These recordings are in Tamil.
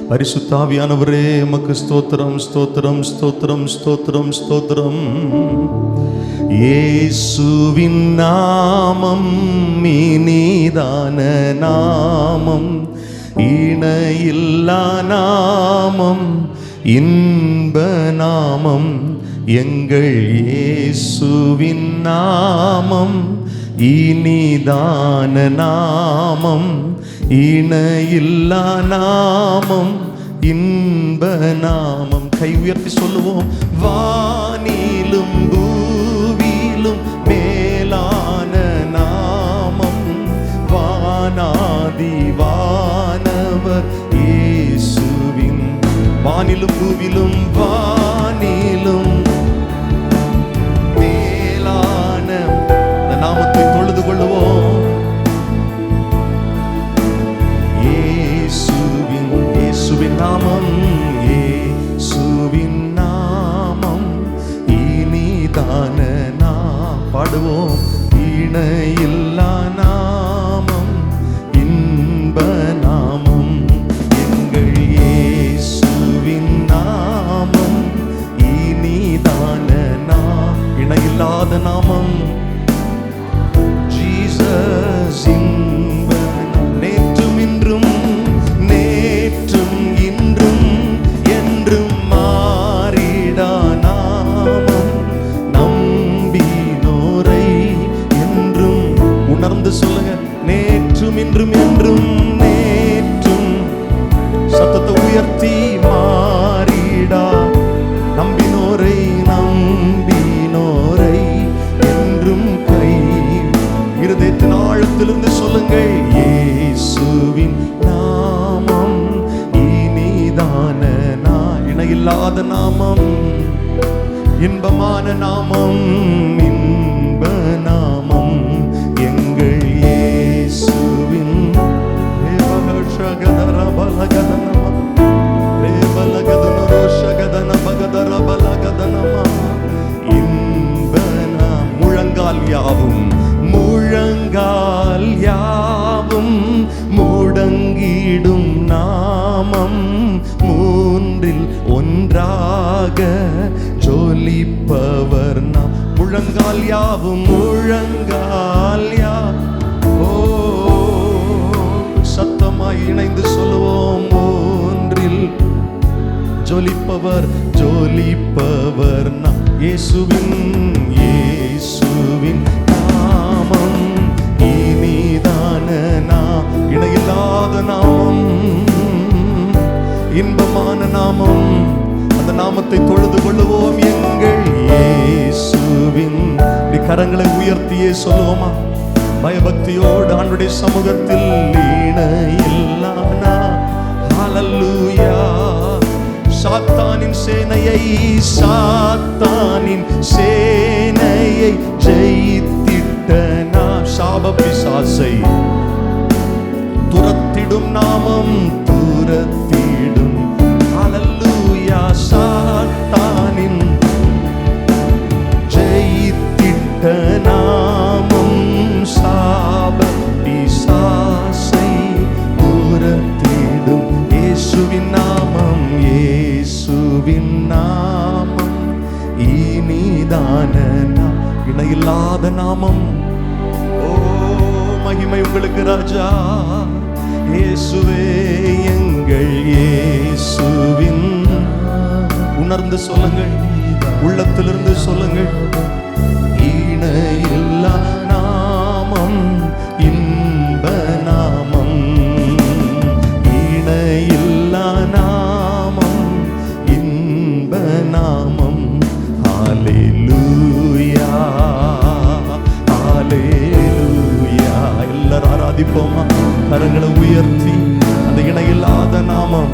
பரிசுத்த ஆவியானவரே உமக்கு ஸ்தோத்திரம், ஸ்தோத்திரம், ஸ்தோத்திரம், ஸ்தோத்திரம், ஸ்தோத்திரம். இயேசுவின் நாமம் இனிதான நாமம், இணையில்லா நாமம், இன்ப நாமம். எங்கள் இயேசுவின் நாமம் இனிதான நாமம், இணையில்லா நாமம், இன்ப நாமம். கை உயர்த்தி சொல்லுவோம். வானிலும் பூவிலும் மேலான நாமம், வானாதி வானவர் இயேசுவின். வானிலும் பூவிலும், வானிலும் மேலான நாமத்தை தொழுது கொள்ளுவோம். இயேசுவின் நாமம், இயேசுவின் நாமம் இனிதான நாம். பாடுவோம். இணையில்லா நாமம், இன்ப நாமம். எங்கள் இயேசுவின் நாமம் இனிதான நாம், இணையில்லாத நாமம். ஜீசஸ் இன்ப நாமம். நேற்றும் இன்றும், நேற்றும் இன்றும் என்றும் மாறிடா நாமம். நம்பினோரை என்றும் உணர்ந்து சொல்லுங்க. நேற்றும் இன்றும் என்றும், நேற்றும் சத்தத்தை உயர்த்தி மாறிடா. நம்பினோரை, நம்பினோரை என்றும் கை. இருதயத்தின் ஆழத்திலிருந்து சொல்லுங்கள். இயேசுவின் நாமம் இனிதான இணையில்லாத நாமம், இன்பமான நாமம், இன்ப நாமம். எங்கள் இயேசுவின் முழங்கால் யாவும், முழங்கால் யாவும் முடங்கிடும் நாமம், மூன்றில் ஒன்றாக ஜொலிப்பவர் நாம். முழங்கால் யாவும், முழங்கால் ஓ சத்தமாய் இணைந்து சொல்லுவோம். மூன்றில் ஜொலிப்பவர், ஜொலிப்பவர் நாம். இயேசுவின், இயேசுவின் நாமம் இனிதான நாம், இணையில்லாத நாமம், இன்பமான நாமம். அந்த நாமத்தை தொழுது கொள்ளுவோம். எங்கள் இயேசுவின். கரங்களை உயர்த்தியே சொல்லுவோமா? பயபக்தியோடு ஆண்டுடைய சமூகத்தில். இணையில்லா நாம். ஹல்லேலூயா. சாத்தானின் சேனையை, சாத்தானின் சேனையை ஜெயித்திட்ட நாம். சாப பிசாசை துரத்திடும் நாமம், துரத்திடும். ஹல்லேலூயா. சாத்தானின் ஜெயித்திட்ட நாமம், சாப பிசாசை துரத்திடும். இயேசுவின் நாமம், இயேசுவின் நாமம் இனிதான நாம், இணையில்லாத நாமம். ஓ மகிமை உங்களுக்கு ராஜா. இயேசுவே எங்கள் இயேசுவின். உணர்ந்து சொல்லுங்கள், உள்ளத்திலிருந்து சொல்லுங்கள். இணையில்லா நாமம், இன்ப நாமம், இணையில்லா நாமம், இன்ப நாமம். ஹல்லேலூயா, ஹல்லேலூயா. எல்லாரும் ஆராதிப்போமா? கரங்களை உயர்த்தி. அந்த இணையில்லாத நாமம்,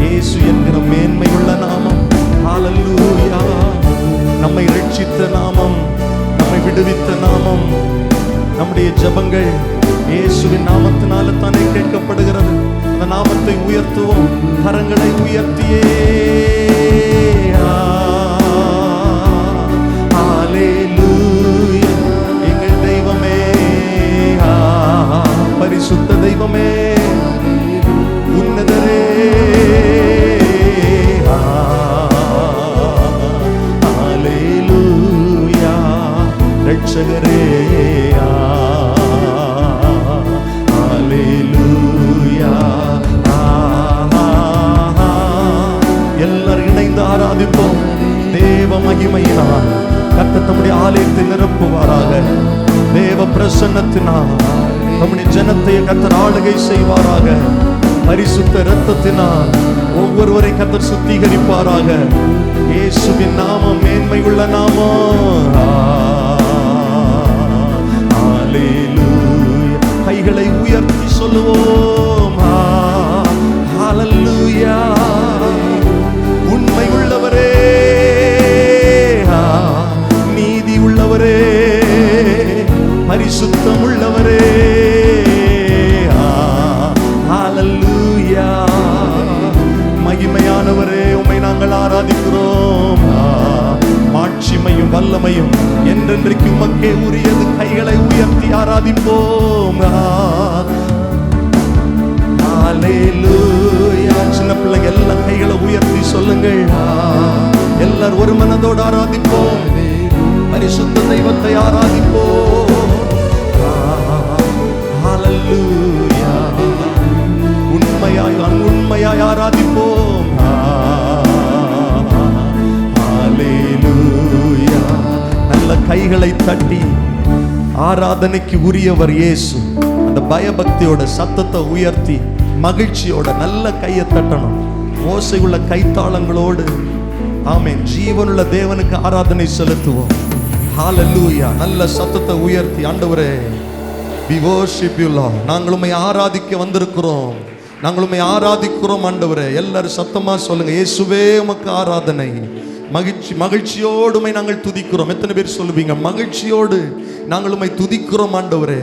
இயேசு என்கிற மேன்மையுள்ள நாமம். ஹல்லேலூயா. நம்மை ரட்சித்த நாமம், நம்மை விடுவித்த நாமம். நம்முடைய ஜெபங்கள் இயேசுவின் நாமத்தினால தானே கேட்கப்படுகிறது. அந்த நாமத்தை உயர்த்துவோம். கரங்களை உயர்த்தியே. ஹல்லேலூயா. எங்கள் தெய்வமே, பரிசுத்த தெய்வமே, உன்னதரே நம்முடைய ஆலயத்தை நிரப்புவாராக. தேவ பிரசன்னத்தினால் நம்முடைய ஜனத்தை கர்த்தர் ஆளுகை செய்வாராக. பரிசுத்த இரத்தத்தினால் ஒவ்வொருவரை கர்த்தர் சுத்திகரிப்பாராக. இயேசுவின் நாமம் மேன்மை உள்ள நாமம். ஹல்லேலூயா. கைகளை உயர்த்தி சொல்லுவோம். ஹல்லேலூயா. உண்மை உள்ளவரே, நீதி உள்ளவரே, பரிசுத்தம் உள்ளவரே. ஹல்லேலூயா. மகிமையானவரே, உம்மை நாங்கள் ஆராதிக்கிறோம். மாட்சிமையும் வல்லமையும் என்றென்றைக்கு உமக்கே உரியது. கைகளை உயர்த்தி ஆராதிப்போம். ஹல்லேலூயா. சின்ன பிள்ளைங்க எல்லாம் கைகளை உயர்த்தி சொல்லுங்கள். எல்லாரும் ஒரு மனதோடு ஆராதிப்போம். பரிசுத்த தெய்வத்தை ஆராதிப்போம். ஹல்லேலூயா. உண்மையாய் ஆராதிப்போம். ஹல்லேலூயா. நல்ல கைகளை தட்டி ஆராதனைக்கு உரியவர் இயேசு. அந்த பயபக்தியோட சத்தத்தை உயர்த்தி மகிழ்ச்சியோட நல்ல கையை தட்டணும். ஓசை உள்ள கைத்தாளங்களோடு ஆமென் ஜீவனுள்ள தேவனுக்கு ஆராதனை செலுத்துவோம். ஹல்லேலூயா. நல்ல சத்தத்தை உயர்த்தி ஆண்டவரே we worship you Lord. நாங்கள் உம்மை ஆராதிக்க வந்திருக்கிறோம். நாங்கள் உம்மை ஆராதிக்கிறோம் ஆண்டவரே. எல்லாரும் சத்தமா சொல்லுங்க. இயேசுவே உமக்கு ஆராதனை. மகிழ்ச்சியோடு உம்மை நாங்கள் துதிக்கிறோம். எத்தனை பேர் சொல்லுவீங்க? மகிழ்ச்சியோடு நாங்கள் உம்மை துதிக்கிறோம் ஆண்டவரே.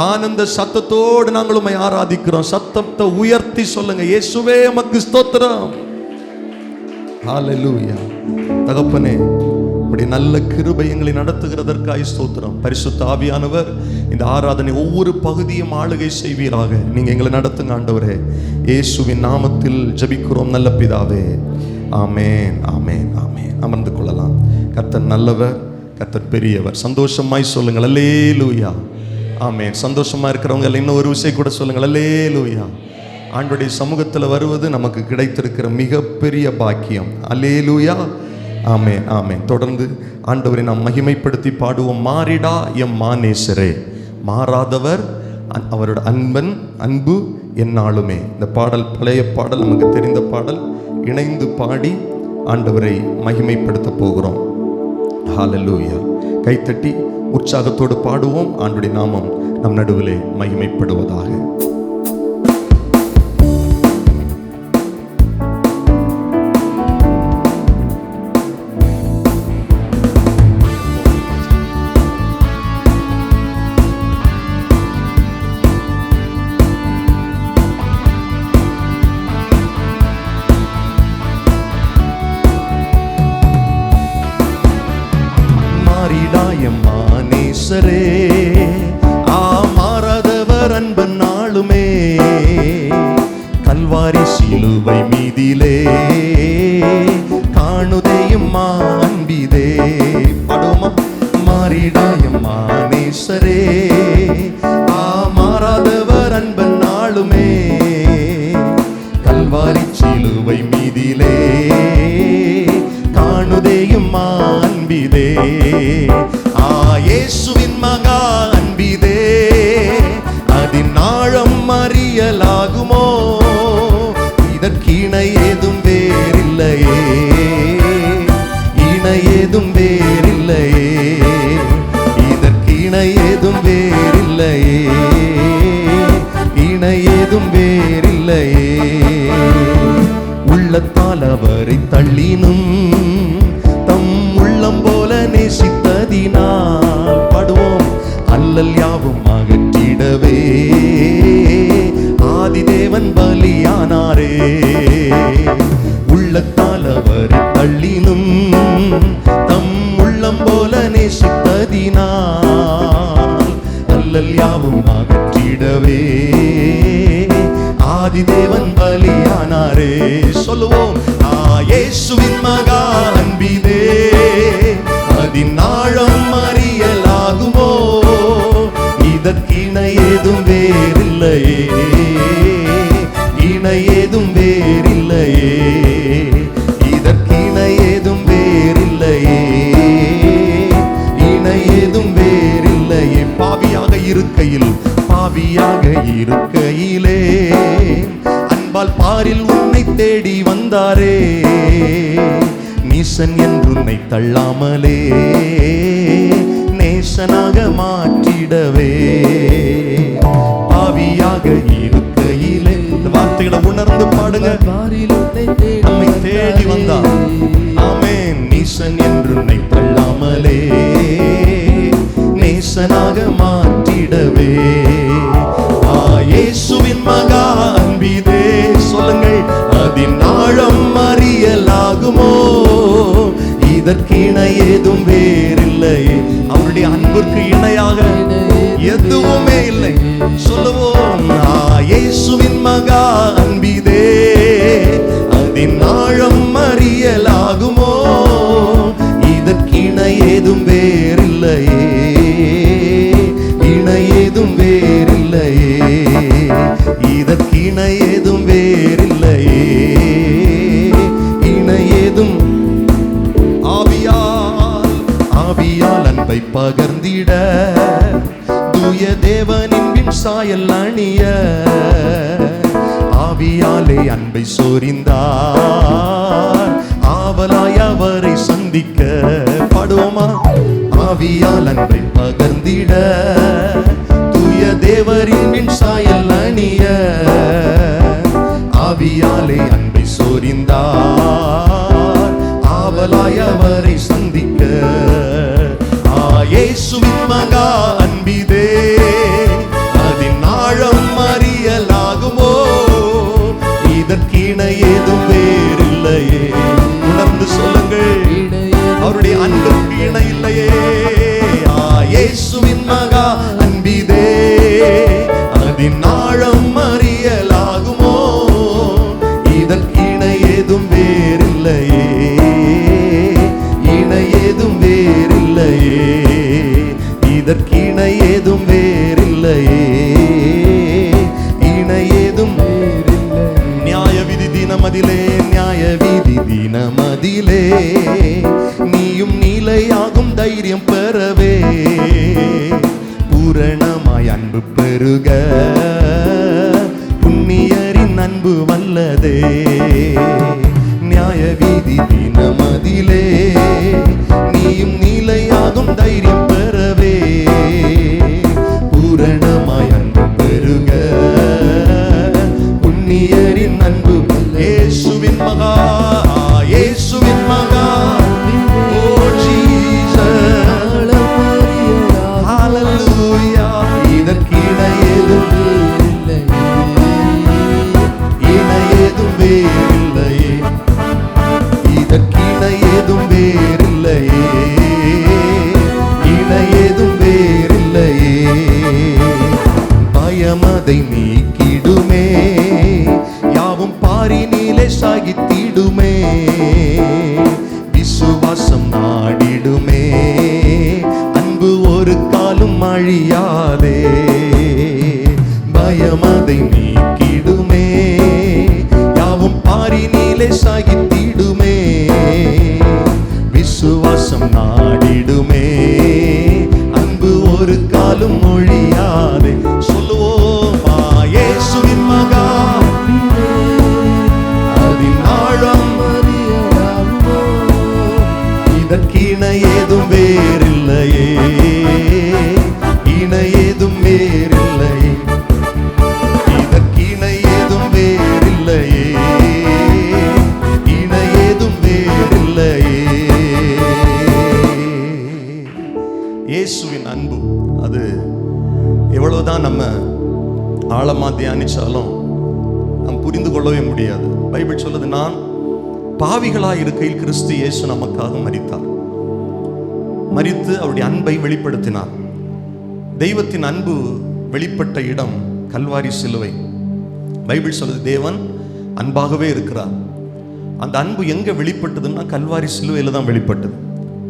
ஆனந்த சத்தத்தோடு நாங்கள் உம்மை ஆராதிக்கிறோம். சத்தத்தை உயர்த்தி சொல்லுங்க. இயேசுவே உமக்கு ஸ்தோத்திரம். ஹல்லேலூயா. தகப்பனே, உம்முடைய நல்ல கிருபை எங்களை நடத்துகிறதற்காய் ஸ்தோத்திரம். பரிசுத்த ஆவியானவர் இந்த ஆராதனை ஒவ்வொரு பகுதியும் ஆளுகை செய்வீராக. நீங்க எங்களை நடத்துங்க ஆண்டவரே. இயேசுவின் நாமத்தில் ஜெபிக்கிறோம் நல்ல பிதாவே. ஆமென், ஆமென், ஆமென். அமர்ந்து கொள்ளலாம். கர்த்தர் நல்லவர், கர்த்தர் பெரியவர். சந்தோஷமாய் சொல்லுங்கள் அல்லேலூயா. ஆமென். சந்தோஷமா இருக்கிறவங்க எல்லாம் இன்னும் ஒரு விஷயம் கூட சொல்லுங்கள் அல்லேலூயா. ஆண்டவருடைய சமூகத்தில் வருவது நமக்கு கிடைத்திருக்கிற மிகப்பெரிய பாக்கியம். அல்லேலூயா. ஆமென், ஆமென். தொடர்ந்து ஆண்டவரை நாம் மகிமைப்படுத்தி பாடுவோம். மாறிடா எம் மானேசரே, மாறாதவர் அவரோட அன்பு எந்நாளுமே. இந்த பாடல் பழைய பாடல், நமக்கு தெரிந்த பாடல். இணைந்து பாடி ஆண்டவரை மகிமைப்படுத்த போகிறோம். ஹல்லேலூயா. கைத்தட்டி உற்சாகத்தோடு பாடுவோம். ஆண்டவருடைய நாமம் நம் நடுவிலே மகிமைப்படுவதாக. மானேசரே, மாறாதவர் அன்பன் நாளுமே. கல்வாரி சிலுவை மீதிலே காணுதேயும் அன்பிதே. பாடுவோமா? மாறிடாயம் மானேசரே, மாறாதவர் அன்பன் நாளுமே. கல்வாரி சிலுவை மீதிலே காணுதேயும் அன்பிதே. இயேசுவின் மகா அன்பிதே, அதின் ஆழம் அறியலாகுமோ? இதற்கு இணை ஏதும் வேறில்லையே, இணை ஏதும் வேறில்லையே. இதற்கு இணை ஏதும் வேறில்லையே, இணை ஏதும் வேறில்லையே. உள்ளத்தால் அவரை தள்ளினும் தம் உள்ளம் போல நேசித்ததினால் பாடுவோம். அல்லல் யாவும் அகற்றிடவே ஆதிதேவன் பலியானாரே. உள்ளத்தால் அவரை தள்ளினும் தம் உள்ளம் போல நேசித்ததினால் அல்லல் யாவும் அகற்றிடவே ஆதிதேவன் பலியானாரே. சொல்லுவோம். இயேசுவின் மகா அன்பிதே, அதின் ஆழம் அறியலாகுமோ? இதற்கு இணை ஏதும் வேறில்லையே, இணை ஏதும் வேறில்லையே. இதற்கு இணை ஏதும் வேறில்லையே, இருக்கையில், பாவியாக இருக்கையிலே அன்பால் பாரில் உன்னை தேடி வந்தாரே. நீசன் என்று உன்னை தள்ளாமலே நேசனாக மாற்றிடவே. பாவியாக இருக்கையிலே, இந்த வார்த்தைகளை உணர்ந்து பாடுங்க. நம்மை தேடி வந்தார். ஆமென். நீசன் என்று உன்னை தள்ளாமலே நேசனாக மாற்றிடவே. இயேசுவின் மகா அன்பிதே, சொல்லுங்கள், அதின் ஆழம் அறியலாகுமோ? இதற்கிணை ஏதும் வேறில்லையே. அவருடைய அன்பிற்கு இணையாக எதுவுமே இல்லை. சொல்லுவோம், இயேசுவின் மகா அன்பிதே, அதின் ஆழம் அறியலாகுமோ? இதற்கிணை ஏதும் வேறில்லையே, இணை ஏதும் வேறில்லையே, இதற்கிணை ஏதும் வேறில்லையே, இணை ஏதும். ஆவியால் அன்பை பகர்ந்திட, தூய தேவனின் பின் சாயல் அணிய, ஆவியாலே அன்பை சொரிந்தார், ஆவலாய் அவரை சந்திக்க. பாடுவோமா? ஆவியால் அன்பை பகர்ந்திட, தூய தேவரின் பின் சாயல் அணிய, ஆவியாலே அன்பை சொரிந்தார், ஆவலாய் அவரை சந்திக்க. இயேசுவின் மகா அன்பிதே, அதின் ஆழம் அறியலாகுமோ? இதற்கிணை ஏதும் வேறில்லையே. உணர்ந்து சொல்லுங்கள், அவருடைய அன்பிற்கு இணை இல்லையே. இயேசுவின் மகா அன்பிதே, அதின் ஆழம் அறியலாகுமோ? இதற்கிணை ஏதும் வேறில்லையே, இணை ஏதும் வேறில்லையே, இதற்கிணை ஏதும் வேறில்லையே, இணை ஏதும் வேறில்லை. நியாய விதி தினமதிலே, நியாய விதி தினமதிலே நீயும் நீலையாகும் தைரியம் பெறவே. பூரணமாய் அன்பு பெருக, புண்ணியரின் அன்பு வல்லதே. நியாய விதி தினமதிலே நீயும் நீலையாகும் தைரியம் பெறவே. பூரணமாய் அன்பு பெருக, புண்ணியரின் அன்பு. இயேசுவின் மகா, இயேசுவின் மகா, ஓ ஜீசஸ், ஹalleluya. இதற்கிணை ஏதும் இணை ஏதும் வேறில்லையே, இதற்கிணை ஏதும் வேறில்லையே, இணை ஏதும் வேறில்லையே. பயமதை நீக்கிடுமே, யாவும் பாரினிலே சாகித்திடுமே. விசுவாசம் நாடிடுமே, அன்பு ஒரு காலும் அழியாதே. பயமதை நீக்கிடுமே, யாவும் பாரினிலே சாகித்திடுமே. விசுவாசம் நாடிடுமே, அன்பு ஒரு காலும் ஒழியாதே. சொல்லுவோமா? இயேசுவின் மகா, அதின் ஆழம் அறியலாகுமோ? இதற்கிணை ஏதும் வேறில்லையே, இணை ஏதும் வேறில்லையே, இதற்கிணை ஏதும் வேறில்லையே, இணை ஏதும் வேறில்லையே. இயேசுவின் அன்பு அது எவ்வளவுதான் நம்ம ஆழமா தியானிச்சாலும் நாம் புரிந்து கொள்ளவே முடியாது. பைபிள் சொல்லுது, நான் பாவிகளாய் இருக்கையில் கிறிஸ்து இயேசு நமக்காக மரித்தார். மரித்து அவருடைய அன்பை வெளிப்படுத்தினார். தெய்வத்தின் அன்பு வெளிப்பட்ட இடம் கல்வாரி சிலுவை. பைபிள் சொல்லுது, தேவன் அன்பாகவே இருக்கிறார். அந்த அன்பு எங்க வெளிப்பட்டதுன்னா கல்வாரி சிலுவையில் தான் வெளிப்பட்டது.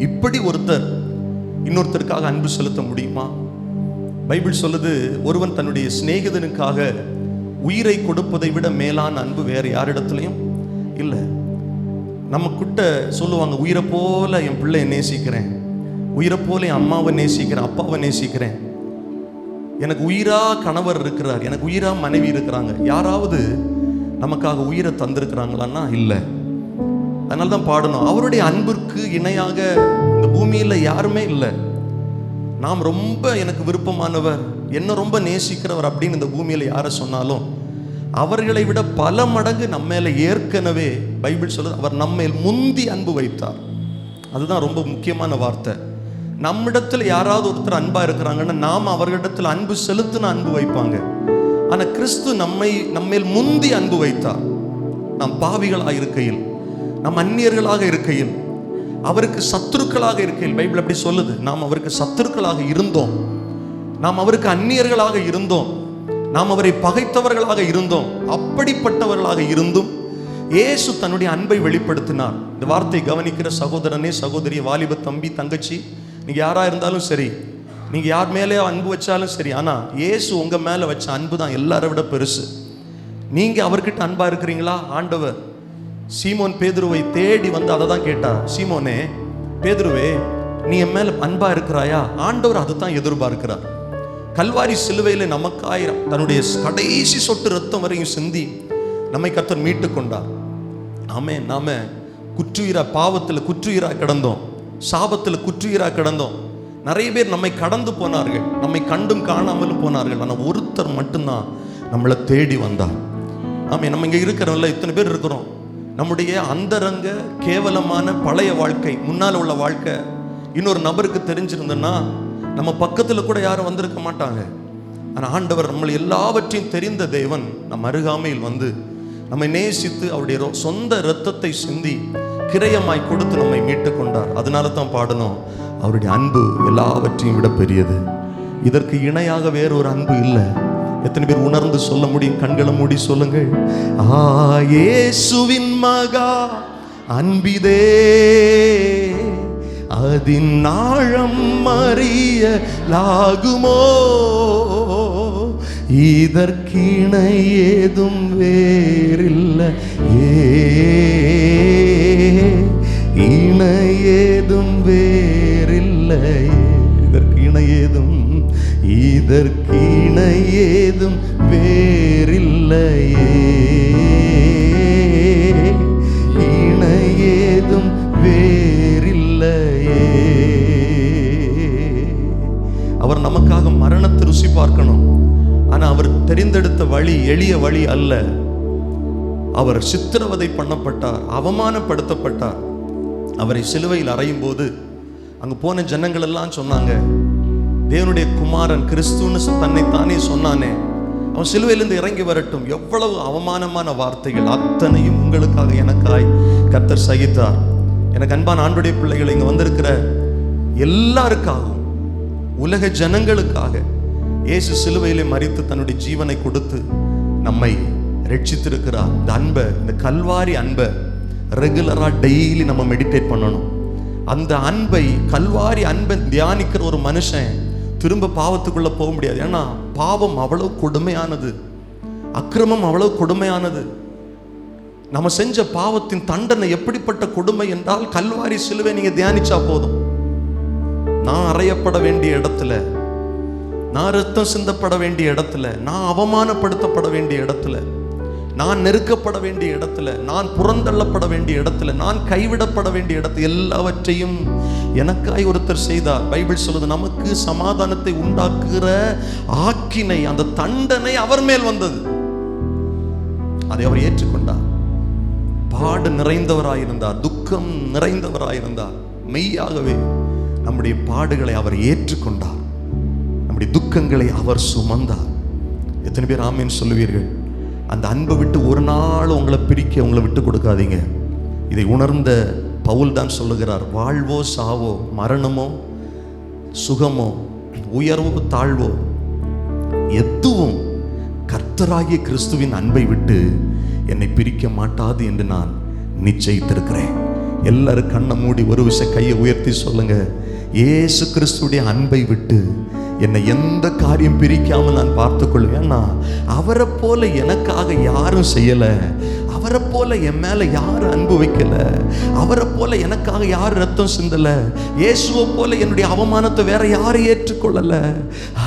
இப்படி ஒருத்தர் இன்னொருத்தருக்காக அன்பு செலுத்த முடியுமா? பைபிள் சொல்லுது, ஒருவன் தன்னுடைய சிநேகிதனுக்காக உயிரை கொடுப்பதை விட மேலான அன்பு வேறு யாரிடத்துலையும் இல்லை. நம்ம கிட்ட சொல்லுவாங்க, உயிரை போல என் பிள்ளையை நேசிக்கிறேன், உயிரை போல என் அம்மாவை நேசிக்கிறேன், அப்பாவை நேசிக்கிறேன். எனக்கு உயிரா கணவர் இருக்கிறார், எனக்கு உயிரா மனைவி இருக்கிறாங்க. யாராவது நமக்காக உயிரை தந்திருக்கிறாங்களான்னா இல்லை. அதனால தான் பாடணும், அவருடைய அன்பிற்கு இணையாக இந்த பூமியில் யாருமே இல்லை. நாம் ரொம்ப எனக்கு விருப்பமானவர், என்ன ரொம்ப நேசிக்கிறவர் அப்படின்னு இந்த பூமியில் யாரை சொன்னாலும் அவர்களை விட பல மடங்கு நம்ம மேல ஏற்கனவே பைபிள் சொல்லுது, அவர் நம்மேல் முந்தி அன்பு வைத்தார். அதுதான் ரொம்ப முக்கியமான வார்த்தை. நம்மிடத்தில் யாராவது ஒருத்தர் அன்பா இருக்கிறாங்கன்னா நாம் அவர்களிடத்தில் அன்பு செலுத்தின அன்பு வைப்பாங்க. ஆனா கிறிஸ்து நம்மேல் முந்தி அன்பு வைத்தார். நாம் பாவிகளாக இருக்கையில், நாம் அந்நியர்களாக இருக்கையில், அவருக்கு சத்துருக்களாக இருக்கையில், பைபிள் அப்படி சொல்லுது, நாம் அவருக்கு சத்துருக்களாக இருந்தோம், நாம் அவருக்கு அந்நியர்களாக இருந்தோம், நாம் அவரை பகைத்தவர்களாக இருந்தோம். அப்படிப்பட்டவர்களாக இருந்தும் இயேசு தன்னுடைய அன்பை வெளிப்படுத்தினார். இந்த வார்த்தை கவனிக்கிற சகோதரனே, சகோதரி, வாலிப தம்பி, தங்கச்சி, நீங்க யாரா இருந்தாலும் சரி, நீங்க யார் மேலே அன்பு வச்சாலும் சரி, ஆனா இயேசு உங்க மேல வச்ச அன்பு தான் எல்லாரை விட பெருசு. நீங்க அவர்கிட்ட அன்பா இருக்கிறீங்களா? ஆண்டவர் சீமோன் பேதுருவை தேடி வந்து அதை தான் கேட்டார். சீமோனே, பேதுருவே, நீ என் மேல அன்பா இருக்கிறாயா? ஆண்டவர் அதை தான் எதிர்பார்க்கிறார். கல்வாரி சிலுவையில் நமக்காய் தன்னுடைய கடைசி சொட்டு ரத்தம் வரையும் சிந்தி நம்மை கர்த்தர் மீட்டு கொண்டார். ஆமென். நாம குற்றுயிரா, பாவத்தில் குற்றுயிரா கிடந்தோம், சாபத்தில் குற்றுயிரா கிடந்தோம். நிறைய பேர் நம்மை கடந்து போனார்கள், நம்மை கண்டும் காணாமலும் போனார்கள். ஆனால் ஒருத்தர் மட்டும்தான் நம்மளை தேடி வந்தார். ஆமாம், நம்ம இங்கே இருக்கிறோம்ல, இத்தனை பேர் இருக்கிறோம். நம்முடைய அந்தரங்க கேவலமான பழைய வாழ்க்கை, முன்னால் உள்ள வாழ்க்கை இன்னொரு நபருக்கு தெரிஞ்சிருந்தன்னா நம்ம பக்கத்தில் கூட யாரும் வந்திருக்க மாட்டாங்க. ஆனால் ஆண்டவர் நம்மளை எல்லாவற்றையும் தெரிந்த தேவன் நம் அருகாமையில் வந்து நம்மை நேசித்து அவருடைய சொந்த இரத்தத்தை சிந்தி கிரயமாய் கொடுத்து நம்மை மீட்டு கொண்டார். அதனால தான் பாடணும், அவருடைய அன்பு எல்லாவற்றையும் விட பெரியது. இதற்கு இணையாக வேறொரு அன்பு இல்லை. எத்தனை பேர் உணர்ந்து சொல்ல முடியும்? கண்களை மூடி சொல்லுங்கள். இயேசுவின் மகா அன்பிதே, அதின் ஆழம் அறியலாகுமோ, இதற்கிணை ஏதும் வேறில்லை, இணை ஏதும் வேறில்லை, இதற்கிணை ஏதும் வேறில்லையே, இணை ஏதும் வேறில்லையே. அவர் நமக்காக மரணத்தை ருசி பார்க்கணும். ஆனா அவர் தெரிந்தெடுத்த வழி எளிய வழி அல்ல. அவர் சித்திரவதை பண்ணப்பட்டார், அவமானப்படுத்தப்பட்டார். அவரை சிலுவையில் அறையும் போது அங்க போன ஜனங்கள் எல்லாம் சொன்னாங்க, தேவனுடைய குமாரன் கிறிஸ்துன்னு தன்னை தானே சொன்னானே, அவன் சிலுவையிலிருந்து இறங்கி வரட்டும். எவ்வளவு அவமானமான வார்த்தைகள், அத்தனையும் உங்களுக்காக எனக்காய் கர்த்தர் சகித்தார். எனக்கு அன்பான ஆண்டுடைய பிள்ளைகள், இங்க வந்திருக்கிற எல்லாருக்காகவும், உலக ஜனங்களுக்காக இயேசு சிலுவையிலே மரித்து தன்னுடைய ஜீவனை கொடுத்து நம்மை ரட்சித்திருக்கிறார். இந்த அன்பை, இந்த கல்வாரி அன்பை ரெகுலரா டெய்லி நம்ம மெடிடேட் பண்ணணும். அந்த அன்பை, கல்வாரி அன்பை தியானிக்கிற ஒரு மனுஷன் திரும்ப பாவத்துக்குள்ள போக முடியாது. ஏன்னா பாவம் அவ்வளவு கொடுமையானது, அக்கிரமம் அவ்வளவு கொடுமையானது. நம்ம செஞ்ச பாவத்தின் தண்டனை எப்படிப்பட்ட கொடுமை என்றால், கல்வாரி சிலுவை நீங்க தியானிச்சா போதும். நான் அறையப்பட வேண்டிய இடத்துல, நான் ரத்தம் சிந்தப்பட வேண்டிய இடத்துல, நான் அவமானப்படுத்தப்பட வேண்டிய இடத்துல, நான் நெருக்கப்பட வேண்டிய இடத்துல, நான் புறந்தள்ளப்பட வேண்டிய இடத்துல, நான் கைவிடப்பட வேண்டிய இடத்துல, எல்லாவற்றையும் எனக்காய் ஒருத்தர் செய்தார். பைபிள் சொல்லுது, நமக்கு சமாதானத்தை உண்டாக்குகிற ஆக்கினை, அந்த தண்டனை அவர் மேல் வந்தது. அதை அவர் ஏற்றுக்கொண்டார். பாடு நிறைந்தவராயிருந்தார், துக்கம் நிறைந்தவராயிருந்தார். மெய்யாகவே நம்முடைய பாடுகளை அவர் ஏற்றுக்கொண்டார், நம்முடைய துக்கங்களை அவர் சுமந்தார். எத்தனை பேர் ஆமேன் சொல்லுவீர்கள்? அந்த அன்பை விட்டு ஒரு நாள் உங்களை பிரிக்க உங்களை விட்டு கொடுக்காதீங்க. இதை உணர்ந்த பவுல் தான் சொல்லுகிறார், வாழ்வோ சாவோ, மரணமோ சுகமோ, உயர்வோ தாழ்வோ, எதுவும் கர்த்தராகிய கிறிஸ்துவின் அன்பை விட்டு என்னை பிரிக்க மாட்டாது என்று நான் நிச்சயித்திருக்கிறேன். எல்லாரும் கண்ணை மூடி ஒரு விஷயம் கையை உயர்த்தி சொல்லுங்க, இயேசு கிறிஸ்துடைய அன்பை விட்டு என்னை எந்த காரியம் பிரிக்காமல் நான் பார்த்துக்கொள்வேன். அவரை போல எனக்காக யாரும் செய்யலை, அவரை போல என் மேல யார் அன்பு வைக்கல, அவரை போல எனக்காக யார் ரத்தம் சிந்தல, இயேசுவை போல என்னுடைய அவமானத்தை வேற யாரும் ஏற்றுக்கொள்ளல.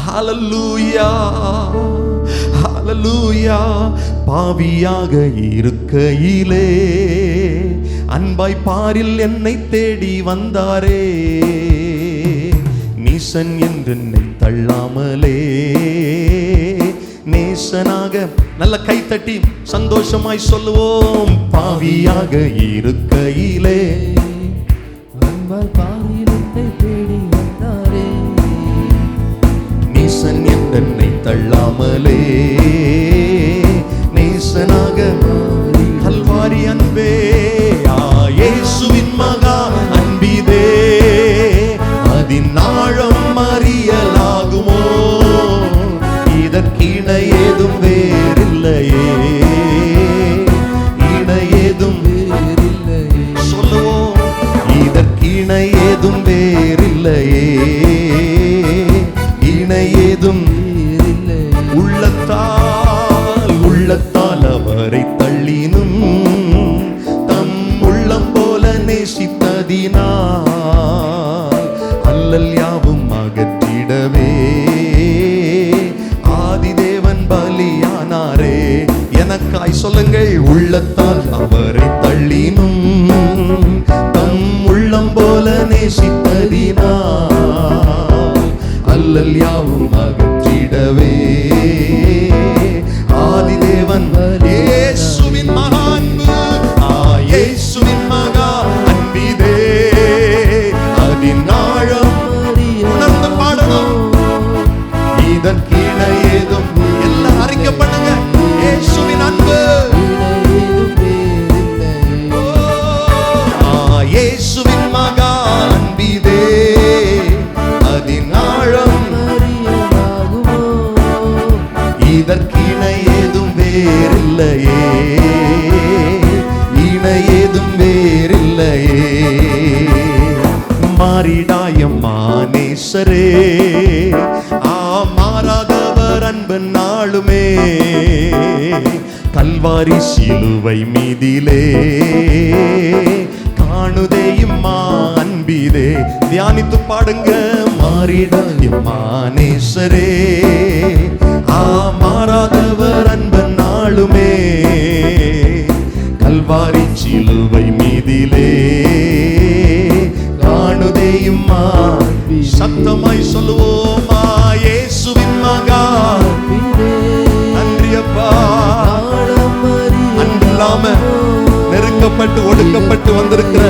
ஹல்லேலூயா, ஹல்லேலூயா. பாவியாக இருக்கையிலே அன்பாய் பாரில் என்னை தேடி வந்தாரே, நீசன் என்று என்னை தள்ளாமலே நேசனாக. நல்ல கை தட்டி சந்தோஷமாய் சொல்லுவோம். பாவியாக இருக்கையிலே அன்பாய் பாரில் என்னை தேடி வந்தாரே, நீசன் என்று என்னை தள்ளாமலே நேசனாக. கல்வாரி அன்பே, இயேசுவின் மகா அன்பிதே, அதின் ஆழம் அறியலாகுமோ, இதற்கிணை ஏதும் வேறில்லையே, இணை ஏதும் வேறில்லையே. சொல்லுவோம். இதற்கிணை ஏதும் வேறில்லையே, இணை ஏதும் வேறில்லையே. உள்ளத்தால் உள்ளத்தால் அவரை தள்ளினும் தம் உள்ளம் போல நேசித்ததினால் அல்லல் யாவும் அகற்றிடவே ஆதிதேவன் பலியானாரே. எனக்காய் சொல்லுங்கள். உள்ளத்தால் அவரை தள்ளினும் தம் உள்ளம் போல நேசித்ததினால் அல்லல் யாவும் அகற்றிடவே ஆதிதேவன். இயேசுவின் மகா அன்பு, இயேசுவின் மகா அன்பிதே, அதின் ஆழம் உணர்ந்து பாடணும். இதன் கீழே ஏதும் எல்லாம் அறிக்கை பண்ணுங்க. இயேசுவின் அன்பு, இயேசுவின் மகா அன்பிதே, அதின் ஆழம் அறியலாகுமோ, இதற்கிணை ஏதும் வேறில்லையே, இணை ஏதும் வேறில்லையே. மாறிடாயம்மா நேசரே, மாறாதவர் அன்பு நாளுமே, கல்வாரி சிலுவை மீதிலே காணுதேயும்மா அன்பிதே. தியானித்து பாடுங்க. மாறிடாயம்மா நேசரே, மாறாதவர் அன்பு நாளுமே, கல்வாரி சிலுவை மீதிலே காணுதேயும்மா. சத்தமாய் சொல்லுவோமா. இயேசுவின் மகா நன்றி அப்பா. அன்பில்லாம நெருக்கப்பட்டு ஒடுக்கப்பட்டு வந்திருக்கிற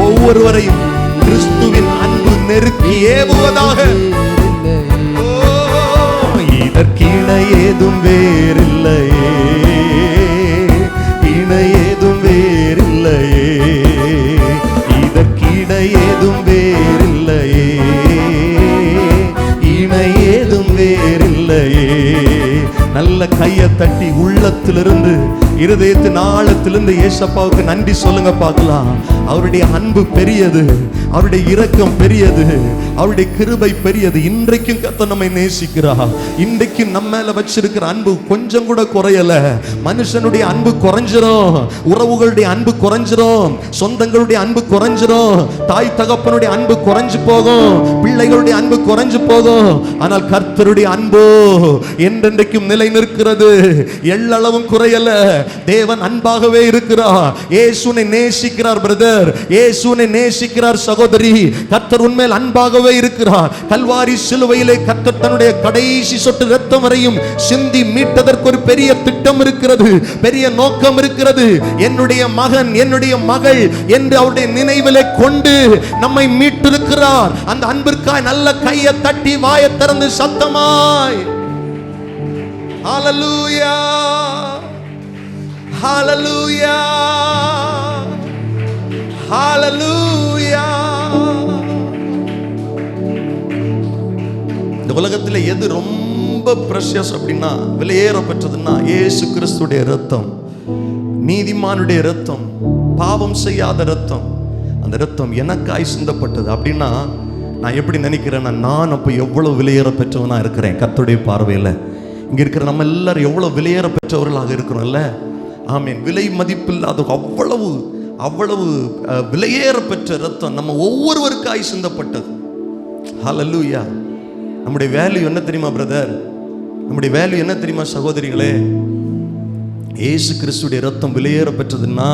ஒவ்வொருவரையும் கிறிஸ்துவின் அன்பு நெருக்கி ஏவுவதாக. இதற்கிணை ஏதும் வேறில்லையே, இணை ஏதும் வேறில்லையே, இதற்கிணை ஏதும் வேறில்லையே, இணை ஏதும் வேறில்லையே. நல்ல கையை தட்டி உள்ளத்திலிருந்து இருதயத்தின் ஆழத்திலிருந்து ஏசப்பாவுக்கு நன்றி சொல்லுங்க பார்க்கலாம். அவருடைய அன்பு பெரியது, அவருடைய இரக்கம் பெரியது, அவருடைய கிருபை பெரியது. இன்றைக்கும் கர்த்தர் நம்மை நேசிக்கிறார். இன்றைக்கும் நம்ம மேல வச்சிருக்கிற அன்பு கொஞ்சம் கூட குறையல. மனுஷனுடைய அன்பு குறைஞ்சிரும், உறவுகளுடைய அன்பு குறைஞ்சிரும், சொந்தங்களுடைய அன்பு குறைஞ்சிரும், தாய் தகப்பனுடைய அன்பு குறைஞ்சு போகும், பிள்ளைகளுடைய அன்பு குறைஞ்சு போகும். ஆனால் கர்த்தருடைய அன்போ என்றென்றைக்கும் நிலை நிற்கிறது, எள்ளளவும் குறையல. தேவன் அன்பாகவே இருக்கிறார். இயேசுவை நேசிக்கிறார் பிரதர், இயேசுவை நேசிக்கிறார் சகோதரி. கர்த்தர் உண்மையில் அன்பாகவே இருக்கிறார். கல்வாரி சிலுவையிலே கர்த்தர் தன்னுடைய கடைசி சொட்டு இரத்தம் வரையும் சிந்தி மீட்டதற்கு ஒரு பெரிய திட்டம் இருக்கிறது, பெரிய நோக்கம் இருக்கிறது. என்னுடைய மகன், என்னுடைய மகள் என்று அவருடைய நினைவிலே கொண்டு நம்மை மீட்டிருக்கிறார். அந்த அன்பிற்காய் நல்ல கையை தட்டி வாயை திறந்து சத்தமாய் ஹல்லேலூயா, ஹல்லேலூயா, ஹல்லேலூயா. இந்த உலகத்தில் எது ரொம்ப பிரஷியஸ் அப்படின்னா, விலையேறப்பட்டதுன்னா இயேசு கிறிஸ்துடைய ரத்தம், நீதிமானுடைய ரத்தம், பாவம் செய்யாத ரத்தம். அந்த ரத்தம் எனக்காய் சிந்தப்பட்டது அப்படின்னா நான் எப்படி நினைக்கிறேன்னா, நான் அப்போ எவ்வளவு விலையேற பெற்றவனா இருக்கிறேன் கர்த்தருடைய பார்வையில். இங்கே இருக்கிற நம்ம எல்லாரும் எவ்வளோ விலையேற பெற்றவர்களாக இருக்கிறோம்ல. ஆமீன். விலை மதிப்பில்லாத அவ்வளவு அவ்வளவு விலையேற பெற்ற ரத்தம் நம்ம ஒவ்வொருவருக்காய் சிந்தப்பட்டது. ஹல்லேலூயா. நம்முடைய வேல்யூ என்ன தெரியுமா பிரதர்? நம்முடைய வேல்யூ என்ன தெரியுமா சகோதரிகளே? இயேசு கிறிஸ்துடைய ரத்தம் விலையேற பெற்றதுன்னா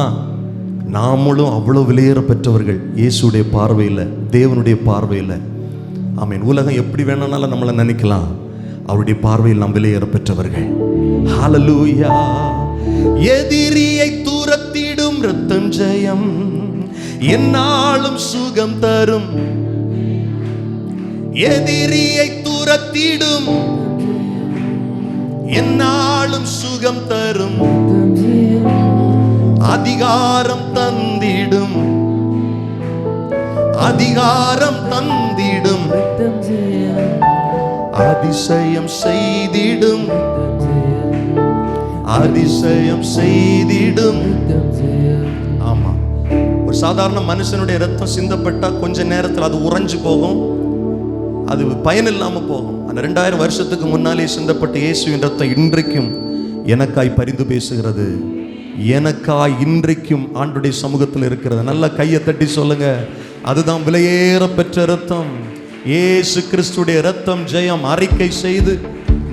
நாமளும் அவ்வளோ விலையேற பெற்றவர்கள் இயேசுடைய பார்வையில், தேவனுடைய பார்வையில். ஆமீன். உலகம் எப்படி வேணும்னாலும் நம்மளை நினைக்கலாம், அவருடைய பார்வையில் நாம் விலையேற பெற்றவர்கள். ஹல்லேலூயா. எதிரியை தூரத்திடும் ரத்தம் ஜெயம், என்னாலும் சுகம் தரும். எதிரியை தூரத்திடும், என்னாலும் சுகம் தரும். அதிகாரம் தந்திடும், அதிகாரம் தந்திடும். அதிசயம் செய்திடும், அதிசயம் செய்திடும். ஆமா, ஒரு சாதாரண மனுஷனுடைய ரத்தம் சிந்தப்பட்டா கொஞ்ச நேரத்தில் அது உறைஞ்சு போகும், அது பயனில்லாம போகும். அந்த 2000 வருஷத்துக்கு முன்னாலே சிந்தப்பட்ட இயேசுவின் ரத்தம் இன்றைக்கும் எனக்காய் பரிந்து பேசுகிறது, எனக்காய் இன்றைக்கும் ஆண்டுடைய சமூகத்தில் இருக்கிறது. நல்ல கையை தட்டி சொல்லுங்க, அதுதான் விலையேற பெற்ற ரத்தம். இயேசு கிறிஸ்துடைய ரத்தம் ஜெயம். அறிக்கை செய்து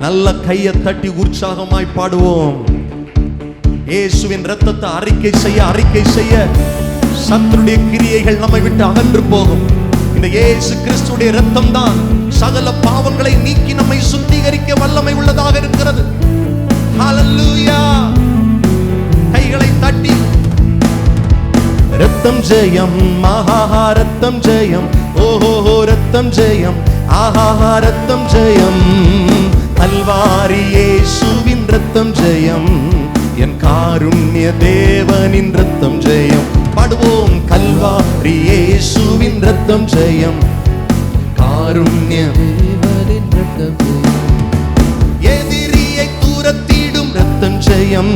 நல்ல கையை தட்டி உற்சாகமாய் பாடுவோம். இயேசுவின் ரத்தத்தை அறிக்கை செய்ய சத்துருடைய கிரியைகள் நம்மை விட்டு அகன்று போகும். இந்த இயேசு கிறிஸ்துடைய ரத்தம் தான் சகல பாவங்களை நீக்கி நம்மை சுத்திகரிக்க வல்லமை உள்ளதாக இருக்கிறது. ஹல்லேலூயா. கைகளை தட்டி ரத்தம் ஜெயம், ஆஹா ரத்தம் ஜெயம், ஓஹோ ரத்தம் ஜெயம், ஆஹா ரத்தம் ஜெயம். கல்வாரி இயேசுவின் ரத்தம் ஜெயம், என் காருண்ய தேவனின் ரத்தம் ஜெயம். பாடுவோம். கல்வாரி இயேசுவின் ரத்தம் ஜெயம், காருண்ய தேவனின் ரத்தம் ஜெயம். எதிரியை தூரத்திடும் ரத்தம் ஜெயம்,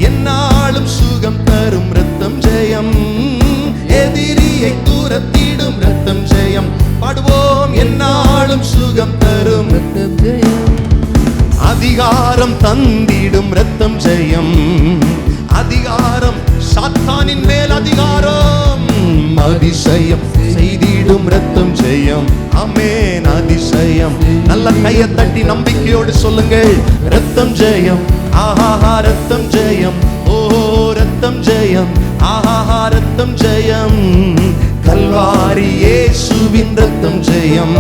என்னாலும் சுகம் தரும் ரத்தம் ஜெயம். எதிரியை தூரத்திடும் ரத்தம் ஜெயம். பாடுவோம். என்னாலும் சுகம் தரும் ரத்தம் ஜெயம். அதிகாரம் தந்திடும் ரத்தம் ஜெயம், அதிகாரம் சாத்தானின் மேல் அதிகாரம். அதிசயம் செய்திடும் ரத்தம் ஜெயம். ஆமென். அதிசயம். நல்ல கையை தட்டி நம்பிக்கையோடு சொல்லுங்கள், ரத்தம் ஜெயம், ஆஹா ரத்தம் ஜெயம், ஓஹோ ரத்தம் ஜெயம், ஆஹா ரத்தம் ஜெயம். கல்வாரி இயேசுவின் ரத்தம் ஜெயம்,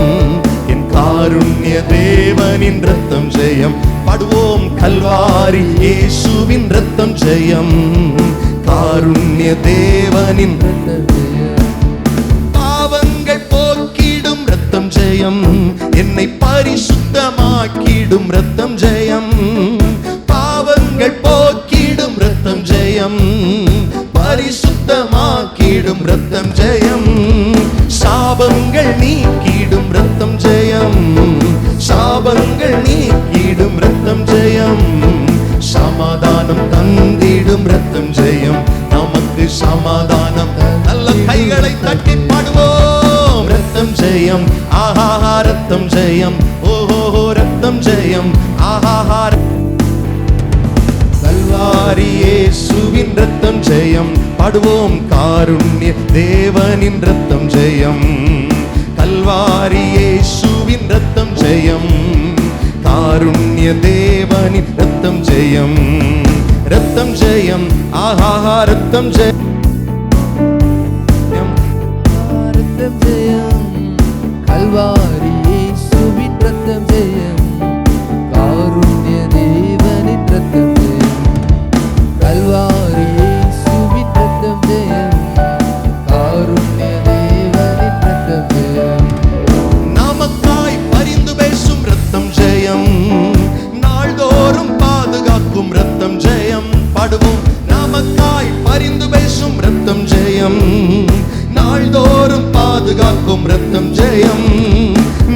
என் காருண்ய தேவனின் ரத்தம் ஜெயம். பாடுவோம். கல்வாரி இயேசுவின் ரத்தம் ஜெயம், காருண்ய தேவனின் ரத்தம் ஜெயம். பாவங்கள் போக்கிடும் ரத்தம் ஜெயம், என்னை பரிசுத்தமாக்கிடும் ரத்தம் ஜெயம். பாவங்கள் போக்கிடும் ரத்தம் ஜெயம், பரிசுத்தமாக்கிடும் ரத்தம் ஜெயம். சாபங்கள் நீக்கிடும் ரத்தம் ஜெயம், சாபங்கள் நீக்கிடும் ரத்தம் ஜெயம். சமாதானம் தந்திடும் ரத்தம் ஜெயம், நமக்கு சமாதானம். நல்ல கைகளை தட்டி பாடுவோம். ரத்தம் ஜெயம், ஆஹா ரத்தம் ஜெயம், ஓஹோ ரத்தம் ஜெயம், ஆஹா. கல்வாரி இயேசுவின் ரத்தம் ஜெயம். பாடுவோம். காருண்ய தேவனின் ரத்தம் ஜெயம், கல்வாரி இயேசுவின் ரத்தம் ஜெயம், காருண்ய தேவனின் ரத்தம் ஜெயம். ரத்தம் ஜெயம், ஆஹா ரத்தம் ஜெயம், ரத்தம் ஜெயம். கல்வாரி இயேசுவின் ரத்தம் ஜெயம், காருண்ய தேவனின் ரத்தம் ஜெயம். கல்வாரி இயேசுவின் ரத்தம் ஜெயம், காருண்ய தேவனின் ரத்தம் ஜெயம். நமக்காய் பரிந்து பேசும் ரத்தம் ஜெயம், நாள்தோறும் பாதுகாக்கும் ரத்தம் ஜெயம். பாடுவோம். நமக்காய் பரிந்து பேசும் ரத்தம் ஜெயம், நாள்தோறும் பாதுகாக்கும் ரத்தம் ஜெயம்.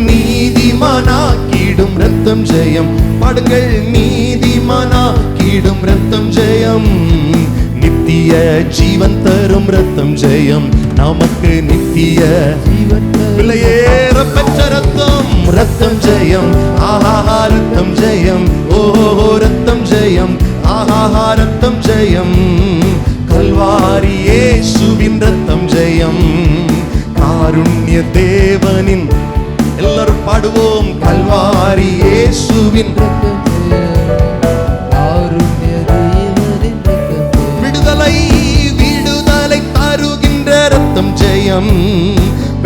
நீதிமானாக்கிடும் ரத்தம் ஜெயம். பாடுங்கள். நீதிமானாக்கிடும் ரத்தம் ஜெயம். நித்திய ஜீவன் தரும் ரத்தம் ஜெயம், நமக்கு நித்திய ஜீவன். விலையேற பெற்ற ரத்தம், ரத்தம் ஜெயம், ஆஹா ரத்தம் ஜெயம், ஓஹோ ரத்தம் ஜெயம், ஆஹா ரத்தம் ஜெயம், கல்வாரி இயேசுவின் ரத்தம் ஜெயம், காருண்ய தேவனின், எல்லாரும் பாடுவோம், கல்வாரி இயேசுவின் ரத்தம் ஜெயம், காருண்ய தேவனின் ரத்தம் ஜெயம். விடுதலை விடுதலை தருகின்ற ரத்தம் ஜெயம்,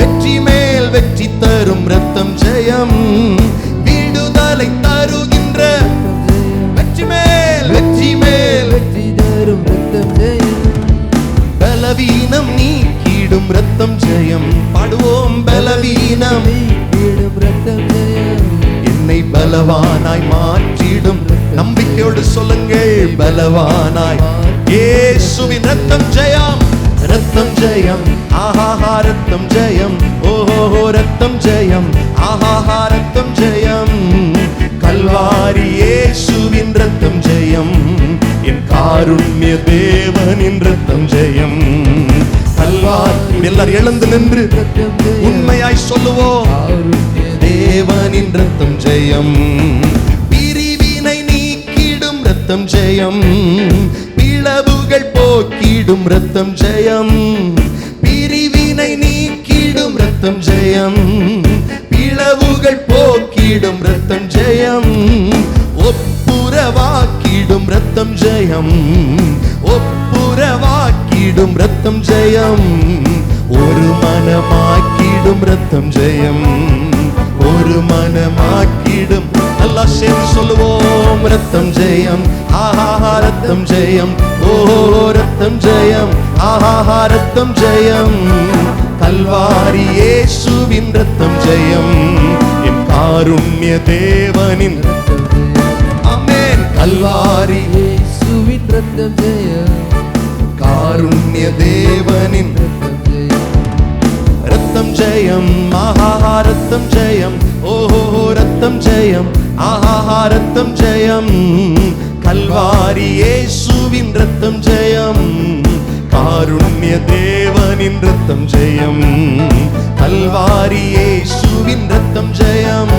வெற்றி மேல் வெற்றி தரும் ரத்தம் ஜெயம், விடுதலை தருகின்ற வெற்றி மேல் வெற்றி மேல் வெற்றி தரும் ரத்தம் ஜெயம், பலவீனம் நீக்கிடும் ரத்தம் ஜெயம், பாடுவோம், பலவீனம் நீக்கிடும் ரத்தம் ஜெயம், என்னை பலவானாய் மாற்றிடும். நம்பிக்கையோடு சொல்லுங்கள், பலவானாய் இயேசுவின் ரத்தம் ஜெயம், ரத்தம் ஜெயம், ஆஹா ரத்தம் ஜெயம், ஓஹோ ரத்தம் ஜெயம், ஆஹா ரத்தம் ஜெயம், கல்வாரி இயேசுவின் ரத்தம் ஜெயம், என் காருண்ய தேவனின் ரத்தம் ஜெயம், கல்வாரி. எல்லாரும் எழுந்து நின்று ரத்தம் ஜெயம், உண்மையாய் சொல்லுவோம், காருண்ய தேவனின் ரத்தம் ஜெயம், பிரிவினை நீக்கிடும் ரத்தம் ஜெயம், பிளவுகள் போக்கிடும் ரத்தம் ஜெயம், பிரிவினை நீக்கிடும் ரத்தம் ஜெயம், பிளவுகள் போக்கிடும் ரத்தம் ஜெயம், ஒப்புரவாக்கிடும் ரத்தம் ஜெயம், ஒப்புரவாக்கிடும் ரத்தம் ஜெயம், ஒரு மனமாக்கிடும் ரத்தம் ஜெயம், ஒரு மனமாக்கிடும். நல்லா சேர்ந்து சொல்லுவோம், ரத்தம் ஜெயம், ஆஹா ரத்தம் ஜெயம், ஓஹோ ரத்தம் ஜெயம், ஆஹா ரத்தம் ஜெயம், கல்வாரி இயேசுவின் ரத்தம் ஜெயம், என் காருண்ய தேவனின் ரத்தம் ஜெயம், ஆமென், கல்வாரி இயேசுவின் ரத்தம் ஜெயம், காருண்ய தேவனின் ரத்தம் ஜெயம், ரத்தம் ஜெயம், ஆஹா ரத்தம் ஜெயம், ஓஹோ ரத்தம் ஜெயம், ஆஹா ரத்தம் ஜெயம், கல்வாரி இயேசுவின் ரத்தம் ஜெயம், காருண்ய தேவனின் ரத்தம் ஜெயம், கல்வாரி இயேசுவின் ரத்தம் ஜெயம்,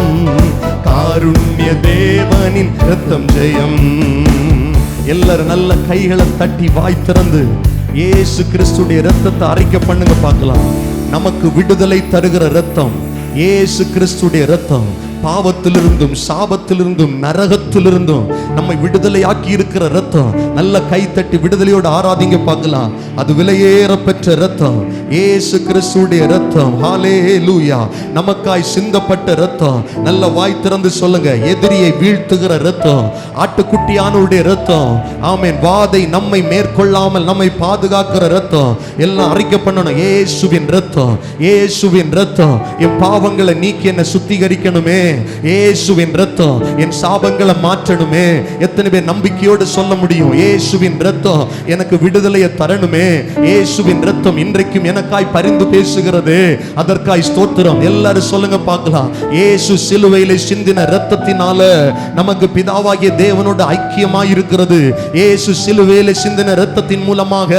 காருண்ய தேவனின் ரத்தம் ஜெயம். எல்லாரும் நல்ல கைகளை தட்டி வாய் திறந்து இயேசு கிறிஸ்துடைய ரத்தத்தை அறிக்கை பண்ணுங்க பார்க்கலாம். நமக்கு விடுதலை தருகிற ரத்தம் இயேசு கிறிஸ்துடைய ரத்தம். பாவத்திலிருந்தும் சாபத்திலிருந்தும் நரகத்திலிருந்தும் நம்மை விடுதலையாக்கி இருக்கிற ரத்தம். நல்ல கை தட்டி விடுதலையோடு ஆராதிங்க பார்க்கலாம். அது விலையேற பெற்ற ரத்தம், இயேசு கிறிஸ்துடைய ரத்தம். ஹல்லேலூயா. நமக்காய் சிந்தப்பட்ட ரத்தம். நல்ல வாய் திறந்து சொல்லுங்க, எதிரியை வீழ்த்துகிற ரத்தம், ஆட்டுக்குட்டியானுடைய ரத்தம். ஆமென். வாதை நம்மை மேற்கொள்ளாமல் நம்மை பாதுகாக்கிற ரத்தம். எல்லாம் அறிக்கை பண்ணணும், இயேசுவின் ரத்தம், இயேசுவின் ரத்தம். என் பாவங்களை நீக்கி என்னை சுத்திகரிக்கணுமே, இயேசுவின் ரத்தம். என் சாபங்களை மாற்றணுமே. எத்தனை பேர் நம்பிக்கையோடு சொல்ல முடியும், இயேசுவின் ரத்தம் எனக்கு விடுதலையை தரணுமே, இயேசுவின் ரத்தம் இன்றைக்கும் எனக்காய் பரிந்து பேசுகிறது, அதற்காய் ஸ்தோத்திரம். எல்லாரும் சொல்லுங்க பார்க்கலாம். இயேசு சிலுவையிலே சிந்தின ரத்தத்தினால நமக்கு பிதாவாகிய தேவனோடு ஐக்கியமாய் இருக்கிறது. இயேசு சிலுவையிலே சிந்தின ரத்தத்தின் மூலமாக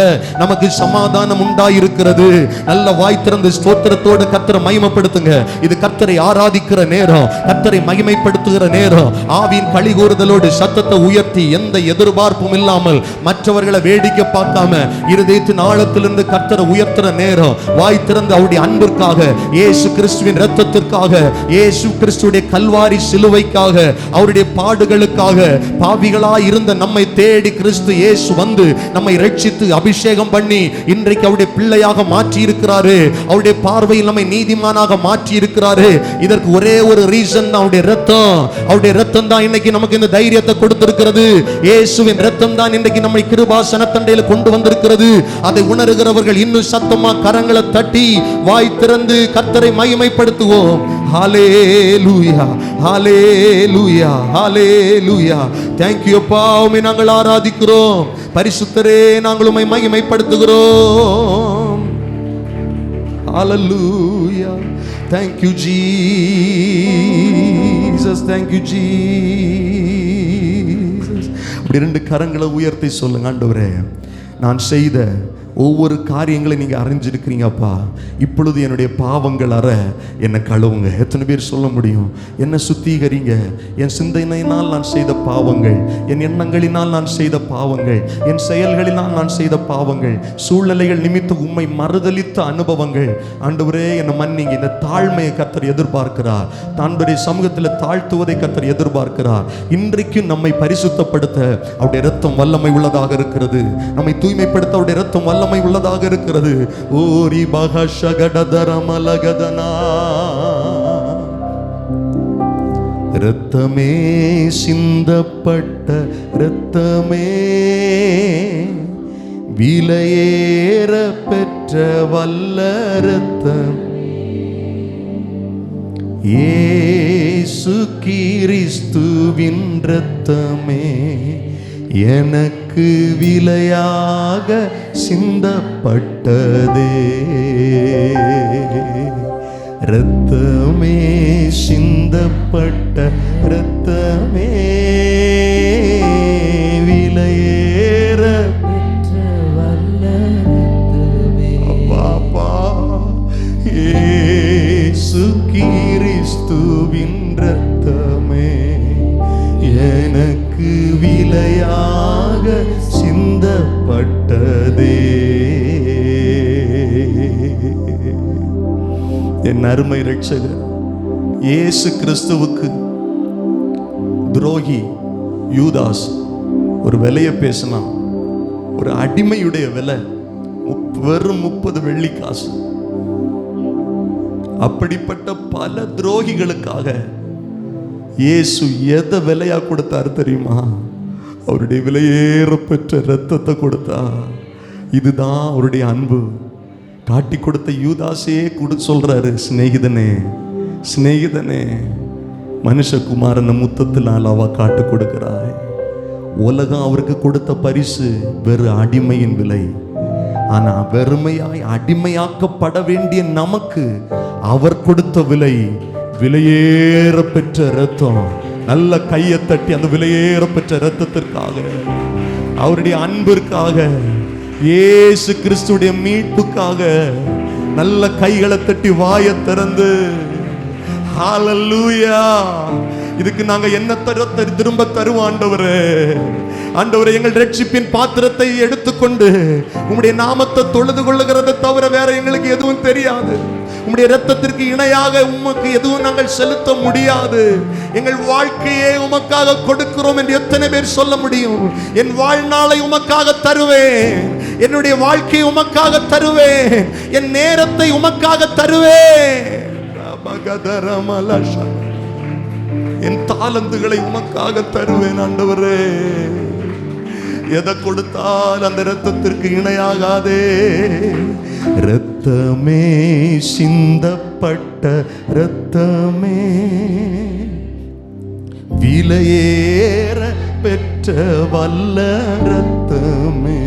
நமக்கு சமாதானம் உண்டாயிருக்கிறது. நல்ல வாய் திறந்து ஸ்தோத்திரத்தோடு கர்த்தரை மகிமைப்படுத்துங்க. இது கர்த்தரை ஆராதிக்கிற நேரம், கர்த்தரை மகிமைப்படுத்துகிற நேரம். ஆவியின் களிகூறுதலோடு சத்தத்தை உயர்த்தி எந்த எதிர்பார்ப்பும் இல்லாமல் மற்றவர்களை வேடிக்கை பார்க்காம இருதயத்தின் ஆழத்திலிருந்து கர்த்தரை உயர்த்துற நேரம். வாய் திறந்து அவருடைய அன்பிற்காக, இயேசு கிறிஸ்துவின் இரத்தத்திற்காக, இயேசு கிறிஸ்துடைய கல்வாரி சிலுவைக்காக, அவருடைய பாடுகளுக்காக பாவிகளாய் இருந்த நம்மை தேடி கிறிஸ்து இயேசு வந்து நம்மை ரட்சித்து அபிஷேகம் பண்ணி இன்றைக்கு அவருடைய பிள்ளையாக மாற்றி இருக்கிறாரு. அவருடைய பார்வையில் நம்மை நீதிமானாக மாற்றி இருக்கிறாரு. இதற்கு ஒரே ஒரு ரீசன், அவருடைய ரத்தம். அவருடைய ரத்தம் தான் இன்னைக்கு நமக்கு இந்த தைரியத்தை கொடுத்திருக்கிறது. இயேசுவின் ரத்தம் தான் இன்னைக்கு நம்மை கிருபாசன தண்டையில கொண்டு வந்திருக்கிறது. அதை உணர்கிறவர்கள் இன்னும் சத்தமா கரங்களை தட்டி வாய் திறந்து கர்த்தரை மகிமைப்படுத்துவோம். ஹல்லேலூயா, ஹல்லேலூயா, ஹல்லேலூயா. Thank you அப்பா, உம்மை நாங்கள் ஆராதிக்கிறோம். பரிசுத்தரே, நாங்கள் உம்மை மகிமைப்படுத்துகிறோம். Hallelujah. Thank you Jesus. Thank you Jesus. அப்படி ரெண்டு கரங்களை உயர்த்தி சொல்லுங்க, ஆண்டவரே, நான் செய்த ஒவ்வொரு காரியங்களை நீங்க அறிஞ்சிருக்கிறீங்கப்பா. இப்பொழுது என்னுடைய பாவங்கள் அற என்னை கழுவுங்க. எத்தனை பேர் சொல்ல முடியும்? என்னை சுத்திகரிங்க. என் சிந்தனையினால் நான் செய்த பாவங்கள், என் எண்ணங்களினால் நான் செய்த பாவங்கள், என் செயல்களினால் நான் செய்த பாவங்கள், சூழ்நிலைகள் நிமித்தம் உம்மை மறுதலித்த அனுபவங்கள், ஆண்டவரே என்னை மன்னிங்க. இந்த தாழ்மையை கர்த்தர் எதிர்பார்க்கிறார். தான்புடைய சமூகத்தில் தாழ்த்துவதை கர்த்தர் எதிர்பார்க்கிறார். இன்றைக்கும் நம்மை பரிசுத்தப்படுத்த அவருடைய இரத்தம் வல்லமை உள்ளதாக இருக்கிறது. நம்மை தூய்மைப்படுத்த அவருடைய இரத்தம் வல்லமை உள்ளதாக இருக்கிறது. ஓரி பகஷகடதரமலகதனா இரத்தமே சிந்தப்பட்ட இரத்தமே, விலையேற பெற்ற வல்ல இரத்தம், இயேசு கிறிஸ்துவின் இரத்தமே, எனக்கு விலையாக சிந்தப்பட்டதே. இரத்தமே சிந்தப்பட்ட இரத்தமே, விலையேற பெற்ற வல்ல இரத்தமே. பாப்பா இயேசு கிறிஸ்துவின் இரத்தமே, எனக்கு விலையாக சிந்தப்பட்டதே. என் அருமை இரட்சகர் இயேசு கிறிஸ்துவுக்கு துரோகி யூதாஸ் ஒரு விலையை பேசினான். ஒரு அடிமையுடைய விலை வெறும் 30 வெள்ளி காசு. அப்படிப்பட்ட பல துரோகிகளுக்காக இயேசு எதை விலையா கொடுத்தாரு தெரியுமா? அவருடைய விலையேற பெற்ற இரத்தத்தை கொடுத்தார். இதுதான் அவருடைய அன்பு. காட்டி கொடுத்த யூதாசே சொல்றாரு, சிநேகிதனே சிநேகிதனே, மனுஷகுமாரன முத்தத்தில் அளவா காட்டு கொடுக்கிறாய். உலகம் அவருக்கு கொடுத்த பரிசு வெறும் அடிமையின் விலை. ஆனா வெறுமையாய் அடிமையாக்கப்பட வேண்டிய நமக்கு அவர் கொடுத்த விலை விலையேற பெற்ற இரத்தம். நல்ல கையை தட்டி அந்த விலையேற பெற்ற இரத்தத்திற்காக, அவருடைய அன்பிற்காக, இயேசு கிறிஸ்துடைய மீட்புக்காக நல்ல கைகளை தட்டி வாயை திறந்து ஹல்லேலூயா. இதுக்கு நாங்க என்ன திரும்ப தருவோம் ஆண்டவரே. ஆண்டவரே, எங்கள் ரட்சிப்பின் பாத்திரத்தை எடுத்துக்கொண்டு உம்முடைய நாமத்தை தொழுது கொள்ளுகிறதை தவிர வேற எங்களுக்கு எதுவும் தெரியாது. உம்முடைய இரத்தத்திற்கு இணையாக உமக்கு எதுவும் நாங்கள் செலுத்த முடியாது. எங்கள் வாழ்க்கையை உமக்காக கொடுக்கிறோம் என்று எத்தனை பேர் சொல்ல முடியும்? என் வாழ்நாளை உமக்காக தருவேன், என்னுடைய வாழ்க்கையை உமக்காக தருவேன், என் நேரத்தை உமக்காக தருவேன், என் தாளந்துகளை உமக்காக தருவேன். ஆண்டவரே, எதை கொடுத்தால் அந்த இரத்தத்திற்கு இணையாகாதே. இரத்தமே சிந்தப்பட்ட இரத்தமே, விலையேற பெற்ற வல்ல இரத்தமே,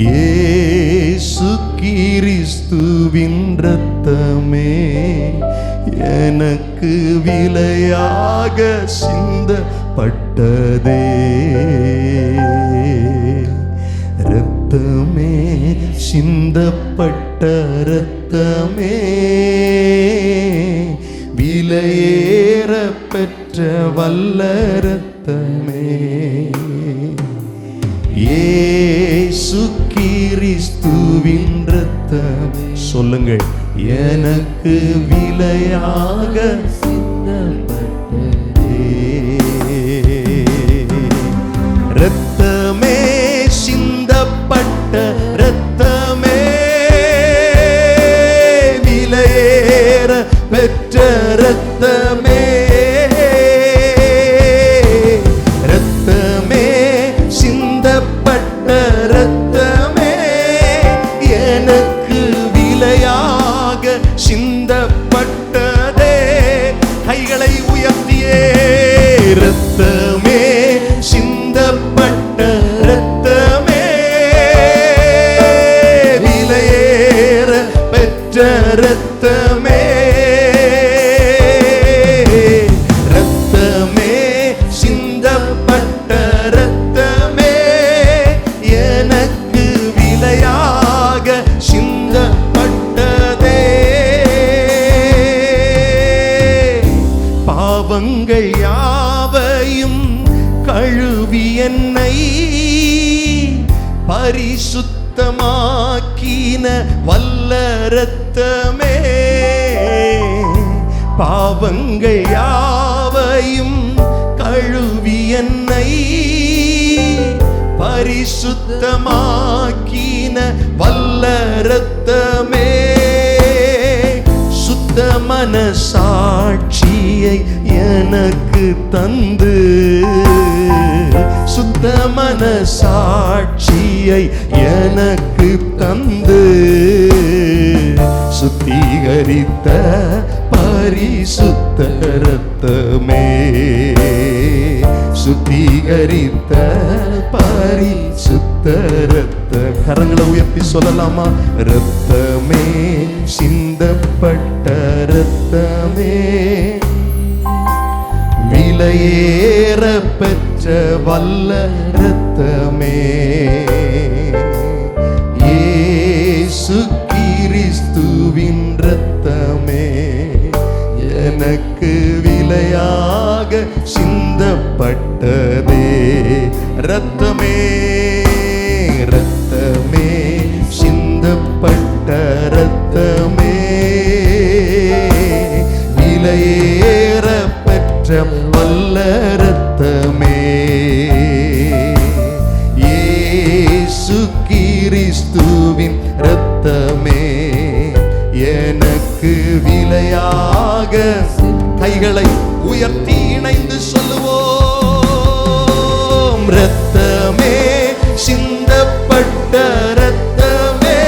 இயேசு கிறிஸ்துவின் இரத்தமே, எனக்கு விலையாக சிந்தப்பட்டதே. இரத்தமே சிந்தப்பட்ட இரத்தமே, விலையேற பெற்ற வல்ல இரத்தமே, இயேசு கிறிஸ்துவின் இரத்தமே. சொல்லுங்கள், எனக்கு விலையாக சிந்தப்பட்டதே. இரத்தமே சிந்தப்பட்ட இரத்தமே, விலையேற பெற்ற இரத்தமே, இரத்தமே சிந்தப்பட்ட இரத்தமே, எனக்கு விலையாக சிந்தப்பட்டதே. கைகளை உயர்த்தியே, இரத்தமே சிந்தப்பட்ட இரத்தமே, விலையேற பெற்ற இரத்தமே, இரத்தமே சிந்தப்பட்ட இரத்தமே, எனக்கு பரிசுத்தமாக்கின வல்ல இரத்தமே, பாவங்கள் யாவையும் கழுவி என்னை பரிசுத்தமாக்கின வல்ல இரத்தமே, சுத்த மனசாட்சியை எனக்கு தந்து, சுத்த மனசாட்சியை எனக்கு தந்து, சுத்திகரித்த பரிசுத்த இரத்தமே, சுத்திகரித்த பரிசுத்த இரத்த. கரங்களை உயர்த்தி சொல்லலாமா? இரத்தமே, சிந்தப்பட்ட இரத்தமே, விலையேற பெற்ற வல்ல இரத்தமே, இயேசு கிறிஸ்துவின் இரத்தமே, எனக்கு விலையாக சிந்தப்பட்டதே. இரத்தமே, இரத்தமே, சிந்தப்பட்ட இரத்தமே, விலையேற பெற்ற வல்ல இரத்தமே, இயேசு கிறிஸ்துவின் இரத்தமே, எனக்கு விலையாக. கைகளை உயர்த்தி இணைந்து சொல்லுவோம். இரத்தமே, சிந்தப்பட்ட இரத்தமே,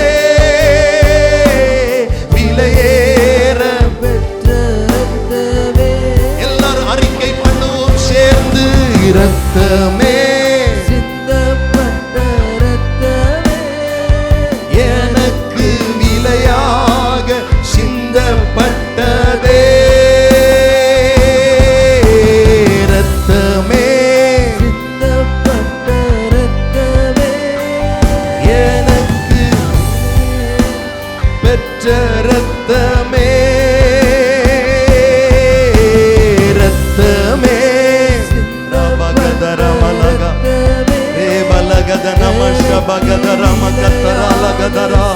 விலையேற பெற்ற இரத்தமே, எல்லாரும் அறிக்கை பண்ணுவோம் சேர்ந்து. இரத்தமே, சிந்தப்பட்ட இரத்தமே, எனக்கு விலையாக சிந்தப்பட்டதே. இரத்தமே, சிந்தப்பட்ட இரத்தமே, எனக்கு பெற்ற இரத்தமே, இரத்தமே, ரபகதரமலக ரேபலகத நமஷபகதரமகதரலகதரா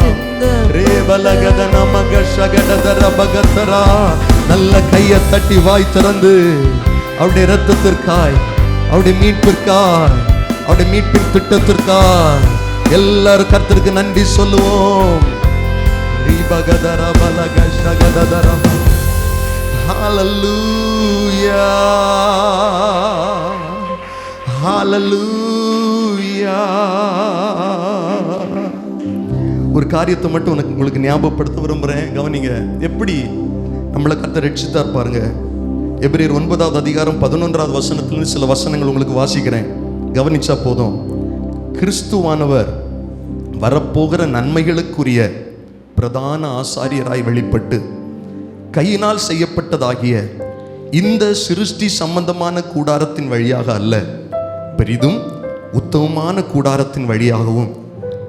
ரேபலகத நமகஷகடதரபகதரா. நல்ல கையை தட்டி வாய் திறந்து அவருடைய இரத்தத்திற்காய், அவருடைய மீட்பிற்காய், அவருடைய மீட்பின் திட்டத்திற்காய் எல்லாரும் கர்த்தருக்கு நன்றி சொல்லுவோம். ஹalleluya, ஹalleluya. ஒரு காரியத்தை மட்டும் உங்களுக்கு ஞாபகப்படுத்த விரும்புறேன், கவனிங்க. எப்படி நம்மளை கர்த்தர் ரட்சித்தார் பாருங்க. எபிரேயர் 9வது அதிகாரம் 11வது வசனத்திலிருந்து சில வசனங்கள் உங்களுக்கு வாசிக்கிறேன், கவனிச்சா போதும். கிறிஸ்துவானவர் வரப்போகிற நன்மைகளுக்குரிய பிரதான ஆசாரியராய் வெளிப்பட்டு கையினால் செய்யப்பட்டதாகிய இந்த சிருஷ்டி சம்பந்தமான கூடாரத்தின் வழியாக அல்ல, பெரிதும் உத்தமமான கூடாரத்தின் வழியாகவும்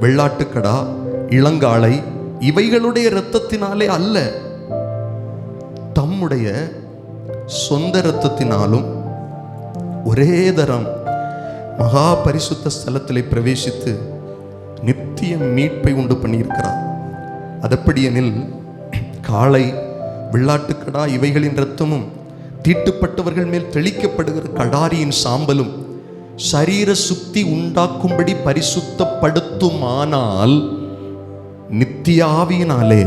வெள்ளாட்டுக்கடா, இளங்காளை இவைகளுடைய இரத்தத்தினாலே அல்ல, தம்முடைய சொந்த இரத்தத்தினாலும் ஒரே தரம் மகா பரிசுத்த ஸ்தலத்திலே பிரவேசித்து நித்திய மீட்பை உண்டு பண்ணியிருக்கிறார். அதப்படி எனில் காளை, வெள்ளாட்டுக்கடா இவைகளின் இரத்தமும் தீட்டுப்பட்டவர்கள் மேல் தெளிக்கப்படுகிற கடாரியின் சாம்பலும் சரீர சுத்தி உண்டாக்கும்படி பரிசுத்தப்படுத்துமானால் நித்திய ஆவியினாலே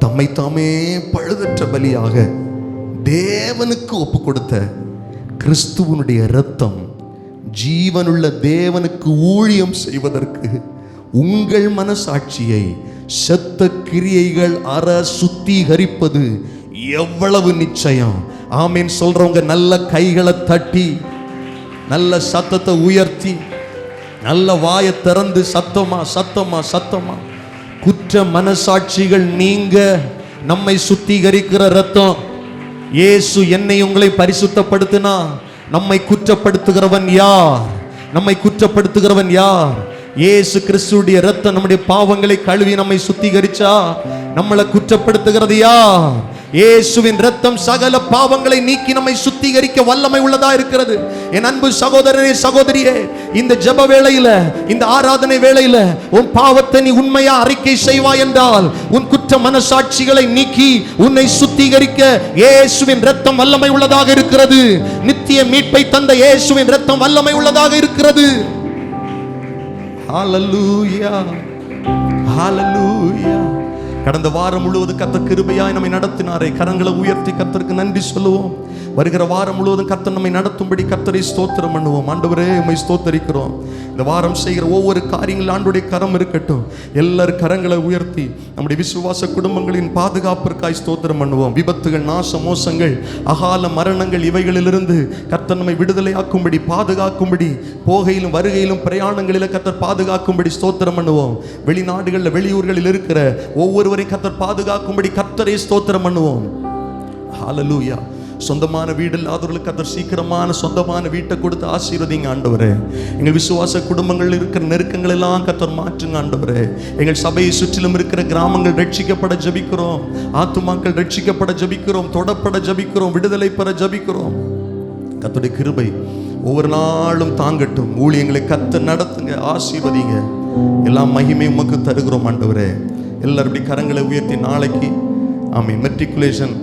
தம்மை தாமே பழுதற்ற பலியாக தேவனுக்கு ஒப்பு கொடுத்த கிறிஸ்துவனுடைய இரத்தம் ஜீவனுள்ள தேவனுக்கு ஊழியம் செய்வதற்கு உங்கள் மனசாட்சியை செத்த கிரியைகள் அற சுத்திகரிப்பது எவ்வளவு நிச்சயம். ஆமீன் சொல்றவங்க நல்ல கைகளை தட்டி, நல்ல சத்தத்தை உயர்த்தி, நல்ல வாயை திறந்து சத்தமா சத்தமா சத்தமா. குற்ற மனசாட்சிகள் நீங்க நம்மை சுத்திகரிக்கிற இரத்தம். இயேசு என்னை உங்களை பரிசுத்தப்படுத்தினா நம்மை குற்றப்படுத்துகிறவன் யார்? நம்மை குற்றப்படுத்துகிறவன் யார்? இயேசு கிறிஸ்துவுடைய இரத்தம் நம்முடைய பாவங்களை கழுவி நம்மை சுத்திகரிச்சா நம்மளை குற்றப்படுத்துகிறது யார்? இயேசுவின் இரத்தம் சகல பாவங்களை நீக்கி நம்மை சுத்திகரிக்க வல்லமை உள்ளதா இருக்கிறது. என் அன்பு சகோதரனே, சகோதரியே, இந்த ஜெப வேளையில, இந்த ஆராதனை வேளையில உன் பாவத்தை நீ உண்மையா அறிக்கை செய்வாய் என்றால் உன் குற்ற மனசாட்சிகளை நீக்கி உன்னை சுத்திகரிக்க இயேசுவின் இரத்தம் வல்லமை உள்ளதாக இருக்கிறது. நித்திய மீட்பை தந்த இயேசுவின் இரத்தம் வல்லமை உள்ளதாக இருக்கிறது. ஹalleluya, ஹalleluya. கடந்த வாரம் முழுவதும் கர்த்தர் கிருபையாய் நம்மை நடத்தினாரே. கரங்களை உயர்த்தி கர்த்தருக்கு நன்றி சொல்லுவோம். வருகிற வாரம் முழுவதும் கர்த்தர் நம்மை நடத்தும்படி கர்த்தரை ஸ்தோத்திரம் பண்ணுவோம். ஆண்டவரே, உம்மை ஸ்தோத்தரிக்கிறோம். இந்த வாரம் செய்கிற ஒவ்வொரு காரியங்கள் ஆண்டவருடைய கரம் இருக்கட்டும். எல்லாரும் கரங்களை உயர்த்தி நம்முடைய விசுவாச குடும்பங்களின் பாதுகாப்பிற்காய் ஸ்தோத்திரம் பண்ணுவோம். விபத்துகள், நாச மோசங்கள், அகால மரணங்கள் இவைகளிலிருந்து கர்த்தர் நம்மை விடுதலையாக்கும்படி, பாதுகாக்கும்படி, போகையிலும் வருகையிலும் பிரயாணங்களில் கர்த்தர் பாதுகாக்கும்படி ஸ்தோத்திரம் பண்ணுவோம். வெளிநாடுகளில், வெளியூர்களில் இருக்கிற ஒவ்வொருவரையும் கர்த்தர் பாதுகாக்கும்படி கர்த்தரை ஸ்தோத்திரம் பண்ணுவோம். ஹalleluya. சொந்தமான வீடு இல்லாதவர்களுக்கு கர்த்தர் சீக்கிரமான சொந்தமான வீட்டை கொடுத்து ஆசீர்வதிங்க ஆண்டவரே. எங்கள் விசுவாச குடும்பங்கள் இருக்கிற நெருக்கங்கள் எல்லாம் கர்த்தர் மாற்றுங்க ஆண்டவரே. எங்கள் சபையை சுற்றிலும் இருக்கிற கிராமங்கள் ரட்சிக்கப்பட ஜெபிக்கிறோம். ஆத்துமாக்கள் ரட்சிக்கப்பட ஜெபிக்கிறோம். தொடப்பட ஜெபிக்கிறோம். விடுதலை பெற ஜெபிக்கிறோம். கர்த்தருடைய கிருபை ஒவ்வொரு நாளும் தாங்கட்டும். ஊழியங்களை கர்த்தர் நடத்துங்க, ஆசீர்வதிங்க. எல்லாம் மகிமை உமக்கு தருகிறோம் ஆண்டவரே. எல்லாரும் கரங்களை உயர்த்தி நாளைக்கு மெட்ரிகுலேஷன்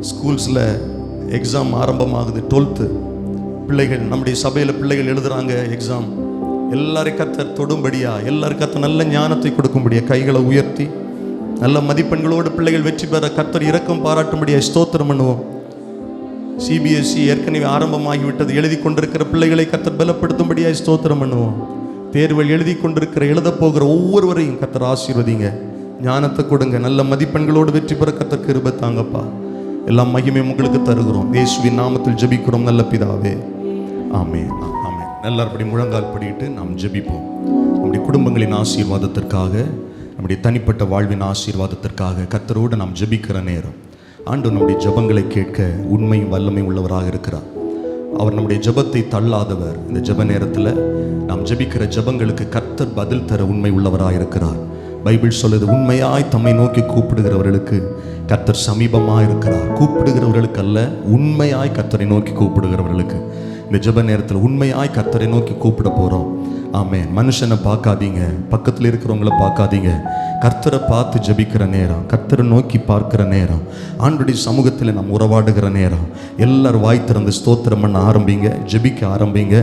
ஸ்கூல்ஸில் எக்ஸாம் ஆரம்பமாகுது. 12th பிள்ளைகள், நம்முடைய சபையில் பிள்ளைகள் எழுதுகிறாங்க எக்ஸாம். எல்லாரையும் கர்த்தர் தொடும்படியா, எல்லாரும் கர்த்தர் நல்ல ஞானத்தை கொடுக்கும்படியா கைகளை உயர்த்தி நல்ல மதிப்பெண்களோடு பிள்ளைகள் வெற்றி பெற கர்த்தர் இரக்கம் பாராட்டும்படியா ஸ்தோத்திரம் பண்ணுவோம். CBSE ஏற்கனவே ஆரம்பமாகிவிட்டது. எழுதி கொண்டிருக்கிற பிள்ளைகளை கர்த்தர் பலப்படுத்தும்படியா ஸ்தோத்திரம் பண்ணுவோம். தேர்வுகள் எழுதி கொண்டிருக்கிற, எழுத போகிற ஒவ்வொருவரையும் கர்த்தர் ஆசீர்வதிங்க, ஞானத்தை கொடுங்க. நல்ல மதிப்பெண்களோடு வெற்றி பெற கர்த்தர் கிருபை தாங்கப்பா. எல்லாம் மகிமை உங்களுக்கு தருகிறோம். இயேசுவின் நாமத்தில் ஜெபிக்கிறோம் நல்ல பிதாவே, ஆமென், ஆமென். எல்லாரும் முழங்கால் படிட்டு நாம் ஜெபிப்போம். நம்முடைய குடும்பங்களின் ஆசீர்வாதத்திற்காக, நம்முடைய தனிப்பட்ட வாழ்வின் ஆசீர்வாதத்திற்காக கர்த்தரோடு நாம் ஜெபிக்கிற நேரம். ஆண்டவர் நம்முடைய ஜெபங்களை கேட்க உண்மையும் வல்லமை உள்ளவராக இருக்கிறார். அவர் நம்முடைய ஜெபத்தை தள்ளாதவர். இந்த ஜெப நேரத்தில் நாம் ஜெபிக்கிற ஜெபங்களுக்கு கர்த்தர் பதில் தர உண்மை உள்ளவராக இருக்கிறார். பைபிள் சொல்லுது, உண்மையாய் தம்மை நோக்கி கூப்பிடுகிறவர்களுக்கு கர்த்தர் சமீபமாக இருக்கிறார். கூப்பிடுகிறவர்களுக்கு அல்ல, உண்மையாய் கர்த்தரை நோக்கி கூப்பிடுகிறவர்களுக்கு. இந்த ஜெப நேரத்தில் உண்மையாய் கர்த்தரை நோக்கி கூப்பிட போகிறோம். ஆமென். மனுஷனை பார்க்காதீங்க, பக்கத்தில் இருக்கிறவங்கள பார்க்காதீங்க. கர்த்தரை பார்த்து ஜெபிக்கிற நேரம், கர்த்தரை நோக்கி பார்க்கிற நேரம், ஆண்டுடைய சமூகத்தில் நாம் உறவாடுகிற நேரம். எல்லாரும் வாய் திறந்து ஸ்தோத்திரம் பண்ண ஆரம்பிங்க, ஜெபிக்க ஆரம்பிங்க.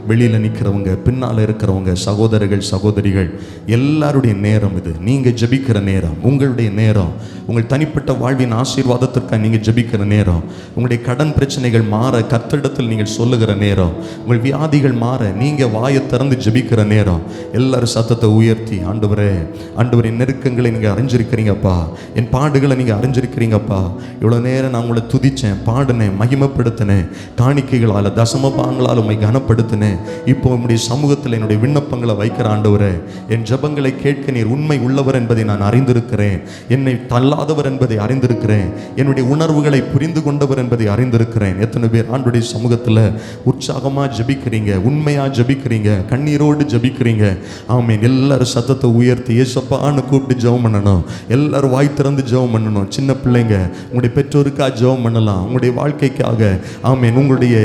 வெளியில் நிற்கிறவங்க, பின்னால் இருக்கிறவங்க, சகோதரர்கள், சகோதரிகள், எல்லாருடைய நேரம் இது. நீங்கள் ஜெபிக்கிற நேரம், உங்களுடைய நேரம். உங்கள் தனிப்பட்ட வாழ்வின் ஆசீர்வாதத்திற்காக நீங்கள் ஜெபிக்கிற நேரம். உங்களுடைய கடன் பிரச்சனைகள் மாற கர்த்தரிடத்தில் நீங்கள் சொல்லுகிற நேரம். உங்கள் வியாதிகள் மாற நீங்கள் வாயை திறந்து ஜெபிக்கிற நேரம். எல்லாரும் சத்தத்தை உயர்த்தி, ஆண்டவரே, ஆண்டவரே, நெருக்கங்களை நீங்கள் அறிஞ்சிருக்கிறீங்கப்பா, என் பாடுகளை நீங்கள் அறிஞ்சிருக்கிறீங்கப்பா. இவ்வளோ நேரம் நான் உங்களை துதித்தேன், பாடினேன், மகிமைப்படுத்தினேன், காணிக்கைகளால், தசம பாங்களால் உண்மை கனப்படுத்தினேன். இப்போ உங்களுடைய சமூகத்தில் என்னுடைய விண்ணப்பங்களை வைக்கிற ஆண்டவரே, என் ஜெபங்களை கேட்க நீர் உண்மை உள்ளவர் என்பதை நான் அறிந்திருக்கிறேன். என்னை தள்ளாதவர் என்பதை அறிந்திருக்கிறேன். என்னுடைய உணர்வுகளை புரிந்து கொண்டவர் என்பதை அறிந்திருக்கிறேன். எத்தனை பேர் ஆண்டுடைய சமூகத்தில் உற்சாகமாக ஜெபிக்கிறீங்க, உண்மையாக ஜெபிக்கிறீங்க, கண்ணீரோடு ஜெபிக்கிறீங்க? ஆமென். எல்லாரும் சத்தத்தை உயர்த்தி ஏசப்பான்னு கூப்பிட்டு ஜெபம் பண்ணணும். எல்லாரும் வாய் திறந்து ஜெபம் பண்ணணும். சின்ன பிள்ளைங்க, உங்களுடைய பெற்றோருக்காக ஜெபம் பண்ணலாம், உங்களுடைய வாழ்க்கைக்காக, ஆமென், உங்களுடைய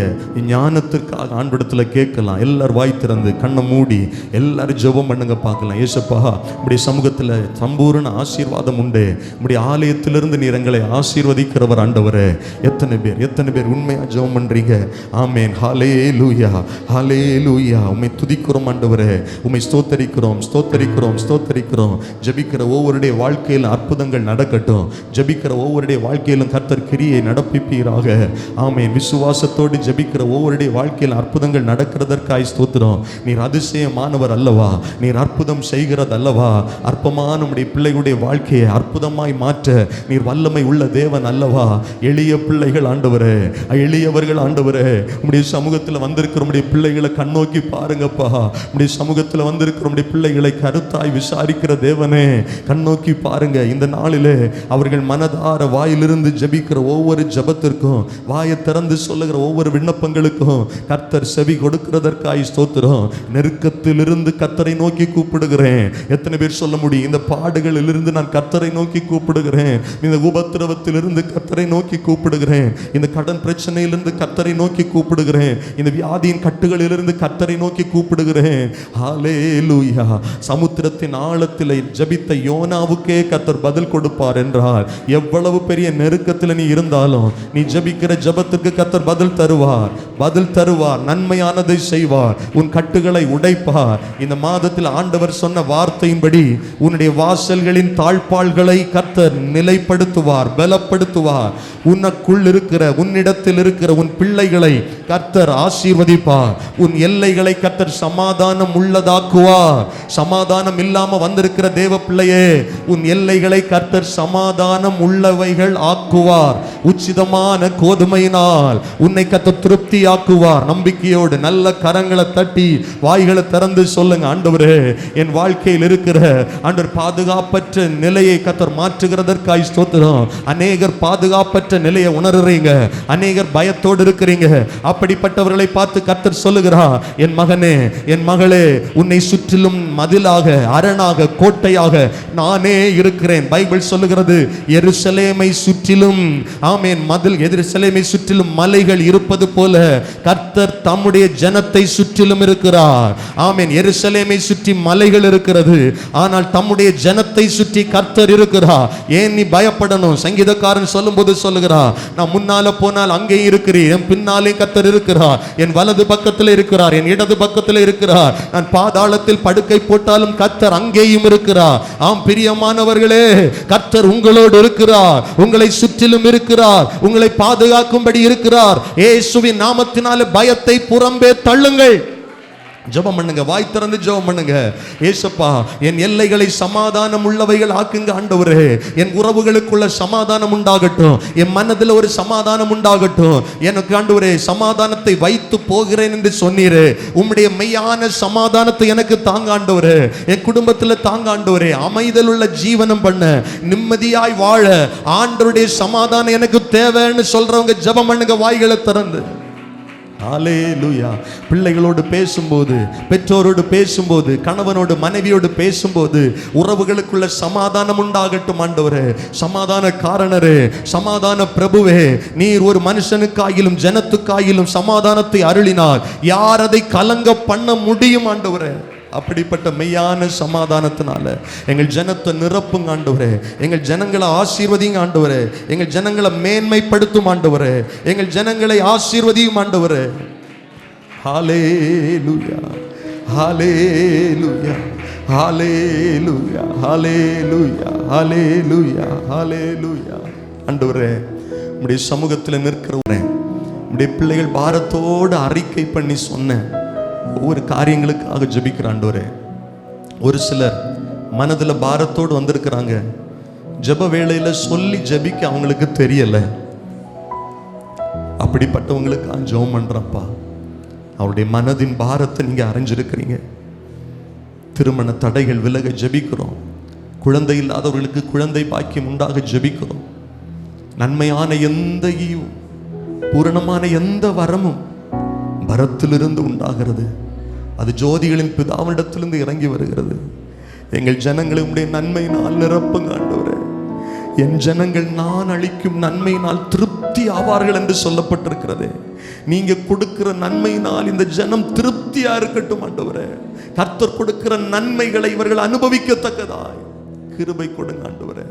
ஞானத்திற்காக ஆண்டவரிடத்தில் கேட்கலாம். எல்லாரும் வாய் திறந்து கண்ணை மூடி எல்லாரும் ஜெபம் பண்ணுங்க பார்க்கலாம். ஏசப்பா, உங்களுடைய சமூகத்தில் சம்பூர்ண ஆசீர்வாதம் உண்டு. உங்களுடைய ஆலயத்திலிருந்து நீர் எங்களை ஆசீர்வதிக்கிறவர் ஆண்டவரே. எத்தனை பேர் உண்மையா ஜெபம் பண்றீங்க? ஆமென். ஹல்லேலூயா, ஹல்லேலூயா. உம்மை துதிக்கிறோம் ஆண்டவரே, உம்மை ஸ்தோத்தரிக்கிறோம், ஸ்தோத்தரிக்கிறோம், ஸ்தோத்தரிக்கிறோம். ஜெபிக்கிற ஒவ்வொருடைய வாழ்க்கையில் அற்புதங்கள் நடக்கட்டும். ஜெபிக்கிற ஒவ்வொருடைய வாழ்க்கையிலும் கர்த்தர் கிரியை நடப்பிப்பீராக. ஆமென். விசுவாசத்தோடு ஜெபிக்கிற ஒவ்வொருடைய வாழ்க்கையில் அற்புதங்கள் நடக்கிறதற்காய் ஸ்தோத்திரம். நீர் அதிசயமானவர் அல்லவா? நீர் அற்புதம் செய்கிறது அல்லவா? அற்பமான நம்முடைய பிள்ளைகளுடைய வாழ்க்கையை அற்புதமாய் மாற்ற நீர் வல்லமை உள்ள தேவன் அல்லவா? எளிய பிள்ளைகள் ஆண்டவரே, எளியவர்கள் ஆண்டவரே, உம்முடைய சமூகத்தில் வந்திருக்கிற உம்முடைய பிள்ளைகளை கண்ணோக்கி பாருங்கப்பா. உம்முடைய சமூகத்தில் வந்திருக்கிற உம்முடைய பிள்ளைகளை கருத்தாய் விசாரிக்கிற தேவனே, கண்ணோக்கி பாருங்க. இந்த நாளிலே அவர்கள் மனதார வாயிலிருந்து ஜெபிக்கிற ஒவ்வொரு ஜெபத்திற்கும், வாயை திறந்து சொல்லுகிற ஒவ்வொரு விண்ணப்பங்களுக்கும் கர்த்தர் செவி கொடுக்கிறதற்காய் ஸ்தோத்திரம். நெருக்கத்திலிருந்து கர்த்தரை நோக்கி கூப்பிடுகிறேன். எத்தனை பேர் சொல்ல முடியும்? இந்த பாடுகளிலிருந்து நான் கர்த்தரை நோக்கி கூப்பிடுகிறேன். இந்த உபத்திரவத்திலிருந்து கர்த்தரை நோக்கி கூப்பிடுகிறேன். இந்த கடன் பிரச்சனையிலிருந்து கர்த்தரை நோக்கி கூப்பிடுகிறேன். இந்த வியாதியின் கட்டுகளிலிருந்து கர்த்தரை நோக்கி கூப்பிடுகிறேன். ஹல்லேலூயா. சமுத்திரத்தின் ஆழத்தில் ஜெபித்த யோனாவுக்கே கர்த்தர் பதில் கொடுப்பார் என்றால், எவ்வளவு பெரிய நெருக்கத்தில் நீ இருந்தாலும் நீ ஜெபிக்கிற ஜெபத்துக்கு கர்த்தர் பதில் தருவார். பதில் தருவார். நன்மையானதை செய்வார். உன் கட்டுகளை உடைப்பார். இந்த மாதத்தில் ஆண்டவர் சொன்ன வார்த்தையின்படி உன்னுடைய வாசல்களின் தாழ்பாள்களை கர்த்தர் நிலைப்படுத்துவார், பலப்படுத்துவார். உனக்குள் இருக்கிற, உன்னிடத்தில் இருக்கிற உன் பிள்ளைகளை கர்த்தர் ஆசீர்வதிப்பார். உன் எல்லைகளை கர்த்தர் சமாதானம் உள்ளதாக்குவார். சமாதானம் இல்லாம வந்திருக்கிற தேவ பிள்ளையே, உன் எல்லைகளை கர்த்தர் சமாதானம் உள்ளவைகள் ஆக்குவார். உச்சிதமான கோதுமையினால் உன்னை கர்த்தர் திருப்தி ஆக்குவார். நம்பிக்கையோடு நல்ல கரங்களை தட்டி வாய்களை திறந்து சொல்லுங்க, ஆண்டவரே என் வாழ்க்கையில் இருக்கிற ஆண்டவர் பாதுகாப்பற்ற நிலையை கர்த்தர் மாற்றுகிறதற்காய் ஸ்தோத்திரம். அநேகர் பாதுகாப்பற்ற நிலையை உணர்றீங்க, அநேகர் பயத்தோடு இருக்கிறீங்க. அப்படிப்பட்டவர்களை பார்த்து கர்த்தர் சொல்லுகிறார், என் மகனே என் மகளே, உன்னை சுற்றிலும் மதிலாக, அரணாக, கோட்டையாக நானே இருக்கிறேன். பைபிள் சொல்லுகிறது, எருசலேமை சுற்றிலும், ஆமென், மதில், எருசலேமை சுற்றிலும் மலைகள் இருப்பது போல கர்த்தர் தம்முடைய ஜனத்தை சுற்றிலும் இருக்கிறார். ஆமென். எருசலேமை சுற்றி மலைகள் இருக்கிறது, ஆனால் தம்முடைய ஜனத்தை சுற்றி கர்த்தர் இருக்கிறார். ஏன் நீ பயப்படணும்? சங்கீதக்காரன் சொல்லும்போது சொல்லுகிறார், நான் முன்னால போனால் அங்கே இருக்கிறேன், என் பின்னாலே கர்த்தர் இருக்கிறார், என் வலது பக்கத்தில் இருக்கிறார், என் இடது பக்கத்தில் இருக்கிறார். நான் பாதாளத்தில் படுக்கை போட்டாலும் கர்த்தர் அங்கேயும் இருக்கிறார். ஆம் பிரியமானவர்களே, கர்த்தர் உங்களோடு இருக்கிறார், உங்களை சுற்றிலும் இருக்கிறார், உங்களை பாதுகாக்கும்படி இருக்கிறார். இயேசுவின் நாமத்தினாலே பயத்தை புறம்பே தள்ளுங்கள். ஜெபம் பண்ணுங்க, வாய் திறந்து ஜெபம் பண்ணுங்க. ஏசப்பா, என் எல்லைகளை சமாதானம் உள்ளவைகள் ஆக்குங்க ஆண்டவரே. என் உறவுகளுக்குள்ள சமாதானம் உண்டாகட்டும், என் மனதில் ஒரு சமாதானம் உண்டாகட்டும். எனக்கு ஆண்டவரே சமாதானத்தை வைத்து போகிறேன் என்று சொன்னீரே, உம்முடைய மெய்யான சமாதானத்தை எனக்கு தாங்க ஆண்டவரே. என் குடும்பத்தில் தாங்க ஆண்டவரே. அமைதல் உள்ள ஜீவனம் பண்ண, நிம்மதியாய் வாழ ஆண்டவருடைய சமாதானம் எனக்கு தேவைன்னு சொல்றவங்க ஜெபம் பண்ணுங்க, வாய்களை திறந்து. ஹல்லேலூயா. பிள்ளைகளோடு பேசும்போது, பெற்றோரோடு பேசும்போது, கணவனோடு மனைவியோடு பேசும்போது உறவுகளுக்குள்ள சமாதானம் உண்டாகட்டும் ஆண்டவரே. சமாதான காரணரே, சமாதான பிரபுவே, நீர் ஒரு மனுஷனுக்காயிலும் ஜனத்துக்காயிலும் சமாதானத்தை அருளினார். யார் அதை கலங்க பண்ண முடியும் ஆண்டவரே? அப்படிப்பட்ட மெய்யான சமாதானத்தினால எங்கள் ஜனத்தை நிரப்புங்க ஆண்டவரே. எங்கள் ஜனங்களை ஆசீர்வதிங்க ஆண்டவரே. எங்கள் ஜனங்களை மேன்மைப்படுத்தும் ஆண்டவரே. எங்கள் ஜனங்களை ஆசீர்வதியும் ஆண்டவரே. ஹல்லேலூயா, ஹல்லேலூயா, ஹல்லேலூயா, ஹல்லேலூயா, ஹல்லேலூயா, ஹல்லேலூயா. ஆண்டவரே, உம்முடைய சமூகத்தில் நிற்கிறவரே, உம்முடைய பிள்ளைகள் பாரத்தோடு அறிக்கை பண்ணி சொன்ன ஒவ்வொரு காரியங்களுக்காக ஜெபிக்கிற ஆண்டவரே. ஒரு சிலர் மனதில் பாரத்தோடு வந்திருக்கிறாங்க, ஜெப வேளையில் சொல்லி ஜெபிக்க அவங்களுக்கு தெரியல. அப்படிப்பட்டவங்களுக்காக ஜெபம் பண்றப்பா. அவருடைய மனதின் பாரத்தை நீங்க அறிஞ்சிருக்கிறீங்க. திருமண தடைகள் விலக ஜெபிக்கிறோம். குழந்தை இல்லாதவர்களுக்கு குழந்தை பாக்கியம் உண்டாக ஜெபிக்கிறோம். நன்மையான எந்த ஈவும், பூரணமான எந்த வரமும் பரத்திலிருந்து உண்டாகிறது. அது ஜோதிகளின் பிதாவிடத்திலிருந்து இறங்கி வருகிறது. எங்கள் ஜனங்களை உடைய நன்மையினால் நிரப்புங்க ஆண்டவரே. என் ஜனங்கள் நான் அளிக்கும் நன்மையினால் திருப்தி ஆவார்கள் என்று சொல்லப்பட்டிருக்கிறது. நீங்க கொடுக்கிற நன்மையினால் இந்த ஜனம் திருப்தியா இருக்கட்டும் ஆண்டவரே. கர்த்தர் கொடுக்கிற நன்மைகளை இவர்கள் அனுபவிக்கத்தக்கதாய் கிருபை கொடுங்க ஆண்டவரே.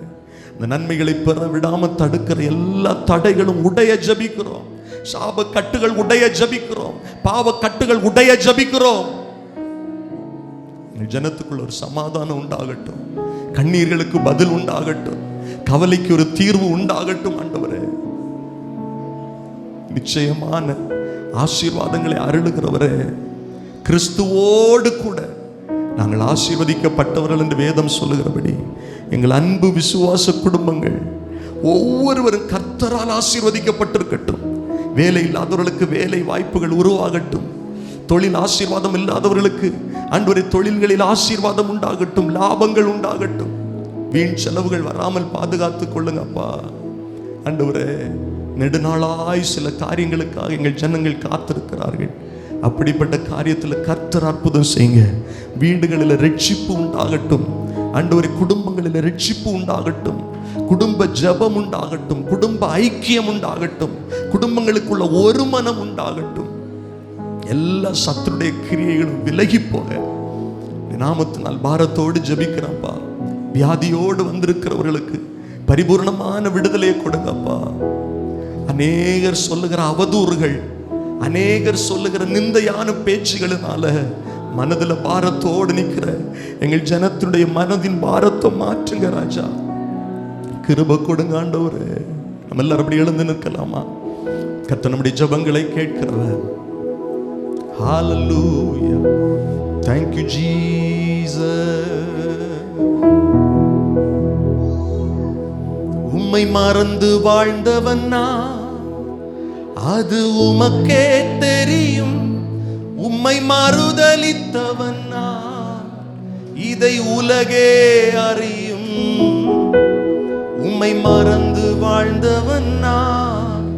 இந்த நன்மைகளை பெற விடாம தடுக்கிற எல்லா தடைகளும் உடைய ஜெபிக்கிறோம். சாப கட்டுகள் உடைய ஜெபிக்கிறோம். பாவ கட்டுகள் உடைய ஜெபிக்கிறோம். ஜனத்துக்குள்ள ஒரு சமாதானம் உண்டாகட்டும். கண்ணீர்களுக்கு பதில் உண்டாகட்டும். கவலைக்கு ஒரு தீர்வு உண்டாகட்டும் ஆண்டவரே. நிச்சயமான ஆசீர்வாதங்களை அருளுகிறவரே, கிறிஸ்துவோடு கூட நாங்கள் ஆசீர்வதிக்கப்பட்டவர்கள் என்று வேதம் சொல்லுகிறபடி எங்கள் அன்பு விசுவாச குடும்பங்கள் ஒவ்வொருவரும் கர்த்தரால் ஆசீர்வதிக்கப்பட்டிருக்கட்டும். வேலை இல்லாதவர்களுக்கு வேலை வாய்ப்புகள் உருவாகட்டும். தொழில் ஆசீர்வாதம் இல்லாதவர்களுக்கு ஆண்டவரே தொழில்களில் ஆசீர்வாதம் உண்டாகட்டும், லாபங்கள் உண்டாகட்டும். வீண் செலவுகள் வராமல் பாதுகாத்துக் கொள்ளுங்கப்பா. ஆண்டவரே, நெடுநாளாய் சில காரியங்களுக்காக எங்கள் ஜனங்கள் காத்திருக்கிறார்கள். அப்படிப்பட்ட காரியத்தில் கர்த்தர் அற்புதம் செய்யுங்க. வீடுகளில் ரட்சிப்பு உண்டாகட்டும் ஆண்டவரே, குடும்பங்களில் ரட்சிப்பு உண்டாகட்டும், குடும்ப ஜெபம் உண்டாகட்டும், குடும்ப ஐக்கியம் உண்டாகட்டும், குடும்பங்களுக்குள்ள ஒரு மனம் உண்டாகட்டும். எல்லா சத்துருடைய கிரியைகளும் விலகி போக நாமத்தினால் பாரத்தோடு ஜெபிக்கிறப்பா. வியாதியோடு வந்திருக்கிறவர்களுக்கு பரிபூர்ணமான விடுதலையை கொடுங்கப்பா. அநேகர் சொல்லுகிற அவதூறுகள், அநேகர் சொல்லுகிற நிந்தையான பேச்சுகளினால மனதில் பாரத்தோடு நிற்கிற எங்கள் ஜனத்தினுடைய மனதின் பாரத்தை மாற்றுங்க ராஜா. கிருபை கொடுங்க ஆண்டவரே. நம்ம எல்லாரும் அப்படி எழுந்து நிற்கலாமா? கர்த்தர் நம்முடைய ஜெபங்களை கேட்கிறவர். ஹalleluya. Thank you Jesus. உம்மை மறந்து வாழ்ந்தவன் நான், அது உமக்கே தெரியும். உம்மை மறுதலித்தவன் நான், இதை உலகே அறியும். உம்மை மறந்து வாழ்ந்தவன் நான்,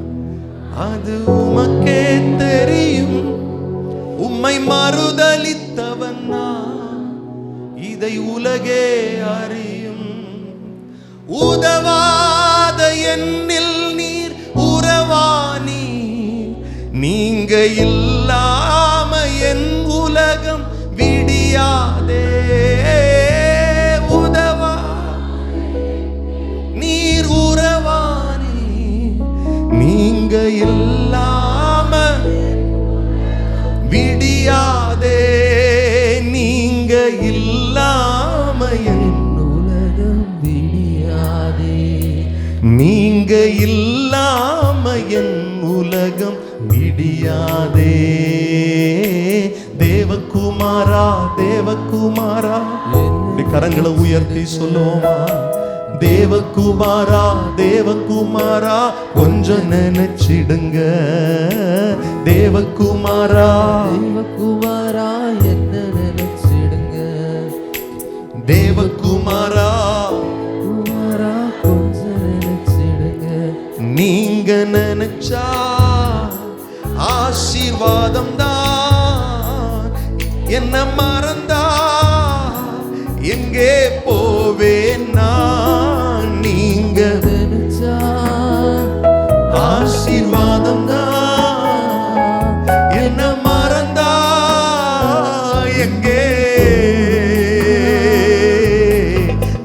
அது உமக்கே தெரியும். உம்மை மறுதலித்தவன் நான், இதை உலகே அறியும். உதவாத என்னில் நீர் உறவானி, நீங்க இல்லாம என் உலகம் விடியாதே. உதவா நீர் உறவானி, நீங்க இல்லாம விடியாதே. நீங்க இல்லாம என் உலகம் விடியாதே. நீங்க இல்லாம என் உலகம் விடியாதே. தேவகுமாரா, தேவகுமாரா, கரங்களை உயர்த்தி சொல்லுவோமா? தேவகுமாரா, தேவகுமாரா, கொஞ்சம் நினைச்சிடுங்க. தேவகுமாரா, தேவகுமாரா, என்ன நினைச்சிடுங்க. தேவகுமாரா, குமாரா, கொஞ்சம் நினைச்சிடுங்க. நீங்க நினைச்சா ஆசீர்வாதம் தான். என்ன மறந்தா எங்கே போவேன் நான்? நீங்க நினைச்சா ஆசீர்வாதம் தான். என்ன மறந்தா எங்கே?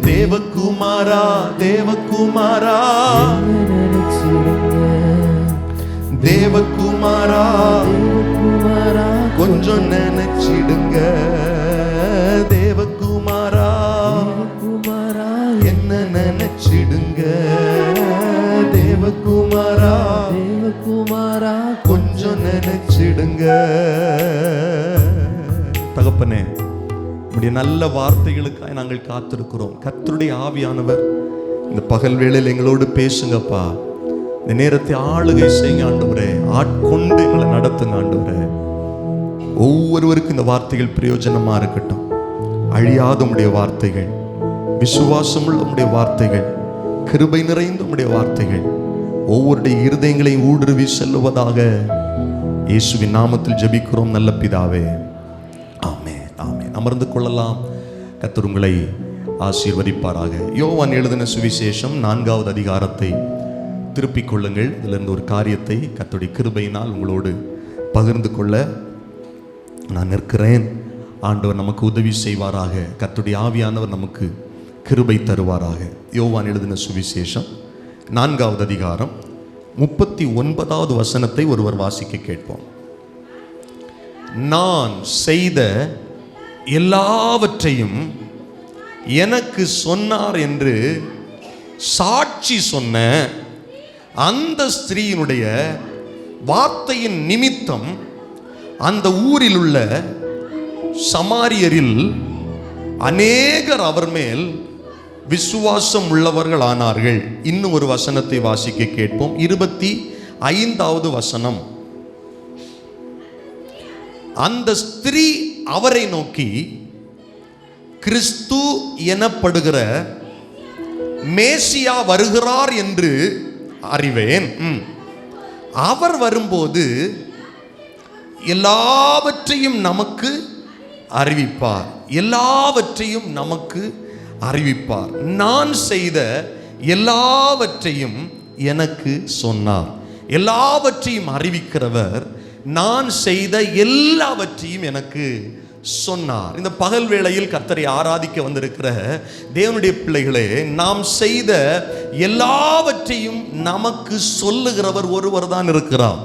தேவகுமாரா, தேவகுமாரா, நினைச்சிடுங்க. தேவகுமாரா, தேவகுமாரா, கொஞ்சம் நினைச்சிடுங்க. தேவகுமாரா, குமாரா, என்ன நினைச்சிடுங்க. தேவகுமாரா, தேவகுமாரா, கொஞ்சம் நினைச்சிடுங்க. தகப்பனே, உம்முடைய நல்ல வார்த்தைகளுக்காக நாங்கள் காத்திருக்கிறோம். கர்த்தருடைய ஆவியானவர் இந்த பகல் வேளையில் எங்களோடு பேசுங்கப்பா. இந்த நேரத்தை ஆளுகை செய்யுங்க ஆண்டவரே. ஆட்கொண்டு எங்களை நடத்துங்க ஆண்டவரே. ஒவ்வொருவருக்கும் இந்த வார்த்தைகள் பிரயோஜனமா இருக்கட்டும். அழியாத உம்முடைய வார்த்தைகள், விசுவாசமுள்ள உம்முடைய வார்த்தைகள், கிருபை நிறைந்த உம்முடைய வார்த்தைகள் ஒவ்வொருடைய இருதயங்களையும் ஊடுருவி செல்லுவதாக இயேசுவின் நாமத்தில் ஜெபிக்கிறோம் நல்ல பிதாவே. ஆமென், ஆமென். அமர்ந்து கொள்ளலாம். கர்த்தர் உங்களை ஆசீர்வதிப்பாராக. யோவான் எழுதின சுவிசேஷம் 4வது அதிகாரத்தை திருப்பிக் கொள்ளுங்கள். இதிலிருந்து ஒரு காரியத்தை கர்த்தருடைய கிருபையினால் உங்களோடு பகிர்ந்து கொள்ள நான் நிற்கிறேன். ஆண்டவர் நமக்கு உதவி செய்வாராக. கர்த்தருடைய ஆவியானவர் நமக்கு கிருபை தருவாராக. யோவான் எழுதின சுவிசேஷம் 4வது அதிகாரம் 39வது வசனத்தை ஒருவர் வாசிக்க கேட்போம். நான் செய்த எல்லாவற்றையும் எனக்கு சொன்னார் என்று சாட்சி சொன்ன அந்த ஸ்திரீயினுடைய வார்த்தையின் நிமித்தம் அந்த ஊரில் உள்ள சமாரியரில் அநேகர் அவர் மேல் விசுவாசம் உள்ளவர்கள் ஆனார்கள். இன்னும் ஒரு வசனத்தை வாசிக்க கேட்போம். 25வது வசனம். அந்த ஸ்திரீ அவரை நோக்கி, கிறிஸ்து எனப்படுகிற மேசியா வருகிறார் என்று அறிவேன். அவர் வரும்போது எல்லாவற்றையும் நமக்கு அறிவிப்பார். எல்லாவற்றையும் நமக்கு அறிவிப்பார். நான் செய்த எல்லாவற்றையும் எனக்கு சொன்னார். எல்லாவற்றையும் அறிவிக்கிறவர் நான் செய்த எல்லாவற்றையும் எனக்கு சொன்னார். இந்த பகல் வேளையில் கர்த்தரை ஆராதிக்க வந்திருக்கிற தேவனுடைய பிள்ளைகளே, நாம் செய்த எல்லாவற்றையும் நமக்கு சொல்லுகிறவர் ஒருவர் தான் இருக்கிறார்.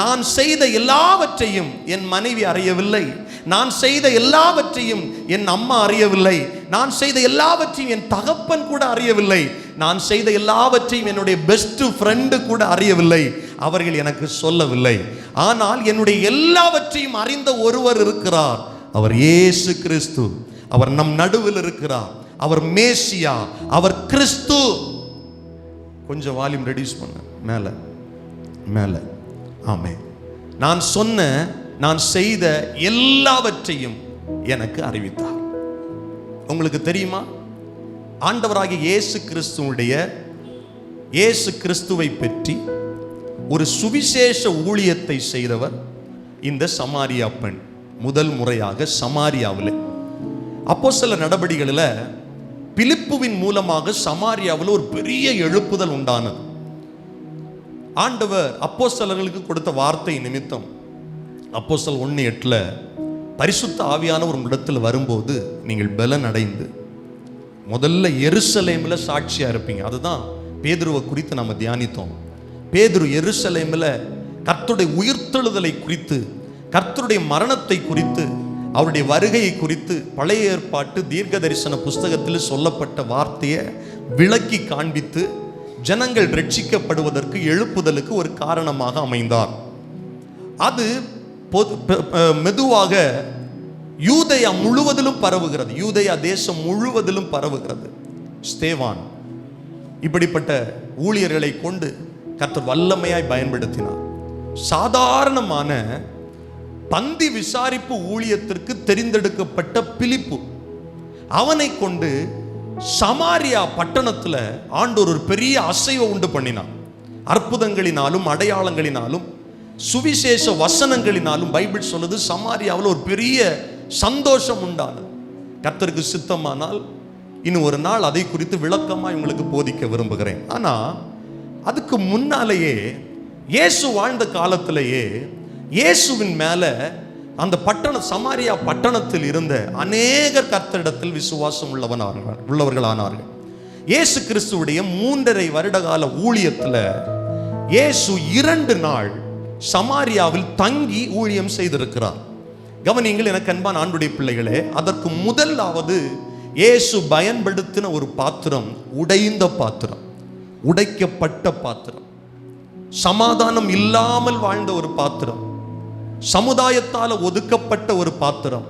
நான் செய்த எல்லாவற்றையும் என் மனைவி அறியவில்லை, நான் செய்த எல்லாவற்றையும் என் அம்மா அறியவில்லை, நான் செய்த எல்லாவற்றையும் என் தகப்பன் கூட அறியவில்லை, நான் செய்த எல்லாவற்றையும் என்னுடைய பெஸ்ட் ஃப்ரெண்டு கூட அறியவில்லை, அவர்கள் எனக்கு சொல்லவில்லை. ஆனால் என்னுடைய எல்லாவற்றையும் அறிந்த ஒருவர் இருக்கிறார். அவர் இயேசு கிறிஸ்து. அவர் நம் நடுவில் இருக்கிறார். அவர் மேசியா, அவர் கிறிஸ்து. கொஞ்சம் வால்யூம் ரெடியூஸ் பண்ண, மேல மேல. ஆமே. நான் சொன்ன, நான் செய்த எல்லாவற்றையும் எனக்கு அறிவித்தார். உங்களுக்கு தெரியுமா, ஆண்டவராகிய இயேசு கிறிஸ்துவை பற்றி ஒரு சுவிசேஷ ஊழியத்தை செய்தவர் இந்த சமாரியா பெண். முதல் முறையாக சமாரியாவில் அப்போஸ்தலர் நடபடிகளில் பிலிப்புவின் மூலமாக சமாரியாவில் ஒரு பெரிய எழுப்புதல் உண்டானது. ஆண்டவர் அப்போஸ்தலர்களுக்கு கொடுத்த வார்த்தை நிமித்தம் அப்போஸ்தலர் 1:8 பரிசுத்த ஆவியானவர் உங்களிடத்தில் வரும்போது நீங்கள் பலன் அடைந்து முதல்ல எருசலேமில் சாட்சியா இருப்பீங்க. அதுதான் பேதுருவை குறித்து நம்ம தியானித்தோம். பேதுரு எருசலேமில் கர்த்தருடைய உயிர்த்தெழுதலை குறித்து, கர்த்தருடைய மரணத்தை குறித்து, அவருடைய வருகையை குறித்து பழைய ஏற்பாட்டு தீர்க்க தரிசன புஸ்தகத்தில் சொல்லப்பட்ட வார்த்தையை விளக்கி காண்பித்து ஜனங்கள் ரட்சிக்கப்படுவதற்கு, எழுப்புதலுக்கு ஒரு காரணமாக அமைந்தார். அது மெதுவாக யூதேயா முழுவதிலும் பரவுகிறது. யூதேயா தேசம் முழுவதிலும் பரவுகிறது. ஸ்தேவான் இப்படிப்பட்ட ஊழியர்களை கொண்டு கர்த்தர் வல்லமையாய் பயன்படுத்தினார். சாதாரணமான பந்தி விசாரிப்பு ஊழியத்திற்கு தெரிந்தெடுக்கப்பட்ட பிலிப்பு, அவனை கொண்டு சமாரியா பட்டணத்தில் ஆண்டவர் ஒரு பெரிய அசைவை உண்டு பண்ணினார். அற்புதங்களினாலும் அடையாளங்களினாலும் சுவிசேஷ வசனங்களினாலும் பைபிள் சொல்லுது சமாரியாவில் ஒரு பெரிய சந்தோஷம் உண்டானது. கர்த்தருக்கு சித்தமானால் இன்னும் ஒரு நாள் அதை குறித்து விளக்கமாக உங்களுக்கு போதிக்க விரும்புகிறேன். ஆனால் அதுக்கு முன்னாலேயே இயேசு வாழ்ந்த காலத்திலேயே இயேசுவின் மேலே அந்த சமாரியா பட்டணத்தில் இருந்த அநேகர் கர்த்தரிடத்தில் விசுவாசம் உள்ளவர்களானார்கள். இயேசு கிறிஸ்துவுடைய 3.5 வருடகால ஊழியத்தில் இயேசு 2 நாள் சமாரியாவில் தங்கி ஊழியம் செய்திருக்கிறார். கவனிங்கள் எனக்கு அன்பான ஆண்டுடைய பிள்ளைகளே, அதற்கு முதலாவது இயேசு பயன்படுத்தின ஒரு பாத்திரம் உடைந்த பாத்திரம், உடைக்கப்பட்ட பாத்திரம், சமாதானம் இல்லாமல் வாழ்ந்த ஒரு பாத்திரம், சமுதாயத்தால் ஒதுக்கப்பட்ட ஒரு பாத்திரம்,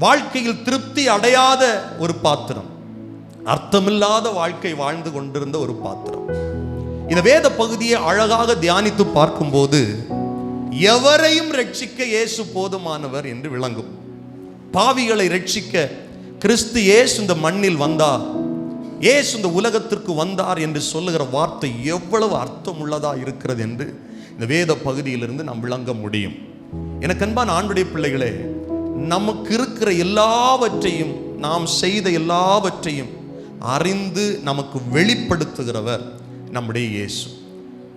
வாழ்க்கையில் திருப்தி அடையாத ஒரு பாத்திரம், அர்த்தமில்லாத வாழ்க்கை வாழ்ந்து கொண்டிருந்த ஒரு பாத்திரம். இந்த வேத பகுதியை அழகாக தியானித்து பார்க்கும்போது எவரையும் ரட்சிக்க இயேசு போதுமானவர் என்று விளங்கும். பாவிகளை ரட்சிக்க கிறிஸ்து இயேசு இந்த மண்ணில் வந்தார், இயேசு இந்த உலகத்திற்கு வந்தார் என்று சொல்லுகிற வார்த்தை எவ்வளவு அர்த்தம் உள்ளதா இருக்கிறது என்று இந்த வேத பகுதியிலிருந்து நாம் விளங்க முடியும். எனக்கு அன்பான ஆண்டுடைய பிள்ளைகளே, நமக்கு இருக்கிற எல்லாவற்றையும், நாம் செய்த எல்லாவற்றையும் அறிந்து நமக்கு வெளிப்படுத்துகிறவர் நம்முடைய இயேசு.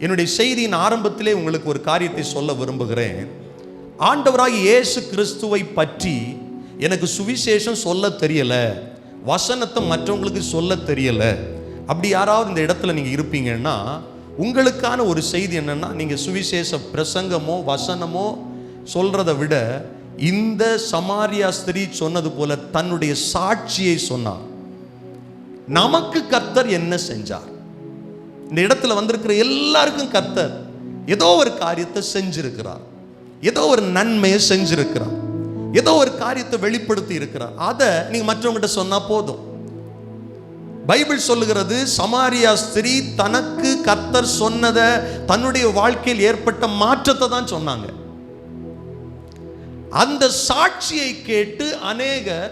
என்னுடைய செய்தியின் ஆரம்பத்திலே உங்களுக்கு ஒரு காரியத்தை சொல்ல விரும்புகிறேன். ஆண்டவராகிய இயேசு கிறிஸ்துவை பற்றி எனக்கு சுவிசேஷம் சொல்ல தெரியல, வசனத்தை மற்றவங்களுக்கு சொல்ல தெரியல, அப்படி யாராவது இந்த இடத்துல நீங்கள் இருப்பீங்கன்னா உங்களுக்கான ஒரு செய்தி என்னன்னா, நீங்கள் சுவிசேஷ பிரசங்கமோ வசனமோ சொல்றதை விட இந்த சமாரியா ஸ்திரீ சொன்னது போல தன்னுடைய சாட்சியை சொன்னார். நமக்கு கர்த்தர் என்ன செஞ்சார்? இந்த இடத்துல வந்திருக்கிற எல்லாருக்கும் கர்த்தர் ஏதோ ஒரு காரியத்தை செஞ்சிருக்கிறார், ஏதோ ஒரு நன்மையை செஞ்சிருக்கிறார், ஏதோ ஒரு காரியத்தை வெளிப்படுத்தி இருக்கிறார். அதை நீங்க மற்றவங்கிட்ட சொன்னா போதும். பைபிள் சொல்லுகிறது, சமாரியா ஸ்திரீ தனக்கு கர்த்தர் சொன்னதை, தன்னுடைய வாழ்க்கையில் ஏற்பட்ட மாற்றத்தை தான் சொன்னாங்க. அந்த சாட்சியை கேட்டு அநேகர்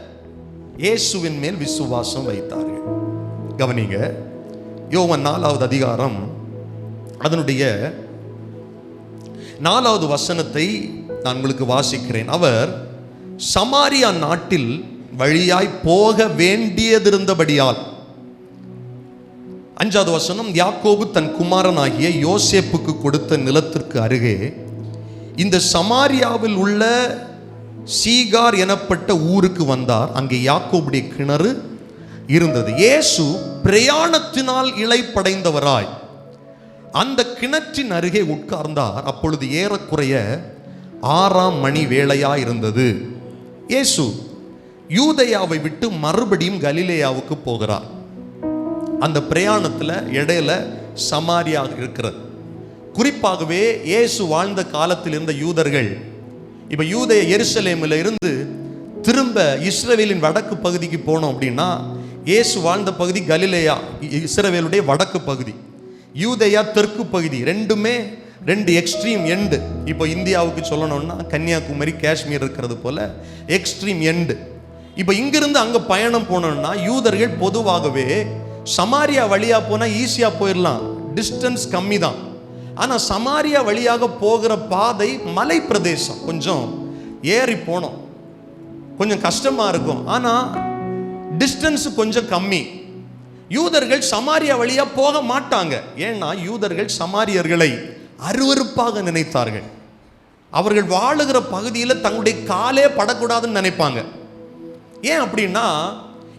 இயேசுவின் மேல் விசுவாசம் வைத்தார்கள். கவனிங்க, யோவான் 4வது அதிகாரம் அதனுடைய 4வது வசனத்தை நான் உங்களுக்கு வாசிக்கிறேன். அவர் சமாரியா நாட்டில் வழியாய் போக வேண்டியதிருந்தபடியால், 5வது வசனம், யாக்கோபு தன் குமாரனாகிய யோசேப்புக்கு கொடுத்த நிலத்திற்கு அருகே இந்த சமாரியாவில் உள்ள சீகார் எனப்பட்ட ஊருக்கு வந்தார். அங்கே யாக்கோபுடைய கிணறு இருந்தது. இயேசு பிரயாணத்தினால் இளைப்படைந்தவராய் அந்த கிணற்றின் அருகே உட்கார்ந்தார். அப்பொழுது ஏறக்குறைய 6ஆம் மணி வேளையாய் இருந்தது. இயேசு யூதேயாவை விட்டு மறுபடியும் கலிலேயாவுக்கு போகிறார். அந்த பிரயாணத்தில் இடையில சமாரியா இருக்கிறது. குறிப்பாகவே இயேசு வாழ்ந்த காலத்தில் இருந்த யூதர்கள் இப்ப யூதேய எருசலேமில் இருந்து திரும்ப இஸ்ரவேலின் வடக்கு பகுதிக்கு போனோம் அப்படின்னா, இயேசு வாழ்ந்த பகுதி கலிலேயா, இஸ்ரவேலுடைய வடக்கு பகுதி, யூதேயா தெற்கு பகுதி, ரெண்டுமே ரெண்டு எக்ஸ்ட்ரீம் எண்டு. இப்போ இந்தியாவுக்கு சொல்லணும்னா கன்னியாகுமரி, காஷ்மீர் இருக்கிறது போல எக்ஸ்ட்ரீம் எண்டு. இப்போ இங்கிருந்து அங்கே பயணம் போனோம்னா யூதர்கள் பொதுவாகவே சமாரியா வழியாக போனால் ஈஸியாக போயிடலாம், டிஸ்டன்ஸ் கம்மி தான். ஆனால் சமாரியா வழியாக போகிற பாதை மலை பிரதேசம், கொஞ்சம் ஏறி போனோம், கொஞ்சம் கஷ்டமாக இருக்கும். ஆனால் டிஸ்டன்ஸ் கொஞ்சம் கம்மி. யூதர்கள் சமாரியா வழியாக போக மாட்டாங்க. ஏன்னா யூதர்கள் சமாரியர்களை அருவருப்பாக நினைத்தார்கள். அவர்கள் வாழுகிற பகுதியில் தங்களுடைய காலே படக்கூடாதுன்னு நினைப்பாங்க. ஏன் அப்படின்னா,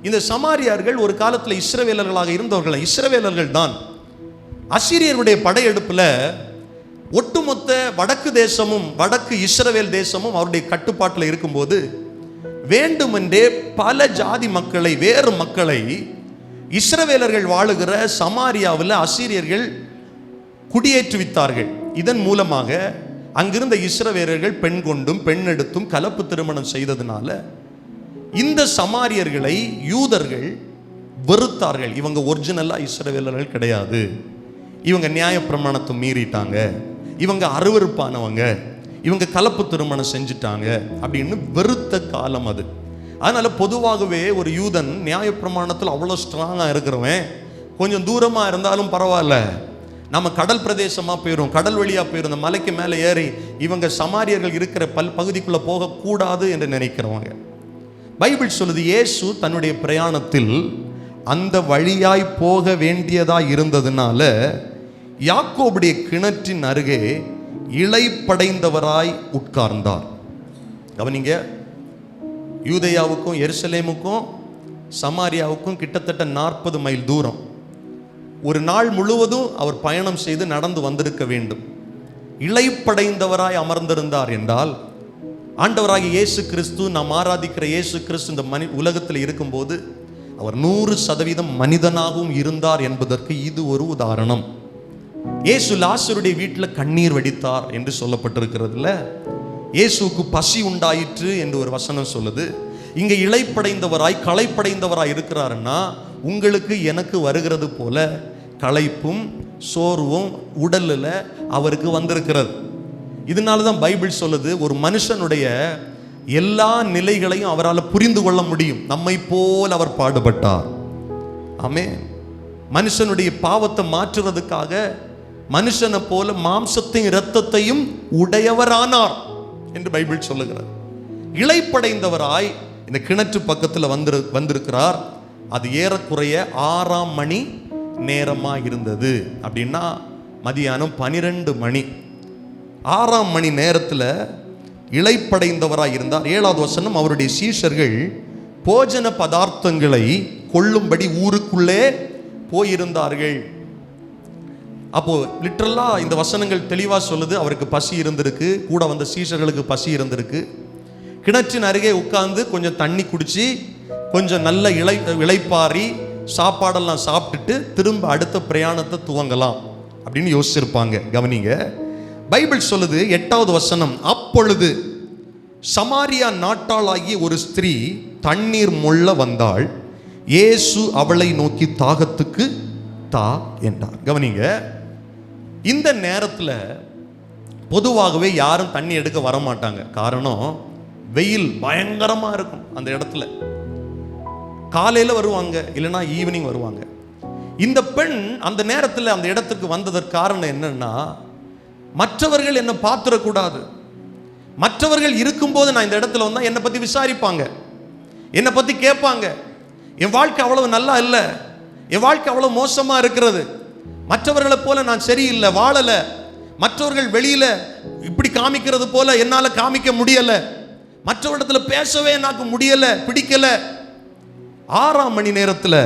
இந்த சமாரியார்கள் ஒரு காலத்தில் இஸ்ரவேலர்களாக இருந்தவர்கள், இஸ்ரவேலர்கள் தான். அசீரியருடைய படையெடுப்பில் ஒட்டுமொத்த வடக்கு தேசமும் வடக்கு இஸ்ரவேல் தேசமும் அவருடைய கட்டுப்பாட்டில் இருக்கும்போது வேண்டுமென்றே பல ஜாதி மக்களை, வேறு மக்களை இஸ்ரவேலர்கள் வாழுகிற சமாரியாவில் அசீரியர்கள் குடியேற்றுவித்தார்கள். இதன் மூலமாக அங்கிருந்த இஸ்ரவேலர்கள் பெண் கொண்டும் பெண் எடுத்தும் கலப்பு திருமணம் செய்ததுனால இந்த சமாரியர்களை யூதர்கள் வெறுத்தார்கள். இவங்க ஒரிஜினலா இஸ்ரவேலர்கள் கிடையாது, இவங்க நியாயப்பிரமாணத்தை மீறிட்டாங்க, இவங்க அருவருப்பானவங்க, இவங்க கலப்பு திருமணம் செஞ்சுட்டாங்க அப்படின்னு வெறுத்த காலம் அது. அதனால பொதுவாகவே ஒரு யூதன் நியாயப்பிரமாணத்தில் அவ்வளோ ஸ்ட்ராங்காக இருக்கிறவன் கொஞ்சம் தூரமாக இருந்தாலும் பரவாயில்ல, நம்ம கடல் பிரதேசமாக போயிடும், கடல் வழியாக போயிடும், இந்த மலைக்கு மேலே ஏறி இவங்க சமாரியர்கள் இருக்கிற பகுதிக்குள்ளே போகக்கூடாது என்று நினைக்கிறவங்க. பைபிள் சொல்லுது, இயேசு தன்னுடைய பிரயாணத்தில் அந்த வழியாய் போக வேண்டியதாய் இருந்ததுனால யாக்கோபுடைய கிணற்றின் அருகே இளைப்படைந்தவராய் உட்கார்ந்தார். கவனிங்க, யூதேயாவுக்கும் எருசலேமுக்கும் சமாரியாவுக்கும் கிட்டத்தட்ட 40 மைல் தூரம். ஒரு நாள் முழுவதும் அவர் பயணம் செய்து நடந்து வந்திருக்க வேண்டும். இளைப்படைந்தவராய் அமர்ந்திருந்தார் என்றால், ஆண்டவராகிய இயேசு கிறிஸ்து, நாம் ஆராதிக்கிற இயேசு கிறிஸ்து இந்த உலகத்தில் இருக்கும்போது அவர் 100% மனிதனாகவும் இருந்தார் என்பதற்கு இது ஒரு உதாரணம். இயேசு லாசருடைய வீட்டில் கண்ணீர் வடித்தார் என்று சொல்லப்பட்டிருக்கிறதுல, இயேசுக்கு பசி உண்டாயிற்று என்று ஒரு வசனம் சொல்லுது. இங்கே இளைப்படைந்தவராய் களைப்படைந்தவராய் இருக்கிறாருன்னா, உங்களுக்கு எனக்கு வருகிறது போல களைப்பும் சோர்வும் உடலில் அவருக்கு வந்திருக்கிறது. இதனால தான் பைபிள் சொல்லுது, ஒரு மனுஷனுடைய எல்லா நிலைகளையும் அவரால் புரிந்து கொள்ள முடியும். நம்மை போல் அவர் பாடுபட்டார். ஆமென். மனுஷனுடைய பாவத்தை மாற்றுறதுக்காக மனுஷனை போல மாம்சத்தையும் இரத்தத்தையும் உடையவரானார் என்று பைபிள் சொல்லுகிறார். இளைப்படைந்தவராய் இந்த கிணற்று பக்கத்தில் வந்திருக்கிறார். அது ஏறக்குறைய 6ஆம் மணி நேரமாக இருந்தது. அப்படின்னா மதியானம் 12 மணி. 6ஆம் மணி நேரத்தில் இளைப்படைந்தவராய் இருந்தார். 7வது வசனம், அவருடைய சீஷர்கள் போஜன பதார்த்தங்களை கொள்ளும்படி ஊருக்குள்ளே போயிருந்தார்கள். அப்போ லிட்டரலா இந்த வசனங்கள் தெளிவாக சொல்லுது, அவருக்கு பசி இருந்திருக்கு, கூட வந்த சீஷர்களுக்கு பசி இருந்திருக்கு. கிணற்றின் அருகே உட்கார்ந்து கொஞ்சம் தண்ணி குடிச்சு கொஞ்சம் நல்ல இளைப்பாரி சாப்பாடெல்லாம் சாப்பிட்டுட்டு திரும்ப அடுத்த பிரயாணத்தை துவங்கலாம் அப்படின்னு யோசிச்சிருப்பாங்க. கவனிங்க, பைபிள் சொல்லுது 8வது வசனம், அப்பொழுது சமாரியா நாட்டாளாகிய ஒரு ஸ்திரீ தண்ணீர் மொள்ள வந்தாள். இயேசு அவளை நோக்கி தாகத்துக்கு தா என்றார். கவனிங்க, இந்த நேரத்தில் பொதுவாகவே யாரும் தண்ணி எடுக்க வரமாட்டாங்க. காரணம், வெயில் பயங்கரமாக இருக்கும் அந்த இடத்துல. காலையில் வருவாங்க, இல்லைன்னா ஈவினிங் வருவாங்க. இந்த பெண் அந்த நேரத்தில் அந்த இடத்துக்கு வந்ததற்கு காரணம் என்னன்னா, மற்றவர்கள் என்னை பார்த்துடக்கூடாது, மற்றவர்கள் இருக்கும்போது நான் இந்த இடத்துல வந்தால் என்னை பற்றி விசாரிப்பாங்க, என்னை பற்றி கேட்பாங்க, என் வாழ்க்கை அவ்வளவு நல்லா இல்லை, என் வாழ்க்கை அவ்வளவு மோசமாக இருக்கிறது, மற்றவர்களை போல நான் சரியில்லை, வாழலை, மற்றவர்கள் வெளியில இப்படி காமிக்கிறது போல என்னால் காமிக்க முடியலை, மற்றவரிடத்துல பேசவே எனக்கு முடியல, பிடிக்கல. 6ஆம் மணி நேரத்தில்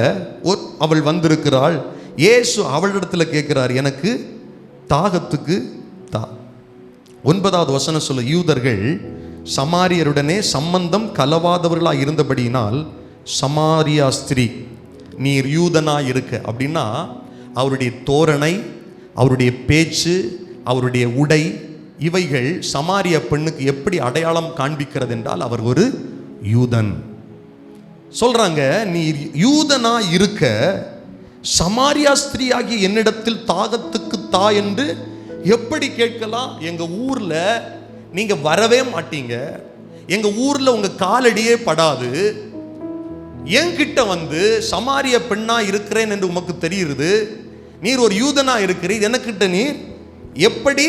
அவள் வந்திருக்கிறாள். இயேசு அவளிடத்துல கேட்கிறார், எனக்கு தாகத்துக்கு தா. 9வது வசனம் சொல்ல, யூதர்கள் சமாரியருடனே சம்பந்தம் கலவாதவர்களாக இருந்தபடியினால் சமாரியா ஸ்திரீ நீர் யூதனாய் இருக்க அப்படின்னா, அவருடைய தோரணை, அவருடைய பேச்சு, அவருடைய உடை, இவைகள் சமாரிய பெண்ணுக்கு எப்படி அடையாளம் காண்பிக்கிறது என்றால் அவர் ஒரு யூதன். சொல்றாங்க, நீ யூதனா இருக்க சமாரியா ஸ்திரீ ஆகிய என்னிடத்தில் தாகத்துக்கு தா என்று எப்படி கேட்கலாம்? எங்க ஊர்ல நீங்க வரவே மாட்டீங்க, எங்க ஊர்ல உங்க காலடியே படாது, என்கிட்ட வந்து சமாரிய பெண்ணா இருக்கிறேன் என்று உமக்கு தெரியுது, நீர் ஒரு யூதனா இருக்கிறீர், எனக்கிட்ட நீர் எப்படி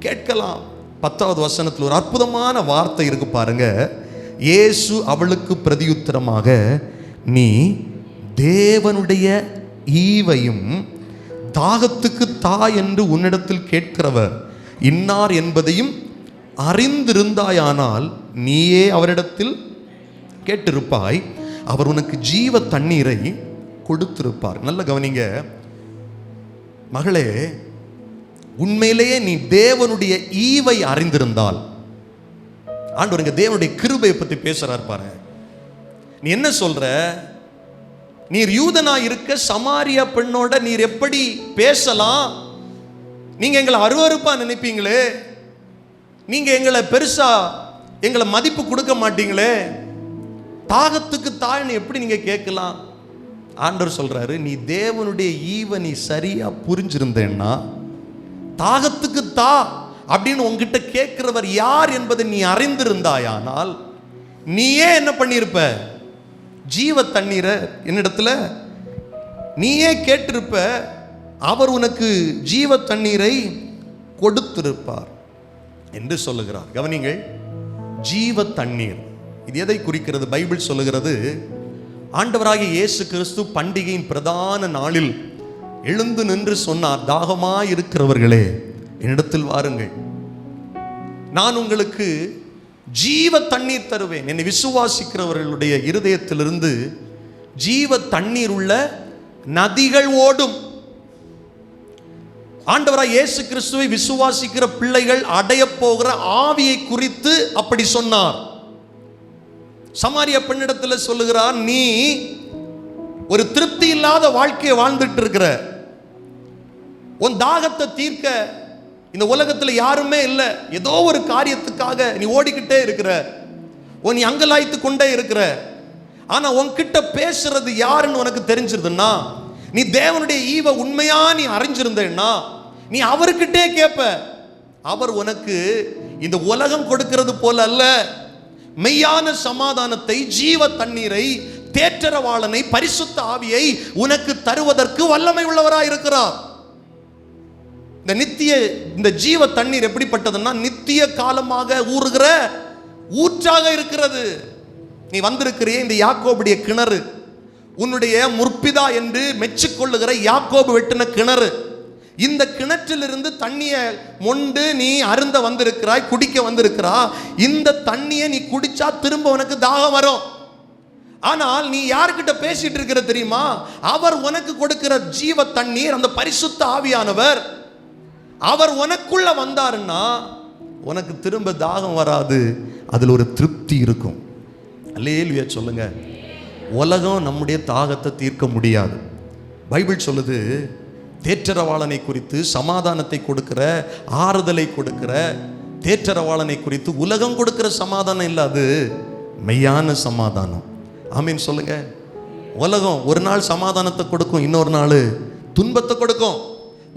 கேட்கலாம்? 10வது வசனத்தில் ஒரு அற்புதமான வார்த்தை இருக்கு பாருங்க. இயேசு அவளுக்கு பிரதியுத்தரமாக, நீ தேவனுடைய ஈவையும் தாகத்துக்கு தா என்று உன்னிடத்தில் கேட்கிறவர் இன்னார் என்பதையும் அறிந்திருந்தாயானால் நீயே அவரிடத்தில் கேட்டிருப்பாய், அவர் உனக்கு ஜீவ தண்ணீரை கொடுத்திருப்பார். நல்ல கவனிங்க மகளே, உண்மையிலேயே நீ தேவனுடைய ஈவை அறிந்திருந்தால், ஆண்டவர் இங்க தேவனுடைய கிருபையை பத்தி பேசுறார் பாருங்க. நீ என்ன சொல்ற? நீர் யூதனா இருக்க சமாரியா பெண்ணோட நீர் எப்படி பேசலாம்? நீங்க எங்களை அருவருப்பா நினைப்பீங்களே, நீங்க எங்களை பெருசா எங்களை மதிப்பு கொடுக்க மாட்டீங்களே, தாகத்துக்கு தாழ்னு எப்படி நீங்க கேட்கலாம்? ஆண்டவர் சொல்றாரு, நீ தேவனுடைய ஈவை நீ சரியா புரிஞ்சிருந்தேன்னா, தாகத்துக்கு தா அப்படின்னு உங்ககிட்ட கேட்கிறவர் யார் என்பதை நீ அறிந்திருந்தாயானால் நீயே என்ன பண்ணியிருப்ப? ஜீவ தண்ணீரை என்னிடத்துல நீயே கேட்டிருப்ப, அவர் உனக்கு ஜீவ தண்ணீரை கொடுத்திருப்பார் என்று சொல்லுகிறார். கவனிங்கள், ஜீவ தண்ணீர் இது எதை குறிக்கிறது? பைபிள் சொல்லுகிறது, ஆண்டவராகிய இயேசு கிறிஸ்து பண்டிகையின் பிரதான நாளில் எழுந்து நின்று சொன்னார், தாகமாய் இருக்கிறவர்களே என்னிடத்தில் வாருங்கள், நான் உங்களுக்கு ஜீவ தண்ணீர் தருவேன். என்னை விசுவாசிக்கிறவர்களுடைய இருதயத்திலிருந்து ஜீவ தண்ணீர் உள்ள நதிகள் ஓடும். ஆண்டவராய் இயேசு கிறிஸ்துவை விசுவாசிக்கிற பிள்ளைகள் அடைய போகிற ஆவியை குறித்து அப்படி சொன்னார். சமாரிய பெண்ணிடத்தில் சொல்லுகிறார், நீ ஒரு திருப்தி இல்லாத வாழ்க்கையை வாழ்ந்துட்டு இருக்கிற, உன் தாகத்தை தீர்க்க இந்த உலகத்தில் யாருமே இல்லை, ஏதோ ஒரு காரியத்துக்காக நீ ஓடிக்கிட்டே இருக்கிற, நீ அங்கலாய்த்து கொண்டே இருக்கிற. ஆனா உன்கிட்ட பேசுறது யாருன்னு உனக்கு தெரிஞ்சிருதுன்னா, நீ தேவனுடைய ஈவை உண்மையா நீ அறிஞ்சிருந்தேன்னா நீ அவர்கிட்டே கேட்ப. அவர் உனக்கு இந்த உலகம் கொடுக்கிறது போல அல்ல, மெய்யான சமாதானத்தை, ஜீவ தண்ணீரை, தேற்றரவாளனை, பரிசுத்த ஆவியை உனக்கு தருவதற்கு வல்லமை உள்ளவராய் இருக்கிறார். இந்த ஜீவ தண்ணீர் எப்படிப்பட்டதுன்னா, நித்திய காலமாக ஊறுகிற ஊற்றாக இருக்கிறது. நீ வந்திருக்கிறிய இந்த யாக்கோபுடைய கிணறு, உன்னுடைய முற்பிதா என்று மெச்சிக்கொள்ளுகிற யாக்கோபு வெட்டின கிணறு, இந்த கிணற்றிலிருந்து தண்ணியை மொண்டு நீ அருந்த வந்திருக்கிறாய், குடிக்க வந்திருக்கிறா. இந்த தண்ணியை நீ குடிச்சா திரும்ப உனக்கு தாகம் வரும். ஆனால் நீ யார்கிட்ட பேசிட்டு இருக்கிற தெரியுமா? அவர் உனக்கு கொடுக்கிற ஜீவ தண்ணீர், அந்த பரிசுத்த ஆவியானவர், அவர் உனக்குள்ள வந்தாருன்னா உனக்கு திரும்ப தாகம் வராது, அதில் ஒரு திருப்தி இருக்கும். அல்லேலூயா சொல்லுங்க. உலகம் நம்முடைய தாகத்தை தீர்க்க முடியாது. பைபிள் சொல்லுது, தேற்றரவாளனை குறித்து, சமாதானத்தை கொடுக்கிற, ஆறுதலை கொடுக்கிற தேற்றரவாளனை குறித்து உலகம் கொடுக்கிற சமாதானம் இல்லை, அது மெய்யான சமாதானம். ஆமீன் சொல்லுங்க. உலகம் ஒரு நாள் சமாதானத்தை கொடுக்கும், இன்னொரு நாள் துன்பத்தை கொடுக்கும்.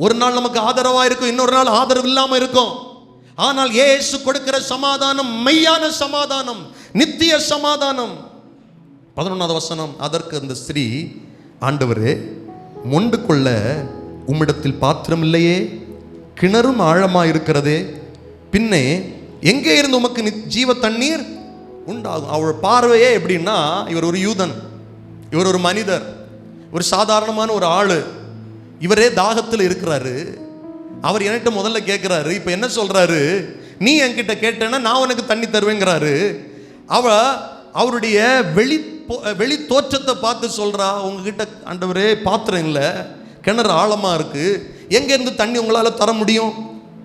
ஒரு நாள் நமக்கு ஆதரவா இருக்கும், இன்னொரு நாள் ஆதரவு இல்லாம இருக்கும். ஆனால் இயேசு கொடுக்கிற சமாதானம் மெய்யான சமாதானம், நித்திய சமாதானம். 11வது வசனம், அதற்கு அந்த ஸ்திரீ, ஆண்டவரே மொண்டு கொள்ள உம்மிடத்தில் பாத்திரம் இல்லையே, கிணறும் ஆழமாக இருக்கிறதே, பின்னே எங்கே இருந்து உமக்கு ஜீவ தண்ணீர் உண்டாகும். அவள் பார்வையே எப்படின்னா, இவர் ஒரு யூதன், இவர் ஒரு மனிதர், ஒரு சாதாரணமான ஒரு ஆளு, இவரே தாகத்தில் இருக்கிறாரு. அவர் என்கிட்ட முதல்ல கேட்கிறாரு, இப்ப என்ன சொல்றாரு, நீ என்கிட்ட கேட்டேன்னா நான் உனக்கு தண்ணி தருவேங்கிறாரு. அவருடைய வெளி தோற்றத்தை பார்த்து சொல்றா, உங்ககிட்ட ஆண்டவரே பாத்திரம் இல்லை, கிணறு ஆழமா இருக்கு, எங்க இருந்து தண்ணி உங்களால தர முடியும்?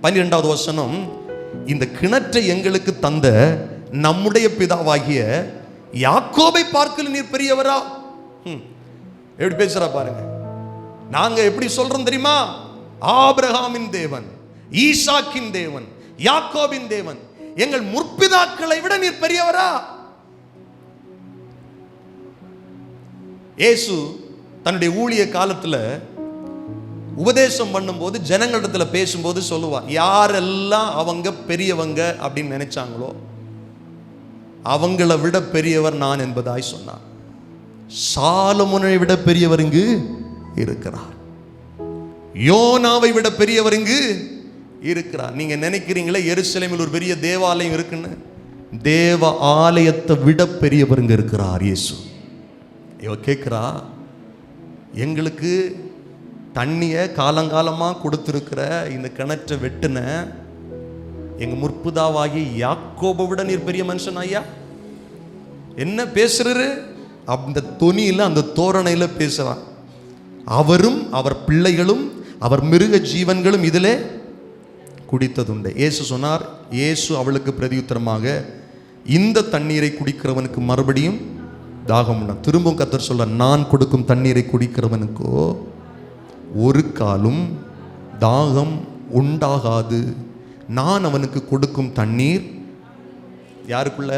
12வது வசனம், இந்த கிணற்றை எங்களுக்கு தந்த நம்முடைய பிதாவாகிய யாக்கோபை பார்க்கல நீர் பெரியவரா? எப்படி பேசுறா பாருங்க. நாங்க எப்படி சொல்றோம் தெரியுமா? ஆபிரகாமின் தேவன், ஈசாக்கின் தேவன், யாக்கோபின் தேவன், எங்கள் முற்பிதாக்களை விட நீர் பெரியவரா? இயேசு தன்னுடைய ஊழிய காலத்துல உபதேசம் பண்ணும்போது, ஜனங்களிடத்துல பேசும்போது சொல்லுவார், யாரெல்லாம் அவங்க பெரியவங்க அப்படின்னு நினைச்சாங்களோ அவங்கள விட பெரியவர் நான் என்பதாய் சொன்னார். சாலமோனை விட பெரியவர் இங்கு இருக்கிறார், யோனாவை விட பெரியவர் இங்கு இருக்கிறார். நீங்க நினைக்கிறீங்களே எருசலேமில் ஒரு பெரிய தேவாலயம் இருக்குன்னு, தேவ ஆலயத்தை விட பெரியவர் இங்க இருக்கிறார் இயேசு. இவ கேட்கிறா, எங்களுக்கு தண்ணியை காலங்காலமாக கொடுத்துருக்கிற இந்த கிணற்றை வெட்டுன எங்க முற்பிதாவாகி யாக்கோபை விட நீர் பெரிய மனுஷன் ஐயா, என்ன பேசுறாரு? அந்த தொனியில, அந்த தோரணையில பேசுறான். அவரும் அவர் பிள்ளைகளும் அவர் மிருக ஜீவன்களும் இதிலே குடித்ததுண்டு. இயேசு சொன்னார், இயேசு அவளுக்கு பிரதியுத்தரமாக, இந்த தண்ணீரை குடிக்கிறவனுக்கு மறுபடியும் தாகம் உண்டா. திரும்பவும் கர்த்தர் சொல்ல, நான் கொடுக்கும் தண்ணீரை குடிக்கிறவனுக்கோ ஒரு காலும் தாகம் உண்டாகாது. நான் அவனுக்கு கொடுக்கும் தண்ணீர் யாருக்குள்ள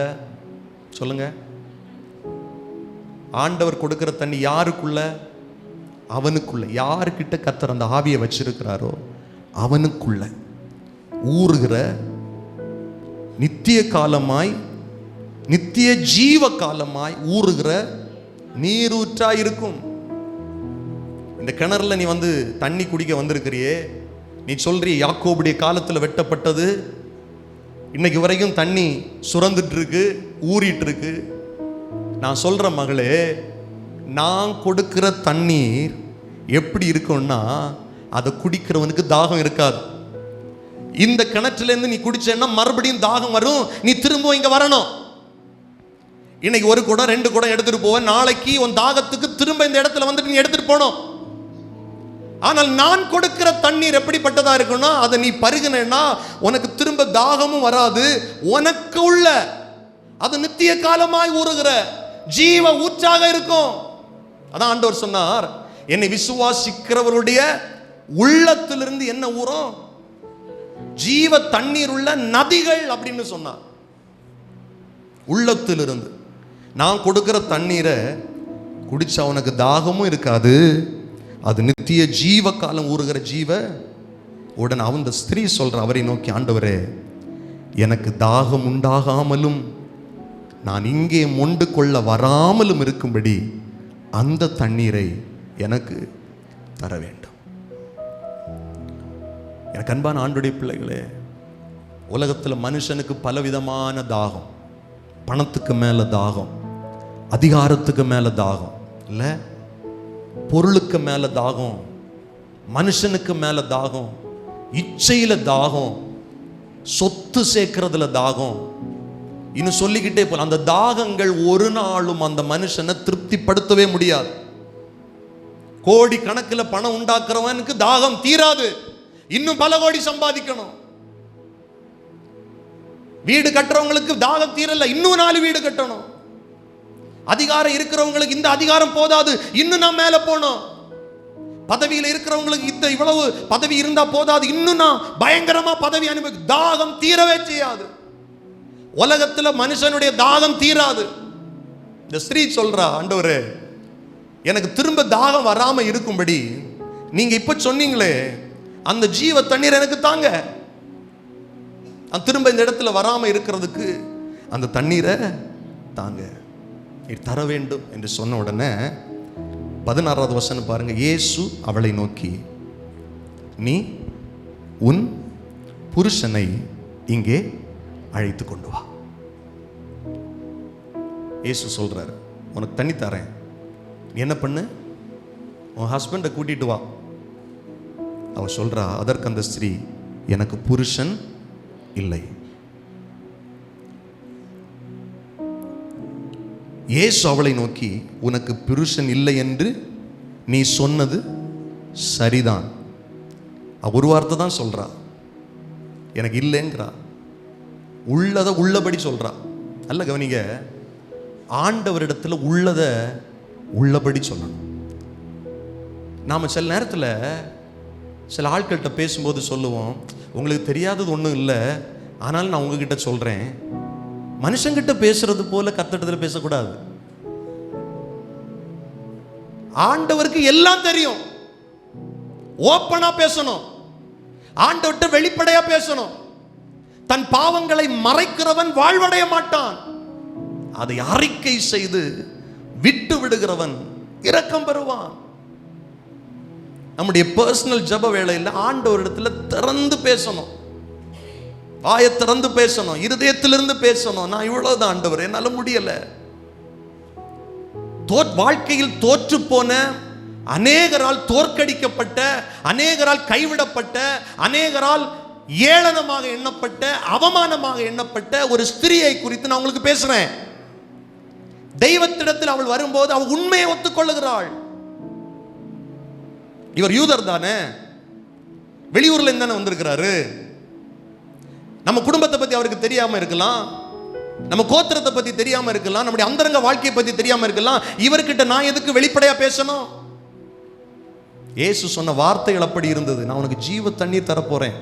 சொல்லுங்க? ஆண்டவர் கொடுக்கிற தண்ணி யாருக்குள்ள? அவனுக்குள்ள. யாருக்கிட்ட கர்த்தர் அந்த ஆவியை வச்சிருக்கிறாரோ அவனுக்குள்ள ஊறுகிற நித்திய காலமாய், நித்திய ஜீவ காலமாய் ஊறுகிற நீரூற்றா இருக்கும். இந்த கிணறுல நீ வந்து தண்ணி குடிக்க வந்திருக்கிறியே, நீ சொல்றிய யாக்கோபுடைய காலத்தில் வெட்டப்பட்டது, இன்னைக்கு வரைக்கும் தண்ணி சுரந்துட்டு இருக்கு, ஊறிட்டு இருக்கு. நான் சொல்ற மகளே, நான் கொடுக்கிற தண்ணீர் எப்படி இருக்கும்னா, அதை குடிக்கிறவனுக்கு தாகம் இருக்காது. இந்த கிணற்றுல இருந்து நீ குடிச்சேன்னா மறுபடியும் தாகம் வரும், நீ திரும்ப இங்க வரணும். இன்னைக்கு ஒரு குடம் 2 குடம் எடுத்துட்டு போவ, நாளைக்கு உன் தாகத்துக்கு திரும்ப இந்த இடத்துல வந்துட்டு நீ எடுத்துட்டு போனோம். ஆனால் நான் கொடுக்கிற தண்ணீர் எப்படிப்பட்டதா இருக்குன்னா, அதை நீ பருகினா உனக்கு திரும்ப தாகமும் வராது, உனக்கு உள்ள அது நித்திய காலமாய் ஊறுகிற ஜீவ ஊற்றாக இருக்கும். அதான் ஆண்டவர் சொன்னார், என்னை விசுவாசிக்கிறவருடைய உள்ளத்திலிருந்து என்ன ஊறும்? ஜீவ தண்ணீர் உள்ள நதிகள் அப்படின்னு சொன்னார். உள்ளத்திலிருந்து நான் கொடுக்கிற தண்ணீரை குடிச்சா உனக்கு தாகமும் இருக்காது, அது நித்திய ஜீவ காலம் ஊறுகிற ஜீவ. உடனே அந்த ஸ்திரீ சொல்ற, அவரை நோக்கி, ஆண்டவரே, எனக்கு தாகம் உண்டாகாமலும் நான் இங்கே மொண்டு கொள்ள வராமலும் இருக்கும்படி அந்த தண்ணீரை எனக்கு தர வேண்டும். எனக்கு அன்பான ஆண்டுடைய பிள்ளைகளே, உலகத்தில் மனுஷனுக்கு பலவிதமான தாகம். பணத்துக்கு மேல தாகம், அதிகாரத்துக்கு மேல தாகம், இல்ல பொருளுக்கு மேல தாகம், மனுஷனுக்கு மேல தாகம், இச்சையில தாகம், சொத்து சேர்க்கிறதுல தாகம், இன்னும் சொல்லிக்கிட்டே போல. அந்த தாகங்கள் ஒரு நாளும் அந்த மனுஷனை திருப்திப்படுத்தவே முடியாது. கோடி கணக்கில் பணம் உண்டாக்குறவனுக்கு தாகம் தீராது, இன்னும் பல கோடி சம்பாதிக்கணும். வீடு கட்டுறவங்களுக்கு தாகம் தீரல, இன்னும் 4 வீடு கட்டணும். அதிகாரம் இருக்கிறவங்களுக்கு இந்த அதிகாரம் போதாது, இன்னும் நான் மேல போனோம். பதவியில் இருக்கிறவங்களுக்கு இவ்வளவு பதவி இருந்தா போதாது, இன்னும் நான் பயங்கரமா பதவி அனுபவி. தாகம் தீரவே செய்யாது. உலகத்துல மனுஷனுடைய தாகம் தீராது. இந்த ஸ்திரீ சொல்றா, ஆண்டவரே, எனக்கு திரும்ப தாகம் வராம இருக்கும்படி நீங்க இப்ப சொன்னீங்களே அந்த ஜீவ தண்ணீர் எனக்கு தாங்க, திரும்ப இந்த இடத்துல வராம இருக்கிறதுக்கு அந்த தண்ணீரை தாங்க, தர வேண்டும் என்று சொன்ன உடனே 16வது வசனம் பாருங்க. இயேசு அவளை நோக்கி, நீ உன் புருஷனை இங்கே அழைத்து கொண்டு வா. இயேசு சொல்றாரு, உனக்கு தண்ணி தரேன், நீ என்ன பண்ணு, உன் ஹஸ்பண்டை கூட்டிட்டு வா. அவ சொல்றா, அதற்கு அந்த ஸ்திரீ, எனக்கு புருஷன் இல்லை. இயேசு அவளை நோக்கி, உனக்கு புருஷன் இல்லை என்று நீ சொன்னது சரிதான். ஒரு வார்த்தை தான் சொல்றா, எனக்கு இல்லைங்கிறா, உள்ளதை உள்ளபடி சொல்றா. அல்ல கவனிங்க, ஆண்டவரிடத்துல உள்ளதை உள்ளபடி சொல்லணும். நாம சில நேரத்தில் சில ஆட்கள்கிட்ட பேசும்போது சொல்லுவோம், உங்களுக்கு தெரியாதது ஒன்றும் இல்லை, ஆனால் நான் உங்ககிட்ட சொல்றேன். மனுஷங்கிட்ட பேசுறது போல கர்த்தரிடத்துல பேசக்கூடாது. ஆண்டவருக்கு எல்லாம் தெரியும், ஓப்பனா பேசணும். ஆண்டவர்கிட்ட வெளிப்படையா பேசணும். தன் பாவங்களை மறைக்கிறவன் வாழ்வடைய மாட்டான், அதை அறிக்கை செய்து விட்டு விடுகிறவன் இரக்கம் பெறுவான். நம்முடைய பர்சனல் ஜெப வேளையில் ஆண்டவரிடத்துல திறந்து பேசணும், வாயை திறந்து பேசணும், இருதயத்திலிருந்து பேசணும். நான் இவ்வளவுதான் ஆண்டவர், என்னால முடியல. வாழ்க்கையில் தோற்று போன, அநேகரால் தோற்கடிக்கப்பட்ட, அநேகரால் கைவிடப்பட்ட, அநேகரால் ஏளனமாக எண்ணப்பட்ட, அவமானமாக எண்ணப்பட்ட ஒரு ஸ்திரியை குறித்து நான் உங்களுக்கு பேசுறேன். தெய்வத்திடத்தில் அவள் வரும்போது அவள் உண்மையை ஒத்துக்கொள்ளுகிறாள். இவர் யூதர் தானே, வெளியூர்ல இருந்தானே வந்திருக்கிறாரு. நம்ம குடும்பத்தை பத்தி அவருக்கு தெரியாம இருக்கலாம், நம்ம கோத்திரத்தை பத்தி தெரியாம இருக்கலாம், நம்முடைய அந்தரங்க வாழ்க்கையை பத்தி தெரியாம இருக்கலாம். இவர்கிட்ட நான் எதுக்கு வெளிப்படையா பேசணும்? இயேசு சொன்ன வார்த்தைகள் அப்படி இருந்தது. நான் உனக்கு ஜீவ தண்ணீர் தரப்போறேன்,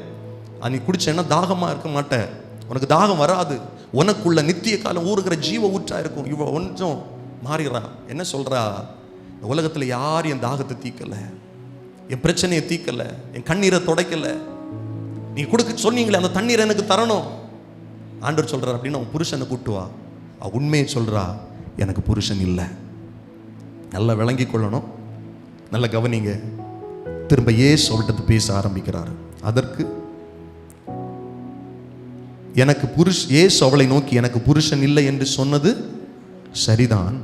நீ குடிச்சேன்னா தாகமா இருக்க மாட்டேன், உனக்கு தாகம் வராது, உனக்குள்ள நித்திய காலம் ஊறுகிற ஜீவ ஊற்றா இருக்கும். இவ கொஞ்சம் மாறிடுறா. என்ன சொல்றா? உலகத்துல யார் என் தாகத்தை தீக்கல, என் பிரச்சனையை தீக்கல, என் கண்ணீரை துடைக்கல, நீ கொடுக்க சொன்னீங்களே அந்த தண்ணீரை எனக்கு தரணும். ஆண்டவர் சொல்றார், அப்படின்னு அவன் புருஷனை கூட்டு வா. அவன் உண்மையை சொல்றா, எனக்கு புருஷன் இல்லை. நல்லா விளங்கி கொள்ளணும், நல்லா கவனிங்க. திரும்ப இயேசு அவள்கிட்ட பேச ஆரம்பிக்கிறார். அதற்கு எனக்கு இயேசு அவளை நோக்கி, எனக்கு புருஷன் இல்லை என்று சொன்னது சரிதான்.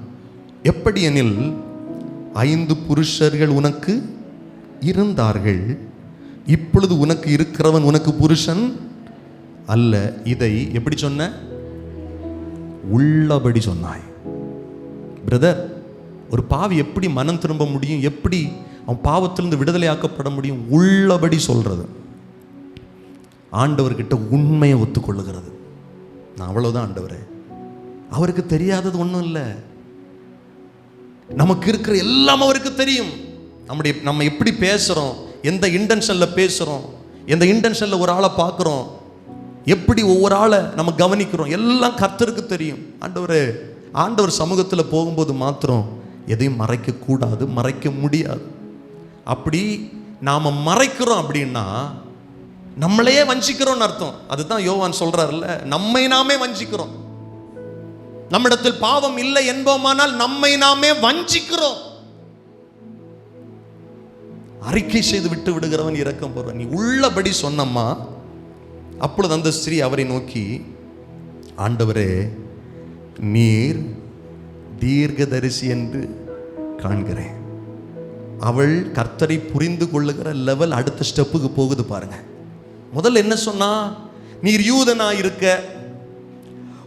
எப்படி எனில் 5 புருஷர்கள் உனக்கு இருந்தார்கள், இப்பொழுது உனக்கு இருக்கிறவன் உனக்கு புருஷன் அல்ல. இதை எப்படி சொன்ன? உள்ளபடி சொன்னாய். பிரதர், ஒரு பாவி எப்படி மனம் திரும்ப முடியும்? எப்படி அவன் பாவத்திலிருந்து விடுதலை ஆக்கப்பட முடியும்? உள்ளபடி சொல்றது, ஆண்டவர்கிட்ட உண்மையை ஒத்துக்கொள்ளுகிறது. நான் அவ்வளவுதான் ஆண்டவரே, அவருக்கு தெரியாதது ஒன்றும் இல்லை. நமக்கு இருக்கிற எல்லாம் அவருக்கு தெரியும். நம்ம எப்படி பேசுறோம், எந்த இன்டென்ஷன்ல பேசுறோம், எந்த இன்டென்ஷன்ல ஒரு ஆளை பார்க்குறோம், எப்படி ஒவ்வொரு ஆளை நம்ம கவனிக்கிறோம், எல்லாம் கர்த்தருக்கு தெரியும். ஆண்டவர் சமூகத்தில் போகும்போது மாத்திரம் எதையும் மறைக்க கூடாது, மறைக்க முடியாது. அப்படி நாம மறைக்கிறோம் அப்படின்னா நம்மளையே வஞ்சிக்கிறோம்னு அர்த்தம். அதுதான் யோவான் சொல்றாருல்ல, நம்மை நாமே வஞ்சிக்கிறோம். நம்மிடத்தில் பாவம் இல்லை என்போமானால் நம்மை நாமே வஞ்சிக்கிறோம். அறிக்கை செய்து விட்டு விடுகிறவன் இரக்கம் பெறுவான். நீ உள்ளபடி சொன்னம்மா. அப்பொழுது அந்த ஸ்திரீ அவரை நோக்கி, ஆண்டவரே, நீர் தீர்க்கதரிசி என்று காண்கிறேன். அவள் கர்த்தரை புரிந்து கொள்ளுகிற லெவல் அடுத்த ஸ்டெப்புக்கு போகுது பாருங்க. முதல்ல என்ன சொன்னா? நீர் யூதனா இருக்க,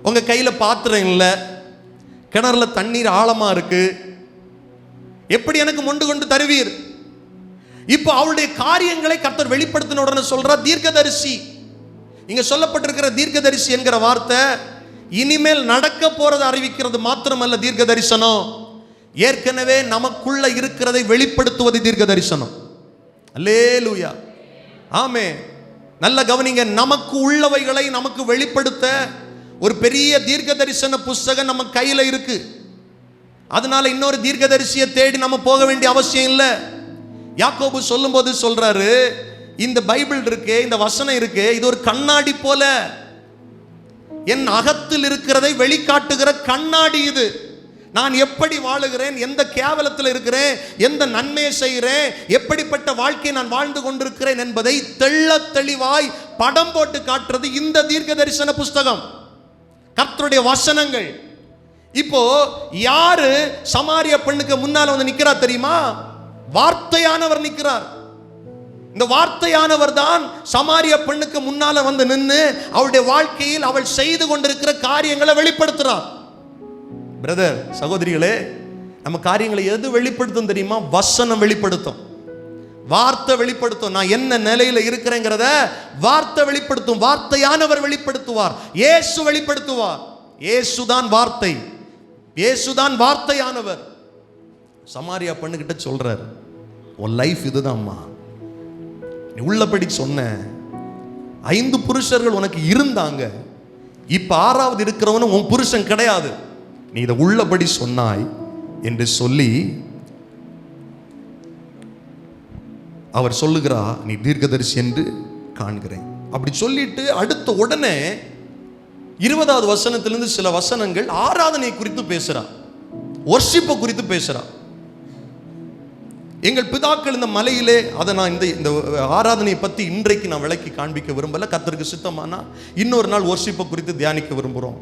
உங்க கையில பாத்திரம் இல்லை, கிணறுல தண்ணீர் ஆழமா இருக்கு, எப்படி எனக்கு மொண்டு கொண்டு தருவீர்? இப்போ அவளுடைய காரியங்களை கர்த்தர் வெளிப்படுத்தின உடனே சொல்றா தீர்க்கதரிசி. இங்க சொல்லப்பட்டிருக்கிற தீர்க்கதரிசி என்கிற வார்த்தை இனிமேல் நடக்க போறதை அறிவிக்கிறது மாத்திரமல்ல தீர்க்க தரிசனம், ஏற்கனவே நமக்குள்ள இருக்கிறதை வெளிப்படுத்துவது தீர்க்க தரிசனம். அல்லேலூயா, ஆமென். நல்ல கவனிங்க, நமக்கு உள்ளவைகளை நமக்கு வெளிப்படுத்த ஒரு பெரிய தீர்க்க தரிசன புஸ்தகம் நம்ம கையில இருக்கு. அதனால இன்னொரு தீர்க்கதரிசியை தேடி நம்ம போக வேண்டிய அவசியம் இல்லை. யாக்கோபு சொல்லும் போது சொல்றாரு, இந்த பைபிள் இருக்கே, இந்த வசனம் இருக்கே, இது ஒரு கண்ணாடி போல, என் அகத்தில் இருக்கிறதை வெளிக்காட்டுகிற கண்ணாடி இது. நான் எப்படி வாழுகிறேன், எந்த கேவலத்தில் இருக்கிறேன், எந்த நன்மையை செய்கிறேன், எப்படிப்பட்ட வாழ்க்கையை நான் வாழ்ந்து கொண்டிருக்கிறேன் என்பதை தெள்ளத் தெளிவாய் படம் போட்டு காட்டுறது இந்த தீர்க்க தரிசன புஸ்தகம், கர்த்தருடைய வசனங்கள். இப்போ யாரு சமாரிய பெண்ணுக்கு முன்னால வந்து நிக்கிறார் தெரியுமா? வார்த்தையானவர் நிற்கிறார். இந்த வார்த்தையானவர் தான் சமாரிய பெண்ணுக்கு முன்னால வந்து நின்று அவளுடைய வாழ்க்கையில் அவள் செய்து கொண்டிருக்கிற காரியங்களை வெளிப்படுத்துறார். பிரதர், சகோதரிகளே, நம்ம காரியங்களை எது வெளிப்படுத்தும் தெரியுமா? வசனம் வெளிப்படுத்தும், வார்த்தை வெளிப்படுத்தும். நான் என்ன நிலையில இருக்கிறேங்கிறத வார்த்தை வெளிப்படுத்தும். வார்த்தையானவர் வெளிப்படுத்துவார், இயேசு வெளிப்படுத்துவார். இயேசுதான் வார்த்தை, இயேசுதான் வார்த்தையானவர். சமாரியா பெண்ணுகிட்ட சொல்றார், உன் லைஃப் இதுதான்மா, நீ உள்ளபடி சொன்ன. 5 புருஷர்கள் உனக்கு இருந்தாங்க, இப்ப 6வது இருக்கிறவனும் உன் புருஷன் கிடையாது, நீ இதை உள்ளபடி சொன்னாய் என்று சொல்லி அவர் சொல்லுகிறா, நீ தீர்க்கதரிசி என்று காண்கிறேன். அப்படி சொல்லிட்டு அடுத்த உடனே 20வது வசனத்திலிருந்து சில வசனங்கள் ஆராதனை குறித்து பேசுறா, வொர்ஷிப்பை குறித்து பேசுறா. எங்கள் பிதாக்கள் இந்த மலையிலே, அதை நான் இந்த ஆராதனையை பற்றி இன்றைக்கு நான் விளக்கி காண்பிக்க விரும்பல. கர்த்தருக்கு சித்தமானா இன்னொரு நாள் வொர்ஷிப்பை குறித்து தியானிக்க விரும்புகிறோம்.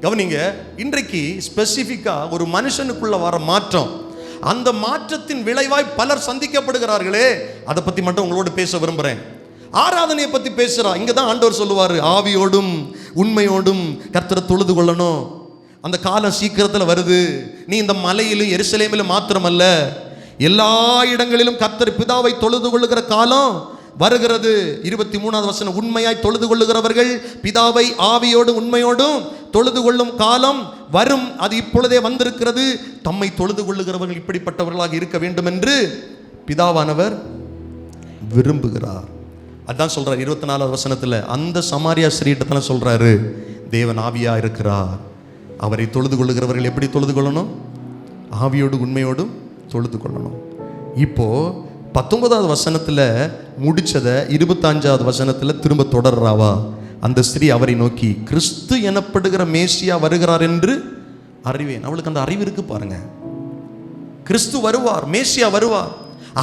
கவனிங்க, இன்றைக்கு ஸ்பெசிஃபிக்கா ஒரு மனுஷனுக்குள்ள வர மாற்றம், அந்த மாற்றத்தின் விளைவாய் பலர் சந்திக்கப்படுகிறார்களே, அதை பற்றி மட்டும் உங்களோடு பேச விரும்புகிறேன். ஆராதனையை பற்றி பேசுகிறா. இங்கே தான் ஆண்டவர் சொல்லுவார், ஆவியோடும் உண்மையோடும் கர்த்தரை தொழுது கொள்ளணும். அந்த காலம் சீக்கிரத்தில் வருது. நீ இந்த மலையிலும் எருசலேமிலும் மாத்திரமல்ல, எல்லா இடங்களிலும் கர்த்தர் பிதாவை தொழுது கொள்ளுகிற காலம் வருகிறது. 23வது வசனம், உண்மையாய் தொழுது கொள்ளுகிறவர்கள் பிதாவை ஆவியோடும் உண்மையோடும் தொழுது கொள்ளும் காலம் வரும், அது இப்பொழுதே வந்திருக்கிறது. தம்மை தொழுது கொள்ளுகிறவர்கள் இப்படிப்பட்டவர்களாக இருக்க வேண்டும் என்று பிதாவானவர் விரும்புகிறார். அதான் சொல்றார் 24வது வசனத்தில். அந்த சமாரியா ஸ்திரீயிடத்துல சொல்றாரு, தேவன் ஆவியா இருக்கிறார், அவரை தொழுது கொள்ளுகிறவர்கள் எப்படி தொழுது கொள்ளணும்? ஆவியோடு உண்மையோடும் தொழுது கொள்ளணும். இப்போ 19வது வசனத்தில் முடிச்சதை 25வது வசனத்தில் திரும்ப தொடர்றாவா? அந்த ஸ்திரீ அவரை நோக்கி, கிறிஸ்து எனப்படுகிற மேசியா வருகிறார் என்று அறிவேன். அவளுக்கு அந்த அறிவு இருக்கு பாருங்க. கிறிஸ்து வருவார், மேசியா வருவார்,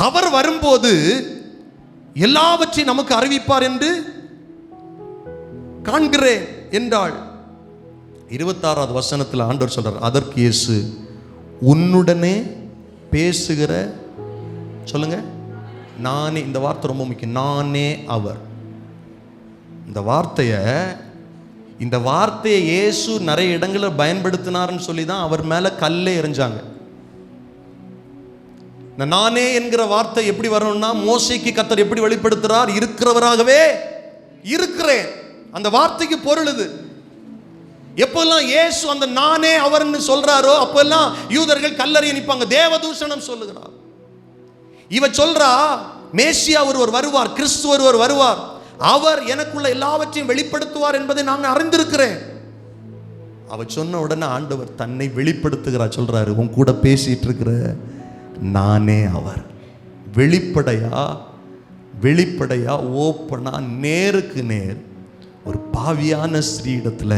அவர் வரும்போது எல்லாவற்றையும் நமக்கு அறிவிப்பார் என்று காண்கிறேன் என்றாள். 26வது வசனத்தில் ஆண்டவர் சொல்றார், அதற்கு இயேசு, உன்னுடனே பேசுகிற, சொல்லுங்க, நானே. இந்த வார்த்தை ரொம்ப முக்கியம், நானே அவர். இந்த வார்த்தையை இயேசு நிறைய இடங்களில் பயன்படுத்தினார்னு சொல்லி தான் அவர் மேல கல்லே எறிஞ்சாங்க. நானே என்கிற வார்த்தை எப்படி வரணும்னா, மோசேக்கு கர்த்தர் எப்படி வெளிப்படுத்துறார்? இருக்கிறவராகவே இருக்கிறேன். அந்த வார்த்தைக்கு பொருள் இது. எப்பெல்லாம் இயேசு அந்த நானே அவர்னு சொல்றாரோ அப்பெல்லாம் யூதர்கள் கல்லறையை நிற்பாங்க, தேவதூஷணம் சொல்லுகிறார். இவ சொல்றா, மேசியா ஒருவர் வருவார், கிறிஸ்து ஒருவர் வருவார், அவர் எனக்குள்ள எல்லாவற்றையும் வெளிப்படுத்துவார் என்பதை நான் அறிந்திருக்கிறேன். அவ சொன்ன உடனே ஆண்டவர் தன்னை வெளிப்படுத்துகிறார். சொல்றாரு, உன் கூட பேசிட்டு இருக்கிற நானே அவர். வெளிப்படையா ஓப்பனா நேருக்கு நேர் ஒரு பாவியான ஸ்திரீயிடத்துல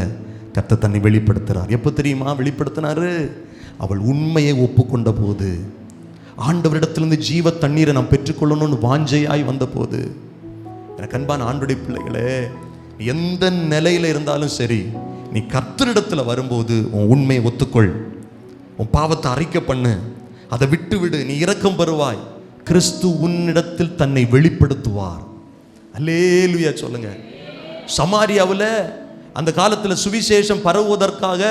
கர்த்தர் தன்னை வெளிப்படுத்துறார். எப்போ தெரியுமா வெளிப்படுத்தினாரு? அவள் உண்மையை ஒப்புக்கொண்ட போது, ஆண்டவரிடத்திலிருந்து ஜீவ தண்ணீரை நாம் பெற்றுக்கொள்ளணும்னு வாஞ்சையாய் வந்த போது. எனக்கு அன்பான ஆண்டுடைய பிள்ளைகளே, எந்த நிலையில இருந்தாலும் சரி, நீ கர்த்தரிடத்துல வரும்போது உன் உண்மையை ஒத்துக்கொள், உன் பாவத்தை அறிக்கை பண்ணு, அதை விட்டு விடு, நீ இரக்கம் பெறுவாய். கிறிஸ்து உன்னிடத்தில் தன்னை வெளிப்படுத்துவார். அல்லேலூயா சொல்லுங்க. சமாரியாவில் அந்த காலத்தில் சுவிசேஷம் பரவுவதற்காக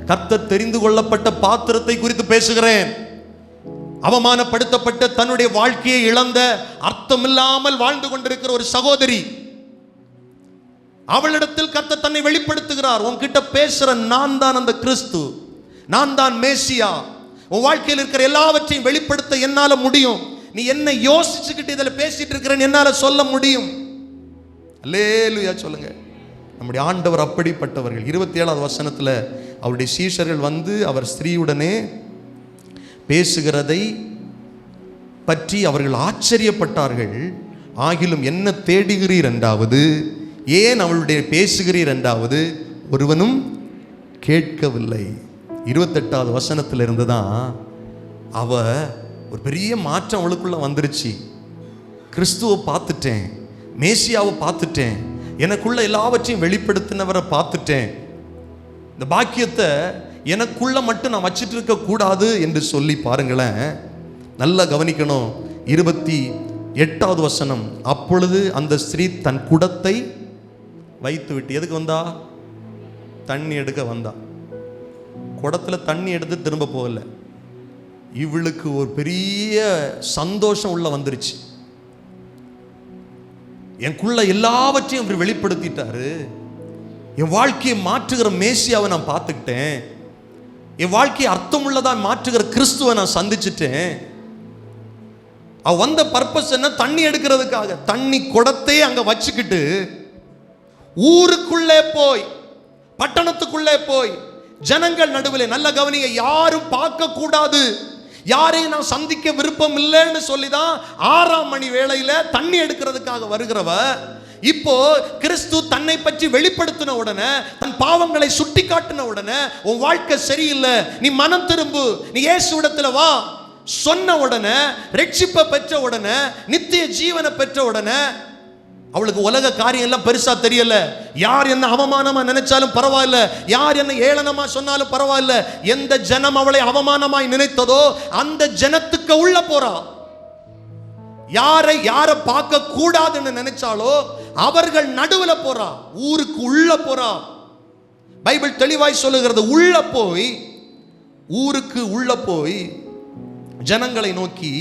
கர்த்தர் தெரிந்து கொள்ளப்பட்ட பாத்திரத்தை குறித்து பேசுகிறேன். அவமானப்படுத்தப்பட்ட, தன்னுடைய வாழ்க்கையை இழந்த, அர்த்தமில்லாமல் வாழ்ந்து கொண்டிருக்கிற ஒரு சகோதரி, அவளிடத்தில் கர்த்தர் தன்னை வெளிப்படுத்துகிறார். உன்கிட்ட பேசுற நான் தான் அந்த கிறிஸ்து, நான் தான் மேசியா. உன் வாழ்க்கையில் இருக்கிற எல்லாவற்றையும் வெளிப்படுத்த என்னால முடியும். நீ என்ன யோசிச்சுக்கிட்டு இதில் பேசிட்டு இருக்கிறேன்னு என்னால சொல்ல முடியும். அல்லேலூயா சொல்லுங்க. நம்முடைய ஆண்டவர் அப்படிப்பட்டவர்கள். 27வது வசனத்தில் அவருடைய சீஷர்கள் வந்து அவர் ஸ்திரீயுடனே பேசுகிறதை பற்றி அவர்கள் ஆச்சரியப்பட்டார்கள். ஆகிலும் என்ன தேடுகிறீர் என்றாவது, ஏன் அவளுடைய பேசுகிறீர் என்றாவது ஒருவனும் கேட்கவில்லை. 28வது வசனத்துல இருந்து தான் அவ ஒரு பெரிய மாற்றம் அவளுக்குள்ள வந்துருச்சு. கிறிஸ்துவை பார்த்துட்டேன், மேசியாவை பார்த்துட்டேன், எனக்குள்ள எல்லாவற்றையும் வெளிப்படுத்தினவரை பார்த்துட்டேன், இந்த பாக்கியத்தை எனக்குள்ள மட்டும் நான் வச்சிட்டு இருக்க கூடாது என்று சொல்லி பாருங்களேன். நல்லா கவனிக்கணும். 28வது வசனம், அப்பொழுது அந்த ஸ்திரீ தன் குடத்தை வைத்து விட்டு, எதுக்கு வந்தா? தண்ணி எடுக்க வந்தா. குடத்துல தண்ணி எடுத்து திரும்ப போகல. இவளுக்கு ஒரு பெரிய சந்தோஷம் உள்ள வந்துருச்சு. எனக்குள்ள எல்லாவற்றையும் அவர் வெளிப்படுத்திட்டாரு, என் வாழ்க்கையை மாற்றுகிற மேசியாவை நான் பார்த்துக்கிட்டேன், என் வாழ்க்கையை அர்த்தமுள்ளதா மாற்றுகிற கிறிஸ்துவை நான் சந்திச்சுட்டேன். அவ வந்த பர்பஸ் என்ன? தண்ணி எடுக்கிறதுக்காக. தண்ணி குடத்தையே அங்க வச்சுக்கிட்டு ஊருக்குள்ளே போய், பட்டணத்துக்குள்ளே போய், ஜனங்கள் நடுவில், நல்ல கவனிங்க, யாரும் பார்க்க கூடாது, யாரையும் நான் சந்திக்க விருப்பம் இல்லைன்னு சொல்லிதான் 6ஆம் மணி வேளையில தண்ணி எடுக்கிறதுக்காக வருகிறவ இப்போ கிறிஸ்து தன்னை பற்றி வெளிப்படுத்தின உடனே, தன் பாவங்களை சுட்டி காட்டின உடனே, உன் வாழ்க்கை சரியில்லை, நீ மனம் திரும்பு, நீ இயேசுவிடத்துல வா சொன்ன உடனே, ரட்சிப்பை பெற்ற உடனே, நித்திய ஜீவனை பெற்ற உடனே, அவளுக்கு உலக காரியம் எல்லாம் பெருசா தெரியல. யார் என்ன அவமானமா நினைச்சாலும் பரவாயில்ல, யார் என்ன ஏளனமா சொன்னாலும் பரவாயில்ல, எந்த ஜனம் அவளை அவமானமாய் நினைத்ததோ அந்த ஜனத்துக்கு உள்ள போறா. யாரை பார்க்க கூடாதுன்னு நினைச்சாலோ அவர்கள் நடுவுல போறா, ஊருக்கு உள்ள போறா. பைபிள் தெளிவாய் சொல்லுகிறது, உள்ள போய், ஊருக்கு உள்ள போய் ஜனங்களை நோக்கி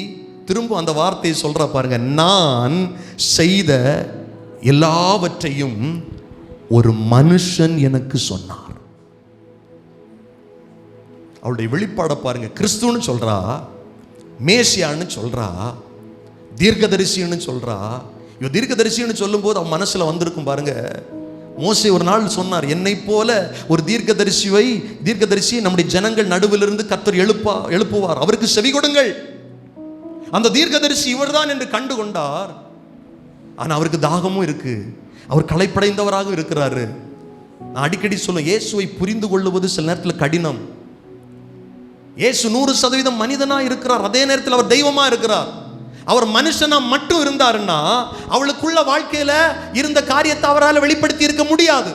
திரும்ப அந்த வார்த்தையை சொல்ற பாருங்க, நான் செய்த எல்லாவற்றையும் ஒரு மனுஷன் எனக்கு சொன்னார். அவளுடைய வெளிப்பாட பாருங்க. கிறிஸ்துன்னு சொல்றா, மேசியான்னு சொல்றா, தீர்க்கதரிசின்னு சொல்றா. இவ தீர்க்கதரிசின்னு சொல்லும் போது அவன் மனசுல வந்திருக்கும் பாருங்க. மோசே ஒரு நாள் சொன்னார், என்னை போல ஒரு தீர்க்கதரிசியை நம்முடைய ஜனங்கள் நடுவிலிருந்து கர்த்தர் எழுப்புவார், அவருக்கு செவி கொடுங்கள். அந்த தீர்க்கதரிசி இவர்தான் என்று கண்டு கொண்டார். ஆனா அவருக்கு தாகமும் இருக்கு, அவர் களைப்படைந்தவராக இருக்கிறாரு. நான் அடிக்கடி சொல்ல, இயேசுவை புரிந்து கொள்ளுவது சில நேரத்தில் கடினம். இயேசு 100% மனிதனா இருக்கிறார், அதே நேரத்தில் அவர் தெய்வமா இருக்கிறார். அவர் மனுஷனா மட்டும் இருந்தாருன்னா அவளுக்குள்ள வாழ்க்கையில இருந்த காரியத்தை அவரால் வெளிப்படுத்தி இருக்க முடியாது.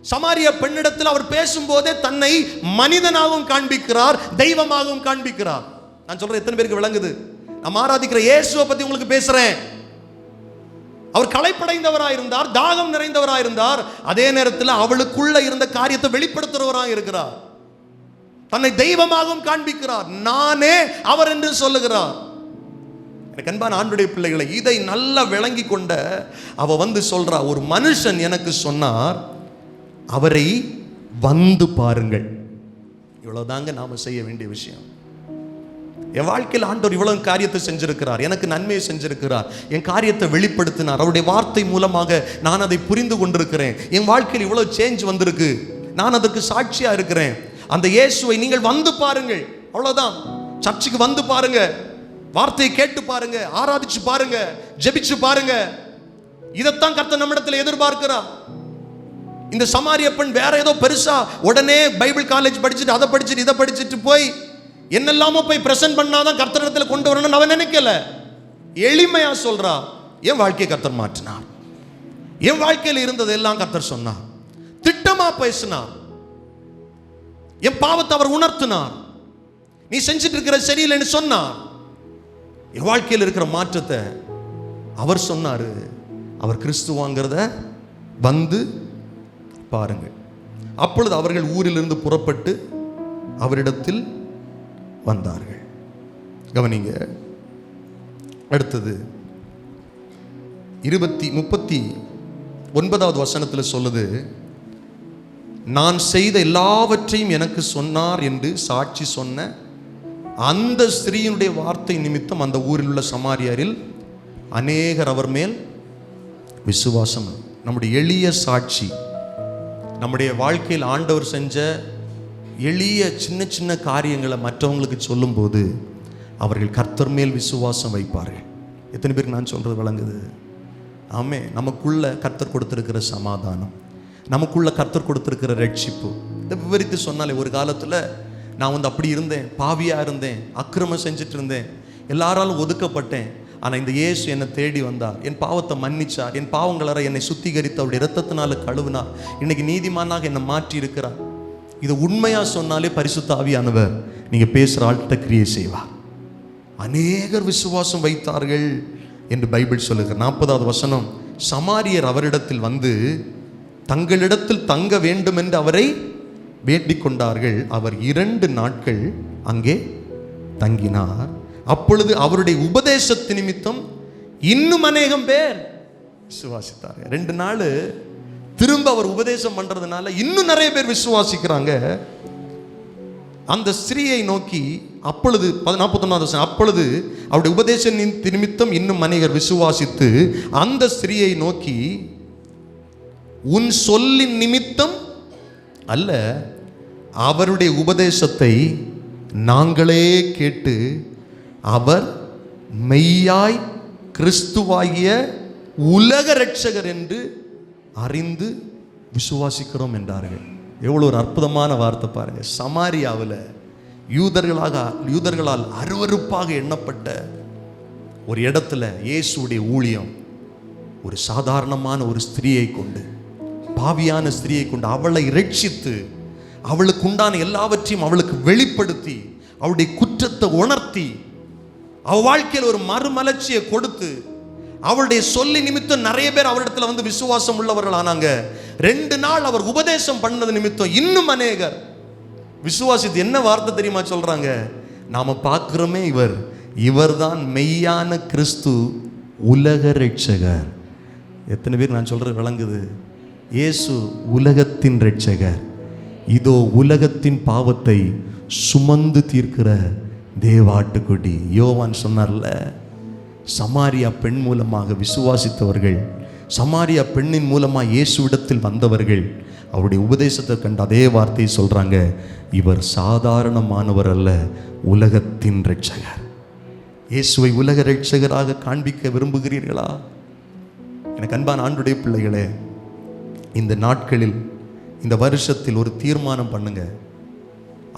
சமாரிய பெண்ணிடத்தில் அவர் பேசும்போதே தன்னை மனிதனாகவும் காண்பிக்கிறார், தெய்வமாகவும் காண்பிக்கிறார். நான் சொல்றேன், எத்தனை பேருக்கு விளங்குது? நம்ம ஆராதிக்கிற இயேசுவை பத்தி உங்களுக்கு பேசுறேன். அவர் களைப்படைந்தவராக இருந்தார், தாகம் நிறைந்தவராக இருந்தார், அதே நேரத்தில் அவளுக்குள்ள இருந்த காரியத்தை வெளிப்படுத்துறவராக இருக்கிறார். தன்னை தெய்வமாகவும் காண்பிக்கிறார், நானே அவர் என்று சொல்லுகிறார். எனக்கு அன்பான ஆண்டுடைய பிள்ளைகளை, இதை நல்லா விளங்கி கொண்ட அவ வந்து சொல்றா, ஒரு மனுஷன் எனக்கு சொன்னார், அவரை வந்து பாருங்கள். இவ்வளவுதாங்க நாம செய்ய வேண்டிய விஷயம். என் வாழ்க்கையில் ஆண்டவர் இவ்வளவு காரியத்தை செஞ்சிருக்கிறார், எனக்கு நன்மையை செஞ்சிருக்கிறார், என் காரியத்தை வெளிப்படுத்தினார், அவருடைய வார்த்தை மூலமாக நான் அதை புரிந்து கொண்டிருக்கிறேன், என் வாழ்க்கையில் இவ்வளவு சேஞ்ச் வந்திருக்கு, நான் அதற்கு சாட்சியா இருக்கிறேன். அந்த இயேசுவை நீங்கள் வந்து பாருங்கள். அவ்வளவுதான். சர்ச்சுக்கு வந்து பாருங்க, வார்த்தையை கேட்டு பாருங்க, ஆராதிச்சு பாருங்க, ஜெபிச்சு பாருங்க. இதைத்தான் கர்த்தர் நம்மிடத்தில் எதிர்பார்க்கிறார். இந்த சமாரிய பெண் வேற ஏதோ பெருசா உடனே பைபிள் காலேஜ் படிச்சுட்டு அதை படிச்சுட்டு இதை படிச்சுட்டு போய் என்னெல்லாமோ போய் பிரசன்ட் பண்ணாதான் கர்த்தரிடத்தில் கொண்டு வரணும்னு அவன் நினைக்கல. எளிமையா சொல்றா, என் வாழ்க்கையை கர்த்தர் மாற்றினார், என் வாழ்க்கையில் இருந்தது எல்லாம் கர்த்தர் சொன்னார், திட்டமா பேசினார், என் பாவத்தை அவர் உணர்த்தினார், நீ செஞ்சிட்டு இருக்கிற சரியில்லைன்னு சொன்னார். என் வாழ்க்கையில் இருக்கிற மாற்றத்தை அவர் சொன்னாரு. அவர் கிறிஸ்துவாங்கிறத வந்து பாருங்கள். அப்பொழுது அவர்கள் ஊரிலிருந்து புறப்பட்டு அவரிடத்தில் வந்தார்கள். கவனிங்க, அடுத்தது 39வது வசனத்தில் சொல்லுது, நான் செய்த எல்லாவற்றையும் எனக்கு சொன்னார் என்று சாட்சி சொன்ன அந்த ஸ்திரீயினுடைய வார்த்தை நிமித்தம் அந்த ஊரில் உள்ள சமாரியரில் அநேகர் அவர் மேல் விசுவாசம். நம்முடைய எளிய சாட்சி, நம்முடைய வாழ்க்கையில் ஆண்டவர் செஞ்ச எளிய சின்ன சின்ன காரியங்களை மற்றவங்களுக்கு சொல்லும்போது அவர்கள் கர்த்தர் மேல் விசுவாசம் வைப்பார்கள். எத்தனை பேருக்கு நான் சொல்றது விளங்குது? ஆமே. நமக்குள்ள கர்த்தர் கொடுத்திருக்கிற சமாதானம், நமக்குள்ள கர்த்தர் கொடுத்திருக்கிற ரட்சிப்பு. இதை விவரித்து சொன்னாலே, ஒரு காலத்தில் நான் அப்படி இருந்தேன், பாவியாக இருந்தேன், அக்கிரமம் செஞ்சுட்டு இருந்தேன், எல்லாராலும் ஒதுக்கப்பட்டேன். ஆனால் இந்த இயேசு என்னை தேடி வந்தார், என் பாவத்தை மன்னிச்சார், என் பாவங்களரை என்னை சுத்திகரித்து அவருடைய இரத்தத்தினால கழுவினார், இன்னைக்கு நீதிமானாக என்னை மாற்றி இருக்கிறார். இதை உண்மையாக சொன்னாலே பரிசுத்த ஆவியானவர் நீங்கள் பேசுகிற ஆள்கிட்ட கிரியை செய்வார். அநேகர் விசுவாசம் வைத்தார்கள் என்று பைபிள் சொல்லுகிற 40வது வசனம், சமாரியர் அவரிடத்தில் வந்து தங்களிடத்தில் தங்க வேண்டும் என்று அவரை வேண்டிக் கொண்டார்கள். அவர் 2 நாட்கள் அங்கே தங்கினார். அப்பொழுது அவருடைய உபதேசத்து நிமித்தம் இன்னும் அநேகம் பேர் விசுவாசித்தார்கள். 2 நாள் திரும்ப அவர் உபதேசம் பண்றதுனால இன்னும் நிறைய பேர் விசுவாசிக்கிறாங்க. அந்த ஸ்திரீயை நோக்கி அப்பொழுது 41 அப்பொழுது அவருடைய உபதேச நிமித்தம் இன்னும் அநேகர் விசுவாசித்து அந்த ஸ்திரீயை நோக்கி, உன் சொல்லின் நிமித்தம் அல்ல, அவருடைய உபதேசத்தை நாங்களே கேட்டு அவர் மெய்யாய் கிறிஸ்துவாகிய உலக இரட்சகர் என்று அறிந்து விசுவாசிக்கிறோம் என்றார்கள். எவ்வளோ ஒரு அற்புதமான வார்த்தை பாருங்க. சமாரியாவில் யூதர்களால் அருவருப்பாக எண்ணப்பட்ட ஒரு இடத்துல இயேசுடைய ஊழியம் ஒரு சாதாரணமான ஒரு ஸ்திரீயை கொண்டு, பாவியான ஸ்திரீயை கொண்டு அவளை இரட்சித்து அவளுக்கு உண்டான எல்லாவற்றையும் அவளுக்கு வெளிப்படுத்தி அவளுடைய குற்றத்தை உணர்த்தி அவள் வாழ்க்கையில் ஒரு மறுமலர்ச்சியை கொடுத்து அவளுடைய சொல்லி நிமித்தம் நிறைய பேர் அவரிடத்துல வந்து விசுவாசம் உள்ளவர்கள் ஆனாங்க. 2 நாள் அவர் உபதேசம் பண்ணது நிமித்தம் இன்னும் அநேகர் விசுவாசித்து என்ன வார்த்தை தெரியுமா சொல்றாங்க? நாம பார்க்கிறோமே, இவர்தான் மெய்யான கிறிஸ்து, உலக இரட்சகர். எத்தனை பேர் நான் சொல்றது விளங்குது? இயேசு உலகத்தின் இரட்சகர். இதோ உலகத்தின் பாவத்தை சுமந்து தீர்க்கிற தேவாட்டுக்குடி. யோவான் சொன்னார்ல, சமாரியா பெண் மூலமாக விசுவாசித்தவர்கள், சமாரியா பெண்ணின் மூலமாக இயேசுவிடத்தில் வந்தவர்கள் அவருடைய உபதேசத்தை கண்டு அதே வார்த்தையை சொல்றாங்க, இவர் சாதாரணமானவர் அல்ல, உலகத்தின் இரட்சகர். இயேசுவை உலக இரட்சகராக காண்பிக்க விரும்புகிறீர்களா? எனக்கு அன்பான ஆண்டுடைய பிள்ளைகளே, இந்த நாட்களில் இந்த வருஷத்தில் ஒரு தீர்மானம் பண்ணுங்க.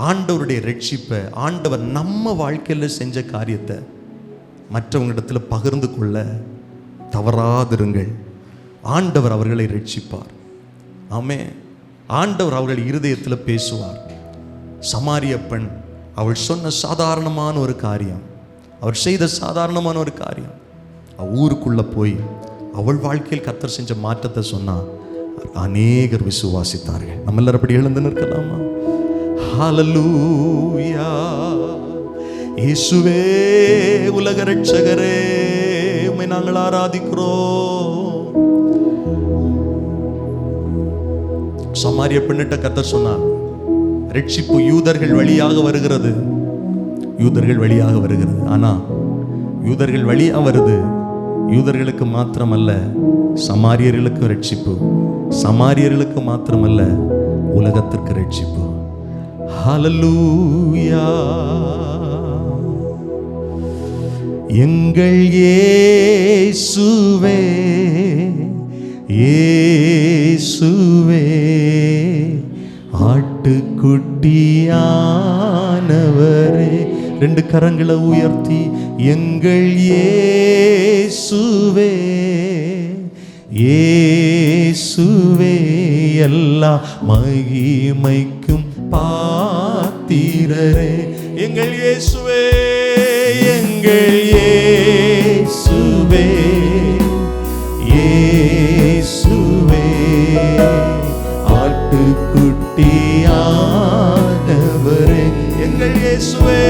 ஆண்டவருடைய ரட்சிப்பை, ஆண்டவர் நம்ம வாழ்க்கையில் செஞ்ச காரியத்தை மற்றவங்களிடத்தில் பகிர்ந்து கொள்ள தவறாதிருங்கள். ஆண்டவர் அவர்களை ரட்சிப்பார். ஆமே, ஆண்டவர் அவர்கள் இருதயத்தில் பேசுவார். சமாரிய பெண் அவள் சொன்ன சாதாரணமான ஒரு காரியம், அவர் செய்த சாதாரணமான ஒரு காரியம், ஊருக்குள்ள போய் அவள் வாழ்க்கையில் கர்த்தர் செஞ்ச மாற்றத்தை சொன்னா அநேகர் விசுவாசித்தார்கள். நம்ம எல்லாரும் அப்படி எழுந்து நிற்கலாமா? ஹல்லேலூயா. இயேசுவே உலக இரட்சகரே, உம்மை நாங்கள் ஆராதிக்கிறோம். சமாரிய பெண்ணிட்ட கர்த்தர் சொன்னார், ரட்சிப்பு யூதர்கள் வழியாக வருகிறது, யூதர்கள் வழியாக வருகிறது. ஆனா யூதர்கள் வழியாக வருது, யூதர்களுக்கு மாத்திரமல்ல, சமாரியர்களுக்கு ரட்சிப்பு, சமாரியர்களுக்கு மாத்திரமல்ல, உலகத்திற்கு ரட்சிப்பு. ஹல்லேலூயா. எங்கள் இயேசுவே, இயேசுவே, ஆட்டுக்குட்டியானவரே. 2 கரங்களை உயர்த்தி, எங்கள் இயேசுவே, இயேசுவே, எல்லா மகிமைக்கும் பாத்திரரே. எங்கள் இயேசுவே, எங்கள் இயேசுவே, இயேசுவே, ஆட்டுக்குட்டியானவரே. எங்கள் இயேசுவே,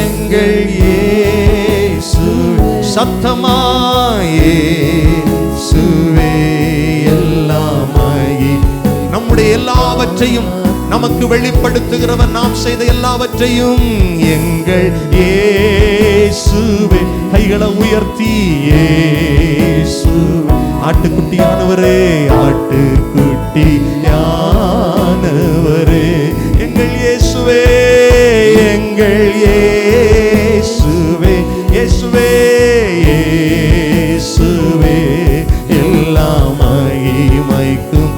எங்கள் இயேசு, சத்தமாய் இயேசுவே, எல்லாமாயி நம்முடைய எல்லாவற்றையும் நமக்கு வெளிப்படுத்துகிறவர், நாம் செய்த எல்லாவற்றையும். எங்கள் இயேசுவே, கைகளை உயர்த்தி, இயேசுவே, ஆட்டுக்குட்டியானவரே, ஆட்டுக்குட்டியானவரே. எங்கள் இயேசுவே, எங்கள் இயேசுவே, இயேசுவே, இயேசுவே, எல்லா மகிமைக்கும்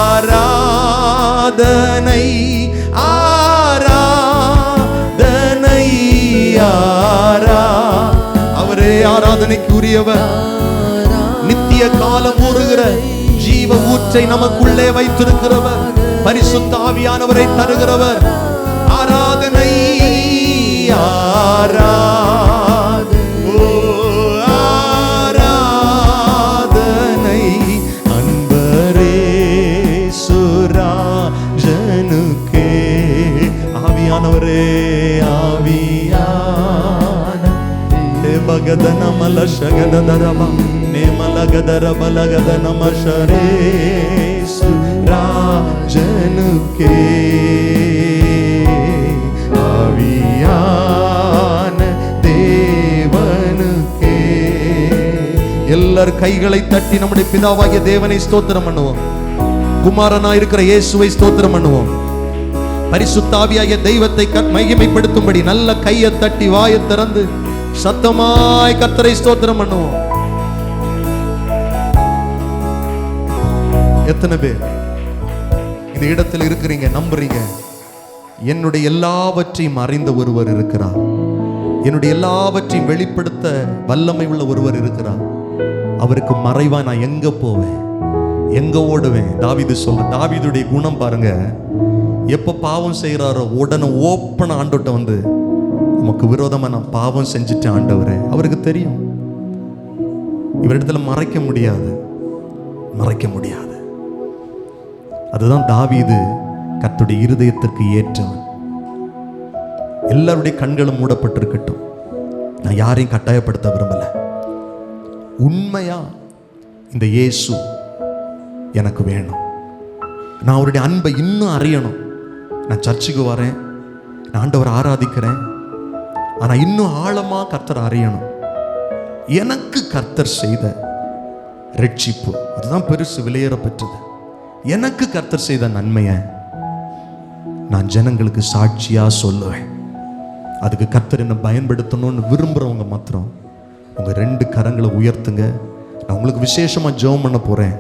ஆராதனை ஆராதனை ஆராதனை அவரே ஆராதனைக்கு உரியவர். நித்திய காலம் ஊறுகிற ஜீவ ஊற்றை நமக்குள்ளே வைத்திருக்கிறவர், பரிசுத்த ஆவியானவரை தருகிறவர். ஆராதனை ஆராதனை அன்பரே சுராஜனுக்கே. ஆவியானவரே ஆவியான பகதன மலஷகதரமா நேமலகதர பலகதன மஷரே சுராஜனுக்கே. ஆவியான தேவனுக்கே. எல்லார் கைகளை தட்டி நம்முடைய பிதாவாகிய தேவனை ஸ்தோத்திரம் பண்ணுவோம். குமாரனாய் இருக்கிற இயேசுவை ஸ்தோத்திரம் பண்ணுவோம். பரிசுத்த ஆவியாகிய தெய்வத்தை மகிமைப்படுத்தும்படி நல்ல கையை தட்டி வாயை திறந்து சத்தமாய் கர்த்தரை ஸ்தோத்திரம் பண்ணுவோம். எத்தனை பேர் இந்த இடத்தில் இருக்கிறீங்க, நம்புறீங்க என்னுடைய எல்லாவற்றையும் அறிந்த ஒருவர் இருக்கிறார், என்னுடைய எல்லாவற்றையும் வெளிப்படுத்த வல்லமை உள்ள ஒருவர் இருக்கிறார். அவருக்கு மறைவா நான் எங்க போவேன், எங்க ஓடுவேன்? தாவீது சொல்ற, தாவீதுடைய குணம் பாருங்க. எப்ப பாவம் செய்யறாரோ உடனே ஓப்பன ஆண்டவர்ட்ட வந்து, உமக்கு விரோதமா நான் பாவம் செஞ்சுட்டேன் ஆண்டவரே. அவருக்கு தெரியும் இவரிடத்துல மறைக்க முடியாது, மறைக்க முடியாது. அதுதான் தாவீது கர்த்தருடைய இருதயத்திற்கு ஏற்றவன். எல்லாருடைய கண்களும் மூடப்பட்டிருக்கட்டும், நான் யாரையும் கட்டாயப்படுத்த விரும்பல. உண்மையா இந்த இயேசு எனக்கு வேணும், நான் அவருடைய அன்பை இன்னும் அறியணும். நான் சர்ச்சுக்கு வரேன், நான் ஆண்டவரை ஆராதிக்கிறேன், ஆனா இன்னும் ஆழமா கர்த்தர் அறியணும். எனக்கு கர்த்தர் செய்த ரட்சிப்பு அதுதான் பெருசு, விலையேற பெற்றது. எனக்கு கர்த்தர் செய்த நன்மையை நான் ஜனங்களுக்கு சாட்சியா சொல்லுவேன். அதுக்கு கர்த்தர் என்ன பயன்படுத்தணும்னு விரும்புறவங்க மாத்திரம் உங்க 2 கரங்களை உயர்த்துங்க. நான் உங்களுக்கு விசேஷமா ஜெபம் பண்ண போறேன்.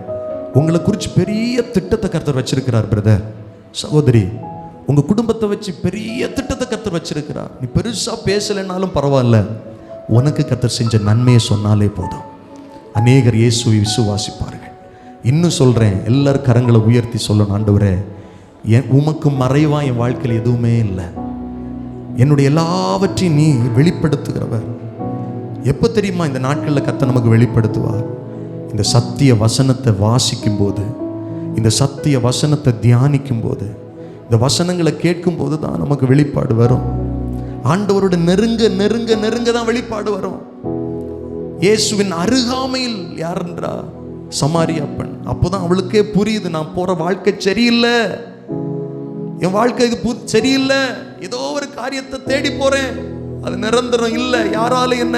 உங்களை குறித்து பெரிய திட்டத்தை கர்த்தர் வச்சிருக்கிறார். பிரதர், சகோதரி, உங்க குடும்பத்தை வச்சு பெரிய திட்டத்தை கர்த்தர் வச்சிருக்கிறார். நீ பெருசா பேசலைன்னாலும் பரவாயில்ல, உனக்கு கர்த்தர் செஞ்ச நன்மையை சொன்னாலே போதும். அநேகர் இயேசுவை விசுவாசிப்பார்கள். இன்னும் சொல்றேன், எல்லாரும் கரங்களை உயர்த்தி சொல்லணும், ஆண்டவரே உமக்கு மறைவா என் வாழ்க்கையில் எதுவுமே இல்லை, என்னுடைய எல்லாவற்றையும் நீ வெளிப்படுத்துகிறவர். எப்போ தெரியுமா இந்த நாட்களில் கர்த்தர் நமக்கு வெளிப்படுத்துவார்? இந்த சத்திய வசனத்தை வாசிக்கும் போது, இந்த சத்திய வசனத்தை தியானிக்கும் போது, இந்த வசனங்களை கேட்கும் போது தான் நமக்கு வெளிப்பாடு வரும். ஆண்டவரோட நெருங்க நெருங்க நெருங்க தான் வெளிப்பாடு வரும். இயேசுவின் அருகாமையில் யாருன்றா சமாரியா பெண். அப்போதான் அவளுக்கே புரியுது, நான் போற வாழ்க்கை சரியில்லை, என் வாழ்க்கை இது சரியில்லை, ஏதோ ஒரு காரியத்தை தேடி போறேன், அது நிரந்தரம் இல்லை, யாரால என்ன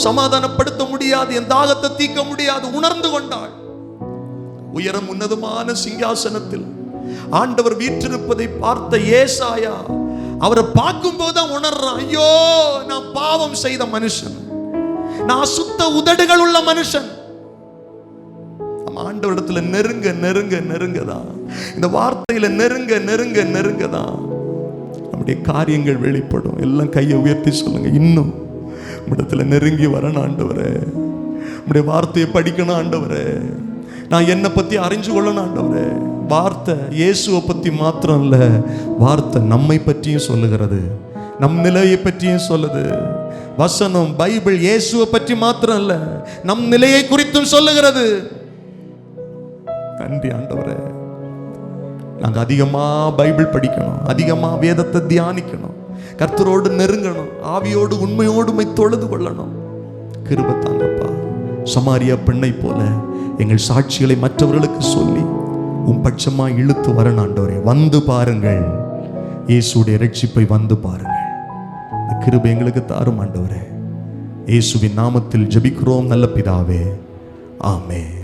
சமாதானப்படுத்த முடியாது, என் தாகத்தை தீர்க்க முடியாது. உணர்ந்து கொண்டாள். உயரம் உன்னதமான சிங்காசனத்தில் ஆண்டவர் வீற்றிருப்பதை பார்த்த ஏசாயா அவரை பார்க்கும் போதுதான் உணர்றான், ஐயோ நான் பாவம் செய்த மனுஷன், நான் சுத்த உதடுகள் உள்ள மனுஷன். ஆண்டவரிடத்துல நெருங்க நெருங்க நெருங்கதான், இந்த வார்த்தையில நெருங்க நெருங்க நெருங்கதான் நம்முடைய காரியங்கள் வெளிப்படும். எல்லாம் கையை உயர்த்தி சொல்லுங்க, இன்னும் இடத்துல நெருங்கி வரணும் ஆண்டவரே, நம்முடைய வார்த்தையை படிக்கணும் ஆண்டவரே, நான் என்னை பத்தி அறிஞ்சு கொள்ளணும் ஆண்டவரே. வார்த்தை இயேசுவை பத்தி மாத்திரம் இல்ல, வார்த்தை நம்மை பற்றியும் சொல்லுகிறது, நம் நிலையை பற்றியும் சொல்லுது. வசனம் பைபிள் இயேசுவை பற்றி மாத்திரம் இல்ல, நம் நிலையை குறித்தும் சொல்லுகிறது. நன்றி ஆண்டவரே. நாங்க அதிகமா பைபிள் படிக்கணும், அதிகமா வேதத்தை தியானிக்கணும், கர்த்தரோடு நெருங்கணும், ஆவியோடு உண்மையோடு தொழுது கொள்ளணும். கிருபை தாங்கப்பா. சமாரியா பெண்ணை போல எங்கள் சாட்சிகளை மற்றவர்களுக்கு சொல்லி உம் பட்சமா இழுத்து வரணும் ஆண்டவரே. வந்து பாருங்கள், இயேசுடைய ரட்சிப்பை வந்து பாருங்கள். இந்த கிருபை எங்களுக்கு தாரும் ஆண்டவரே. இயேசுவின் நாமத்தில் ஜெபிக்கிறோம் நல்ல பிதாவே, ஆமென்.